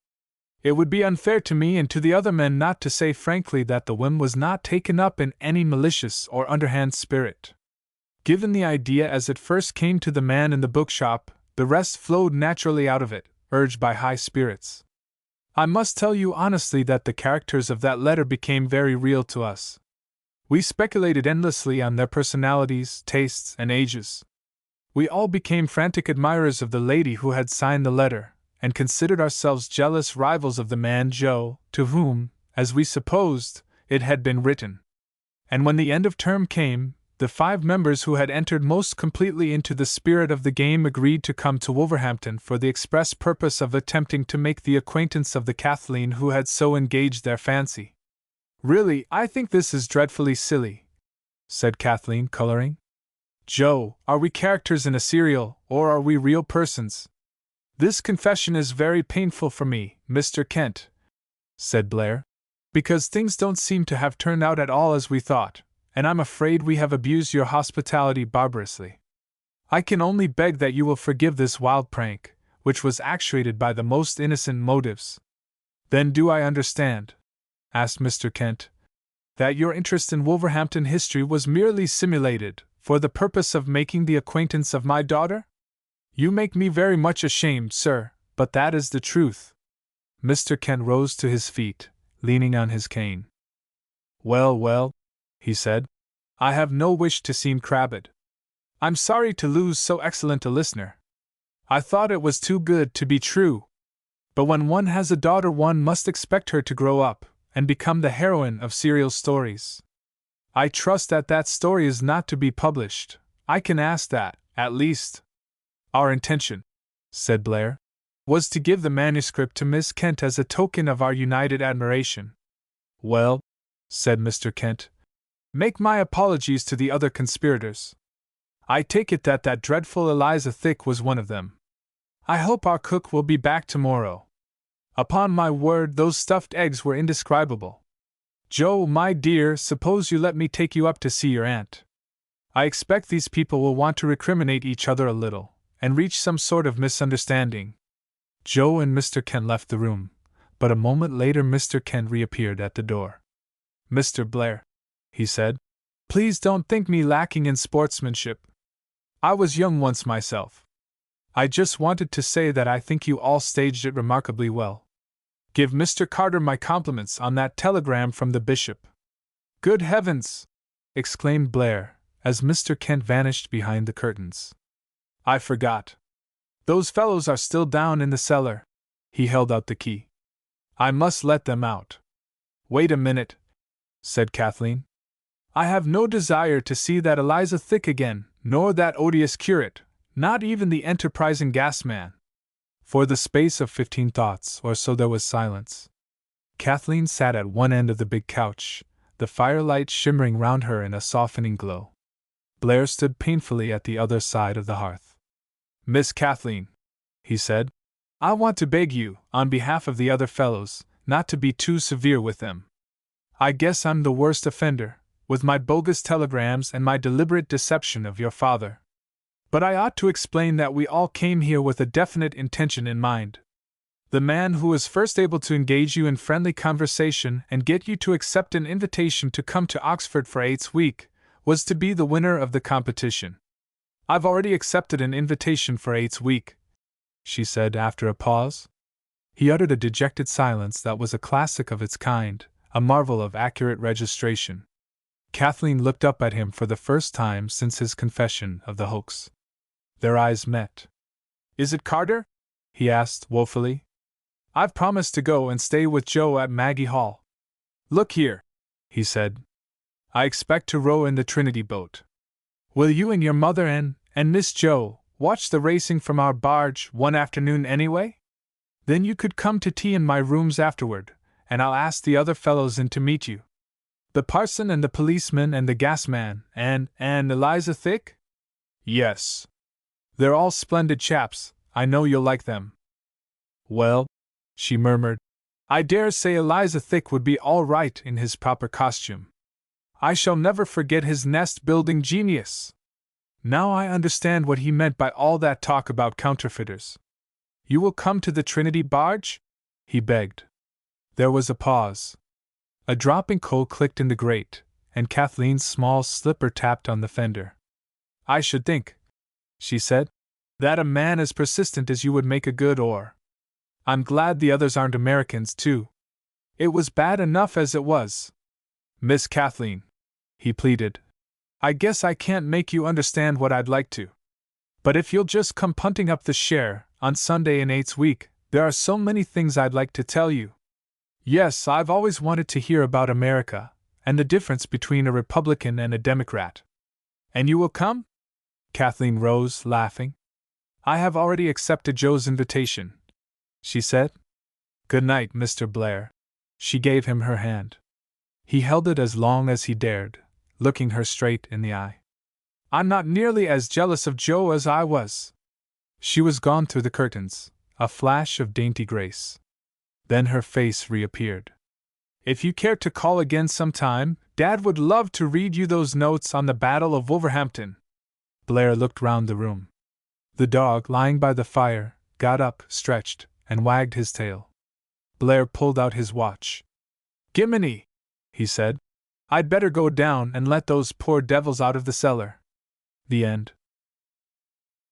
It would be unfair to me and to the other men not to say frankly that the whim was not taken up in any malicious or underhand spirit. Given the idea as it first came to the man in the bookshop, the rest flowed naturally out of it, urged by high spirits. I must tell you honestly that the characters of that letter became very real to us. We speculated endlessly on their personalities, tastes, and ages. We all became frantic admirers of the lady who had signed the letter, and considered ourselves jealous rivals of the man Joe, to whom, as we supposed, it had been written. And when the end of term came, the 5 members who had entered most completely into the spirit of the game agreed to come to Wolverhampton for the express purpose of attempting to make the acquaintance of the Kathleen who had so engaged their fancy. Really, I think this is dreadfully silly, said Kathleen, coloring. Joe, are we characters in a serial, or are we real persons? This confession is very painful for me, Mr. Kent, said Blair, because things don't seem to have turned out at all as we thought, and I'm afraid we have abused your hospitality barbarously. I can only beg that you will forgive this wild prank, which was actuated by the most innocent motives. Then do I understand, asked Mr. Kent, that your interest in Wolverhampton history was merely simulated, for the purpose of making the acquaintance of my daughter? You make me very much ashamed, sir, but that is the truth. Mr. Kent rose to his feet, leaning on his cane. Well, well, he said, I have no wish to seem crabbed. I'm sorry to lose so excellent a listener. I thought it was too good to be true. But when one has a daughter, one must expect her to grow up and become the heroine of serial stories. I trust that that story is not to be published. I can ask that, at least. Our intention, said Blair, was to give the manuscript to Miss Kent as a token of our united admiration. Well, said Mr. Kent, make my apologies to the other conspirators. I take it that that dreadful Eliza Thick was one of them. I hope our cook will be back tomorrow. Upon my word, those stuffed eggs were indescribable. Joe, my dear, suppose you let me take you up to see your aunt. I expect these people will want to recriminate each other a little, and reach some sort of misunderstanding. Joe and Mr. Kent left the room, but a moment later Mr. Kent reappeared at the door. Mr. Blair, he said, please don't think me lacking in sportsmanship. I was young once myself. I just wanted to say that I think you all staged it remarkably well. Give Mr. Carter my compliments on that telegram from the bishop. Good heavens! Exclaimed Blair, as Mr. Kent vanished behind the curtains. I forgot. Those fellows are still down in the cellar. He held out the key. I must let them out. Wait a minute, said Kathleen. I have no desire to see that Eliza Thick again, nor that odious curate, not even the enterprising gasman. For the space of 15 thoughts or so there was silence. Kathleen sat at one end of the big couch, the firelight shimmering round her in a softening glow. Blair stood painfully at the other side of the hearth. Miss Kathleen, he said, I want to beg you, on behalf of the other fellows, not to be too severe with them. I guess I'm the worst offender, with my bogus telegrams and my deliberate deception of your father. But I ought to explain that we all came here with a definite intention in mind. The man who was first able to engage you in friendly conversation and get you to accept an invitation to come to Oxford for 8's week was to be the winner of the competition. I've already accepted an invitation for 8's week, she said after a pause. He uttered a dejected silence that was a classic of its kind, a marvel of accurate registration. Kathleen looked up at him for the first time since his confession of the hoax. Their eyes met. Is it Carter? He asked woefully. I've promised to go and stay with Joe at Maggie Hall. Look here, he said. I expect to row in the Trinity boat. Will you and your mother and Miss Joe watch the racing from our barge one afternoon anyway? Then you could come to tea in my rooms afterward, and I'll ask the other fellows in to meet you. The parson and the policeman and the gasman and Eliza Thick? Yes. They're all splendid chaps, I know you'll like them. Well, she murmured, I dare say Eliza Thick would be all right in his proper costume. I shall never forget his nest-building genius. Now I understand what he meant by all that talk about counterfeiters. You will come to the Trinity barge? He begged. There was a pause. A dropping coal clicked in the grate, and Kathleen's small slipper tapped on the fender. I should think, she said, that a man as persistent as you would make a good or. I'm glad the others aren't Americans, too. It was bad enough as it was. Miss Kathleen, he pleaded, I guess I can't make you understand what I'd like to. But if you'll just come punting up the share on Sunday in 8's week, there are so many things I'd like to tell you. Yes, I've always wanted to hear about America, and the difference between a Republican and a Democrat. And you will come? Kathleen rose, laughing. I have already accepted Joe's invitation, she said. Good night, Mr. Blair. She gave him her hand. He held it as long as he dared, looking her straight in the eye. I'm not nearly as jealous of Joe as I was. She was gone through the curtains, a flash of dainty grace. Then her face reappeared. If you care to call again sometime, Dad would love to read you those notes on the Battle of Wolverhampton. Blair looked round the room. The dog, lying by the fire, got up, stretched, and wagged his tail. Blair pulled out his watch. Gimminy, he said. I'd better go down and let those poor devils out of the cellar. The end.